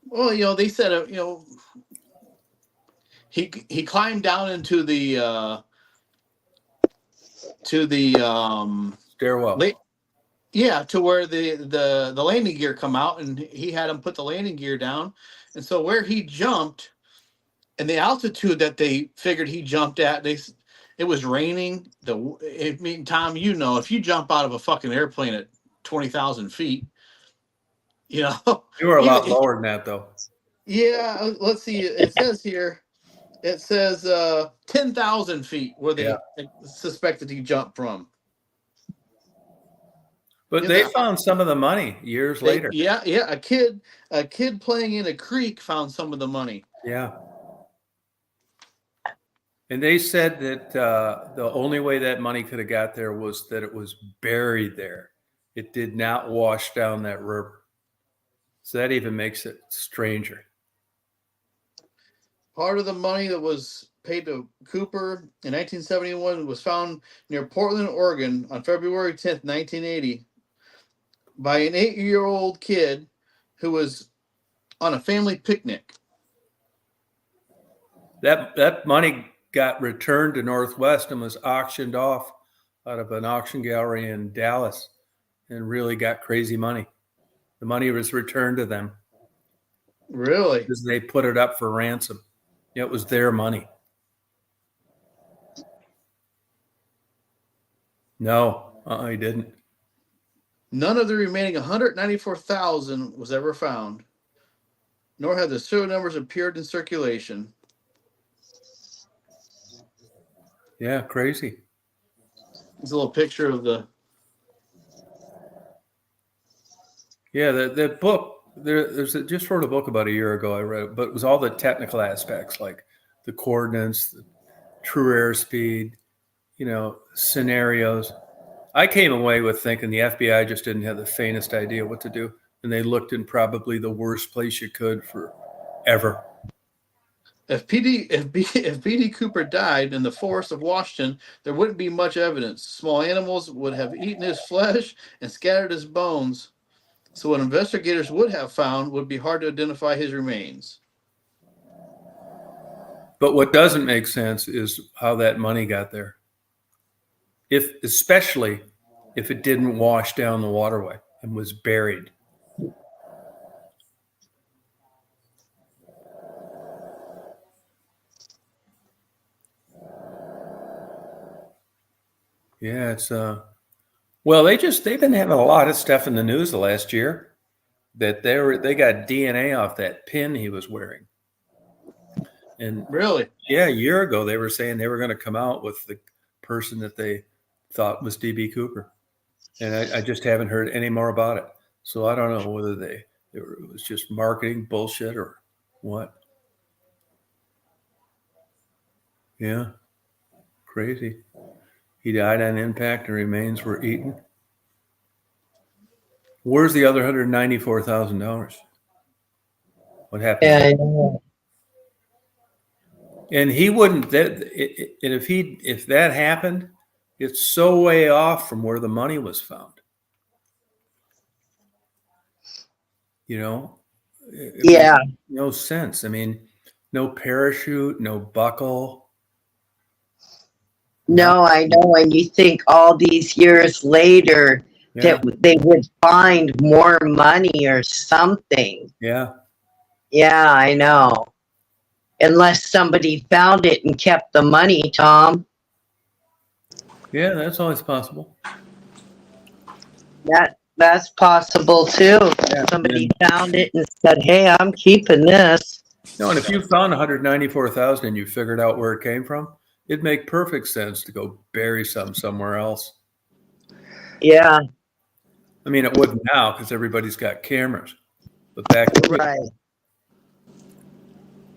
Well, they said, he climbed down into the stairwell. To where the landing gear come out, and he had him put the landing gear down, and so where he jumped, and the altitude that they figured he jumped at, it was raining. Tom, if you jump out of a fucking airplane at 20,000 feet, you were a lot lower than that, though. Yeah, let's see. It says here, 10,000 feet where they suspected he jumped from. But they found some of the money years later. Yeah. A kid playing in a creek found some of the money. Yeah. And they said that the only way that money could have got there was that it was buried there. It did not wash down that river. So that even makes it stranger. Part of the money that was paid to Cooper in 1971 was found near Portland, Oregon on February 10th, 1980 by an 8-year-old kid who was on a family picnic. That money got returned to Northwest and was auctioned off out of an auction gallery in Dallas and really got crazy money. The money was returned to them. Really? Because they put it up for ransom. It was their money. No, he didn't. None of the remaining 194,000 was ever found, nor have the serial numbers appeared in circulation. Yeah, crazy. There's a little picture of the. Yeah, the book. Just wrote a book about a year ago. I read it, but it was all the technical aspects, like the coordinates, the true airspeed, scenarios. I came away with thinking the FBI just didn't have the faintest idea what to do, and they looked in probably the worst place you could for ever. If PD Cooper died in the forests of Washington, there wouldn't be much evidence. Small animals would have eaten his flesh and scattered his bones. So what investigators would have found would be hard to identify his remains. But what doesn't make sense is how that money got there. Especially if it didn't wash down the waterway and was buried. Yeah, it's well, they've been having a lot of stuff in the news the last year that they got DNA off that pin he was wearing. And Really? yeah, a year ago they were saying they were going to come out with the person that they thought was DB Cooper. And I just haven't heard any more about it. So I don't know whether it was just marketing bullshit or what. Yeah, crazy. He died on impact and remains were eaten. Where's the other $194,000? What happened? Yeah, I know. And he wouldn't. And if that happened, it's so way off from where the money was found. You know, Yeah. makes no sense. I mean, no parachute, no buckle. No, I know. And you think all these years later Yeah, that they would find more money or something. yeah, Yeah, I know. Unless somebody found it and kept the money, Tom. yeah. That's always possible. That's possible too. Yeah. Somebody found it and said, "Hey, I'm keeping this." No, and if you found 194,000 and you figured out where it came from, it'd make perfect sense to go bury somewhere else. Yeah, I mean, it wouldn't now because everybody's got cameras, but back then, right.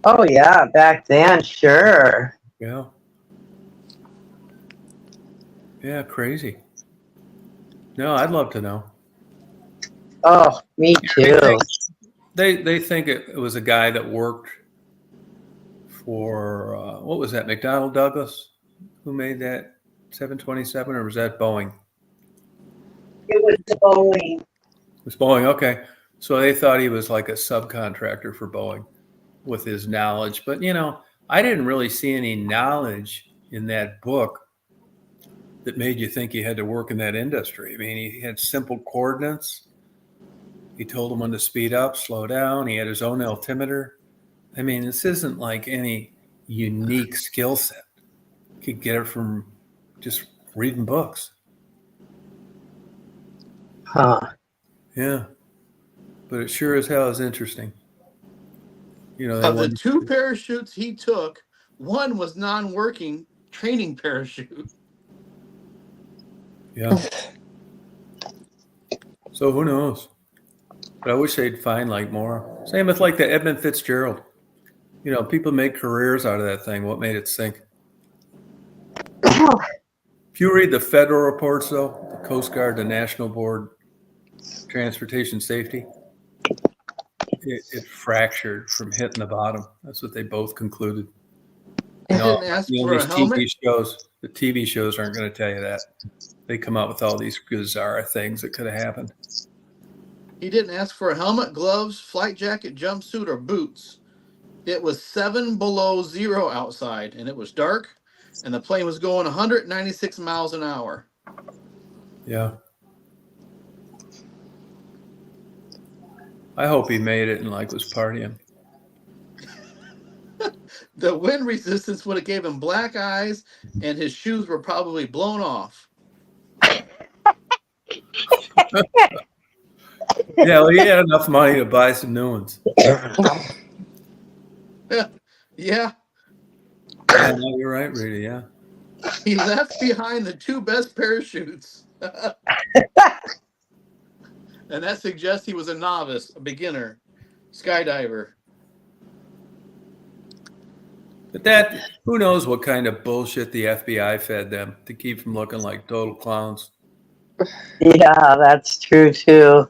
Oh yeah, back then, sure. yeah, yeah, crazy. No, I'd love to know. Oh, me too. They think it was a guy that worked for what was that, McDonnell Douglas, who made that 727, or was that Boeing? It was Boeing. It was Boeing. Okay, so they thought he was like a subcontractor for Boeing with his knowledge, but I didn't really see any knowledge in that book that made you think he had to work in that industry. I mean, he had simple coordinates. He told him when to speed up, slow down. He had his own altimeter. I mean, this isn't like any unique skill set. You could get it from just reading books. Huh. Yeah. But it sure as hell is interesting. Of the two parachutes he took, one was non-working training parachute. Yeah. So who knows? But I wish they'd find like more. Same with like the Edmund Fitzgerald. People make careers out of that thing. What made it sink? If you read the federal reports, though, the Coast Guard, the National Board, Transportation Safety, it fractured from hitting the bottom. That's what they both concluded. He didn't ask for a helmet? The TV shows aren't going to tell you that. They come out with all these bizarre things that could have happened. He didn't ask for a helmet, gloves, flight jacket, jumpsuit, or boots. It was 7 below zero outside, and it was dark, and the plane was going 196 miles an hour. Yeah. I hope he made it and was partying. The wind resistance would have gave him black eyes, and his shoes were probably blown off. Yeah, well, he had enough money to buy some new ones. Yeah. Yeah, no, you're right, Rita. Yeah. He left behind the two best parachutes. And that suggests he was a novice, a beginner, skydiver. But who knows what kind of bullshit the FBI fed them to keep from looking like total clowns. Yeah, that's true too.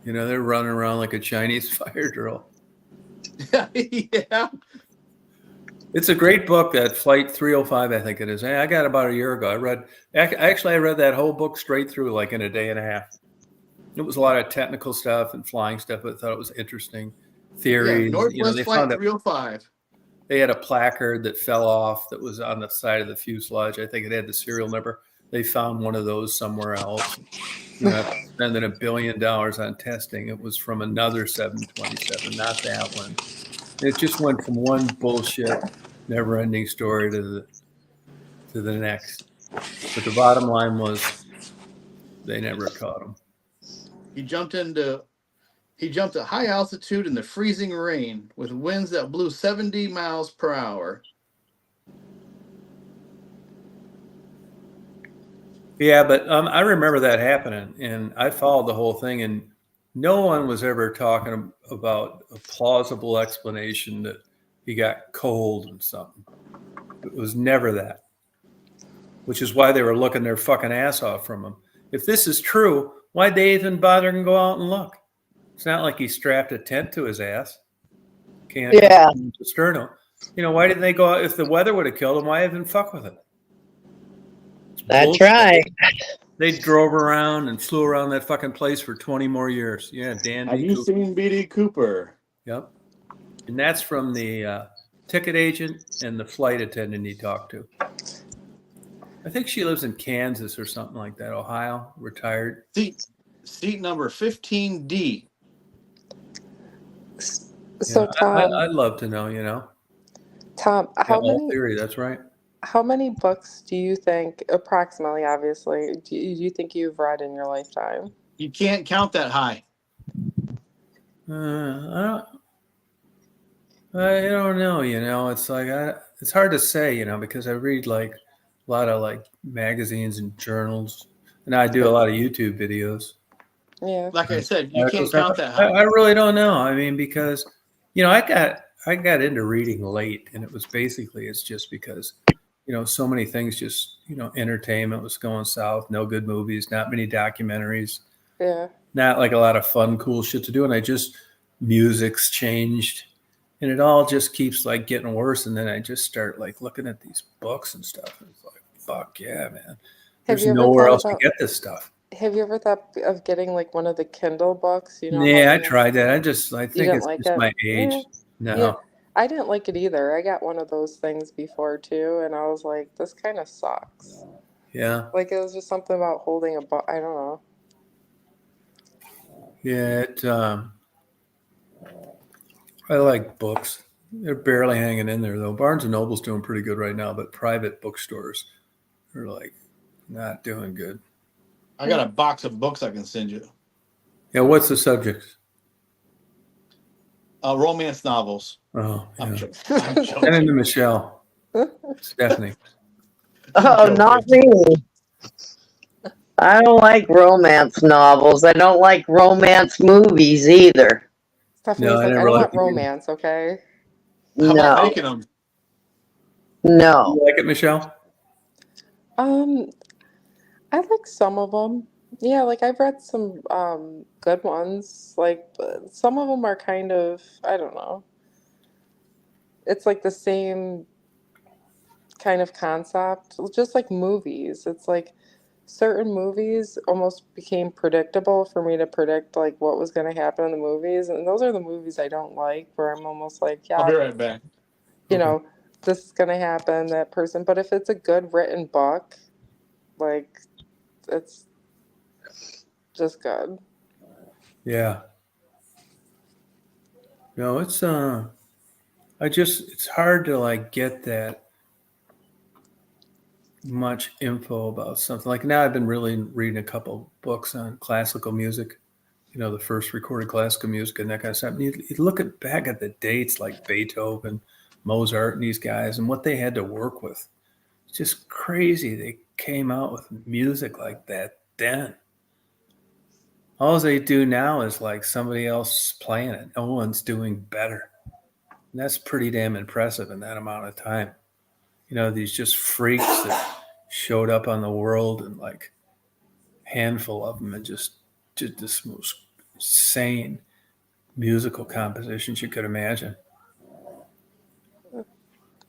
You know, they're running around like a Chinese fire drill. Yeah. It's a great book, that Flight 305, I think it is. I got it about a year ago. I read that whole book straight through, like in a day and a half. It was a lot of technical stuff and flying stuff, but I thought it was interesting. Yeah, Theories, Northwest they Flight found 305. they had a placard that fell off that was on the side of the fuselage. I think it had the serial number. They found one of those somewhere else. After spending $1 billion on testing, it was from another 727, not that one. It just went from one bullshit, never-ending story to the next. But the bottom line was they never caught him. He jumped at high altitude in the freezing rain with winds that blew 70 miles per hour. Yeah, but I remember that happening, and I followed the whole thing, and no one was ever talking about a plausible explanation that he got cold and something. It was never that, which is why they were looking their fucking ass off from him. If this is true, why'd they even bother and go out and look? It's not like he strapped a tent to his ass. Can't sternum. Why didn't they go out? If the weather would have killed him, why even fuck with it? That's bullshit. right. They drove around and flew around that fucking place for 20 more years. Yeah, Dan. Have you seen B.D. Cooper? Yep. And that's from the ticket agent and the flight attendant he talked to. I think she lives in Kansas or something like that. Ohio, retired. Seat number 15D. So Tom, I'd love to know. Tom, how many? Theory, that's right. How many books do you think, approximately, obviously, do you think you've read in your lifetime? You can't count that high. I don't know. It's like it's hard to say, because I read like a lot of like magazines and journals, and I do a lot of YouTube videos. Yeah. Like I said, you can't count that high. I really don't know. I mean, because I got into reading late, and it was basically it's just because so many things just entertainment was going south. No good movies, not many documentaries. Yeah. Not like a lot of fun, cool shit to do, and music's changed. And it all just keeps like getting worse. And then I just start like looking at these books and stuff. And it's like, fuck yeah, man. There's nowhere else to get this stuff. Have you ever thought of getting like one of the Kindle books? Yeah, I tried that. I think it's like just my age. Yeah. No. Yeah. I didn't like it either. I got one of those things before too, and I was like, this kind of sucks. Yeah. Like it was just something about holding a book. I don't know. Yeah, I like books. They're barely hanging in there though. Barnes and Noble's doing pretty good right now, but private bookstores are like not doing good. I got a box of books I can send you. Yeah, what's the subject? Romance novels. Oh, yeah. I'm joking. Send it to Michelle. Stephanie. Oh, not me. I don't like romance novels. I don't like romance movies either. Stephanie's like, I don't want romance, okay? How about No. making them? No. You like it, Michelle? I like some of them. Yeah, like I've read some good ones. Like some of them are kind of, I don't know. It's like the same kind of concept, just like movies. It's like certain movies almost became predictable for me to predict like what was going to happen in the movies, and those are the movies I don't like, where I'm almost like, yeah, I'll be right back. This is going to happen, that person. But if it's a good written book, like it's just good. Yeah. No, it's it's hard to like get that much info about something. Like now I've been really reading a couple books on classical music, the first recorded classical music and that kind of stuff. And you look back at the dates like Beethoven, Mozart, and these guys and what they had to work with. It's just crazy. They came out with music like that then. All they do now is like somebody else playing it. No one's doing better. And that's pretty damn impressive in that amount of time. These just freaks that showed up on the world and like handful of them and just did this most insane musical compositions you could imagine.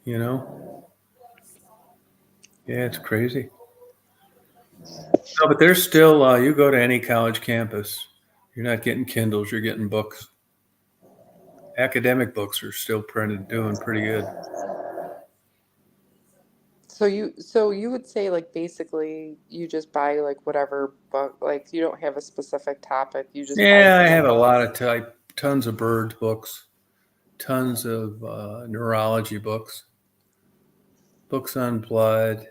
You know? Yeah, it's crazy. No, but there's still, you go to any college campus, you're not getting Kindles, you're getting books. Academic books are still printed, doing pretty good. So you would say like basically you just buy like whatever book, like you don't have a specific topic, you just buy Yeah, I different have a lot books. of tons of bird books, tons of neurology books, books on blood,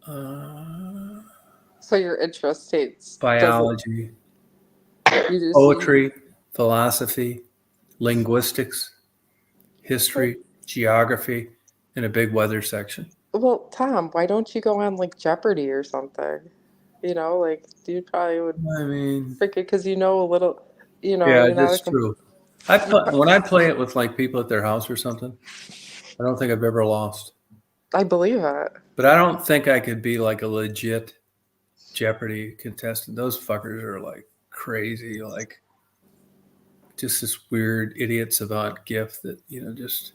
uh, So your interest states doesn't biology, you just poetry, philosophy, linguistics, well, history, geography, and a big weather section. well, Tom, why don't you go on like Jeopardy or something? You know, like you probably would I mean, figure because you know a little, you know, yeah, you're not a that's true. When I play it with like people at their house or something, I don't think I've ever lost. I believe it. But I don't think I could be like a legit Jeopardy contestant. Those fuckers are like crazy, like just this weird idiot savant gift that, just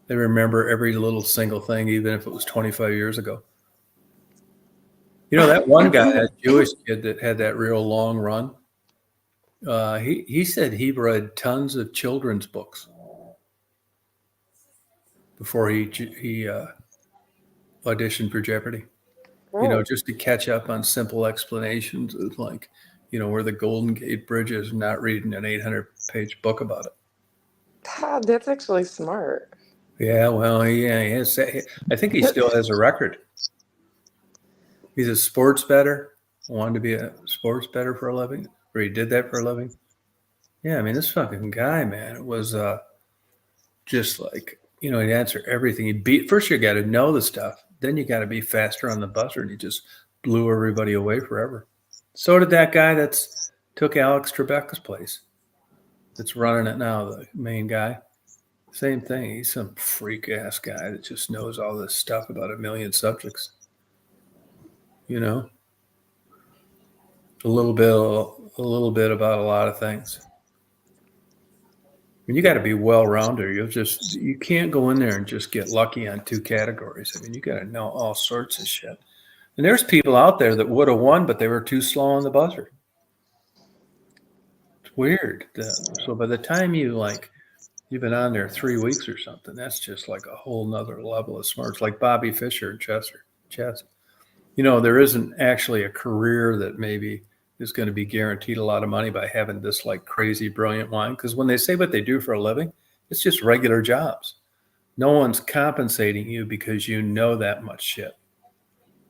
they remember every little single thing, even if it was 25 years ago. That one guy, that Jewish kid that had that real long run, he said he read tons of children's books before he auditioned for Jeopardy. Oh, Just to catch up on simple explanations of like, where the Golden Gate Bridge is, and not reading an 800-page book about it. that's actually smart. Yeah, well, he has. I think he still has a record. He's a sports bettor. Wanted to be a sports bettor for a living, or he did that for a living. Yeah, I mean, this fucking guy, man, it was just like, he'd answer everything. First, you got to know the stuff. Then you got to be faster on the buzzer, and he just blew everybody away forever. So did that guy that's took Alex Trebek's place. That's running it now, the main guy. Same thing. He's some freak ass guy that just knows all this stuff about a million subjects. A little bit about a lot of things. And you got to be well-rounded. You can't go in there and just get lucky on two categories. I mean, you got to know all sorts of shit. And there's people out there that would have won, but they were too slow on the buzzer. It's weird. So by the time you've been on there 3 weeks or something, that's just like a whole nother level of smarts. Like Bobby Fischer in chess. There isn't actually a career that maybe is going to be guaranteed a lot of money by having this like crazy brilliant mind. Because when they say what they do for a living, it's just regular jobs. No one's compensating you because you know that much shit.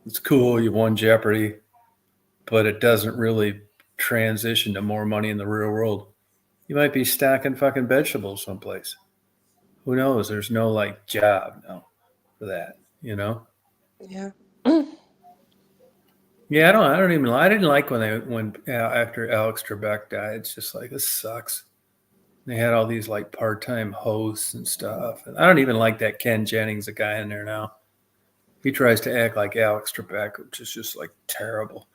It's cool, you won Jeopardy, but it doesn't really transition to more money in the real world. You might be stacking fucking vegetables someplace. Who knows? There's no like job now for that, Yeah. Yeah, I didn't like when after Alex Trebek died. It's just like, this sucks. They had all these like part-time hosts and stuff. And I don't even like that Ken Jennings, the guy in there now. He tries to act like Alex Trebek, which is just like terrible.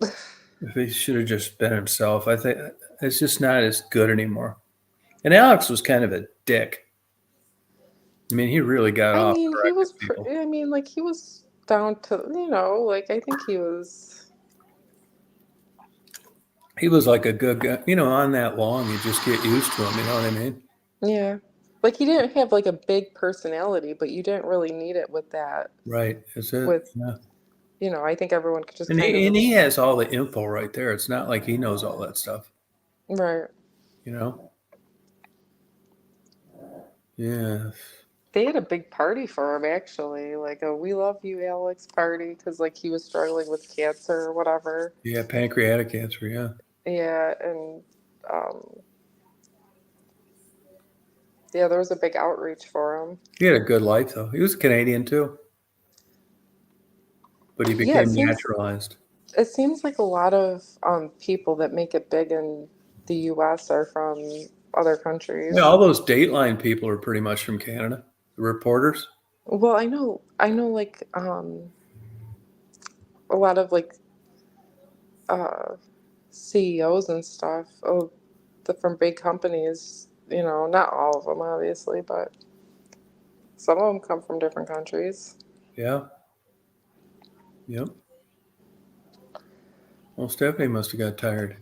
If he should have just been himself. I think it's just not as good anymore. And Alex was kind of a dick. I mean, he really got I off mean, he was, correcting people. I mean, like he was down to, like I think he was. He was like a good guy. On that long, you just get used to him. You know what I mean? Yeah. Like he didn't have like a big personality, but you didn't really need it with that. Right. Is it? With, Yeah. I think everyone could just And kind he has all the info right there. It's not like he knows all that stuff. right. Yeah. They had a big party for him actually, like a "We love you, Alex" party, because like he was struggling with cancer or whatever. Yeah, pancreatic cancer. Yeah. Yeah, and yeah, there was a big outreach for him. He had a good life though. He was Canadian too, but he Yeah, became naturalized. it seems like a lot of people that make it big in the U.S. are from other countries. Yeah, all those Dateline people are pretty much from Canada. The reporters. Well, I know, like a lot of like CEOs and stuff from big companies, you know, not all of them obviously, but some of them come from different countries. Yeah. Yep. Well, Stephanie must have got tired.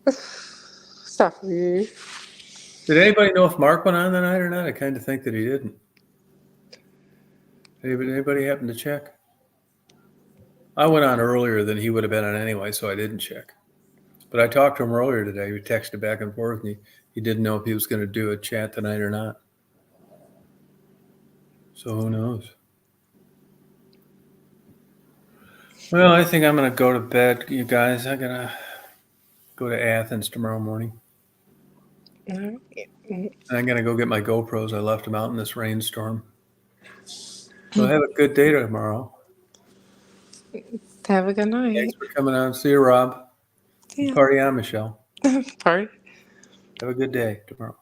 Stephanie. Did anybody know if Mark went on the night or not? I kind of think that he didn't. Anybody happen to check? I went on earlier than he would have been on anyway, so I didn't check. But I talked to him earlier today. We texted back and forth, and he didn't know if he was going to do a chat tonight or not. So who knows? Well, I think I'm going to go to bed, you guys. I'm going to go to Athens tomorrow morning. Mm-hmm. And I'm going to go get my GoPros. I left them out in this rainstorm. So have a good day tomorrow. Have a good night. Thanks for coming on. See you, Rob. See ya. Party on, Michelle. Party. Have a good day tomorrow.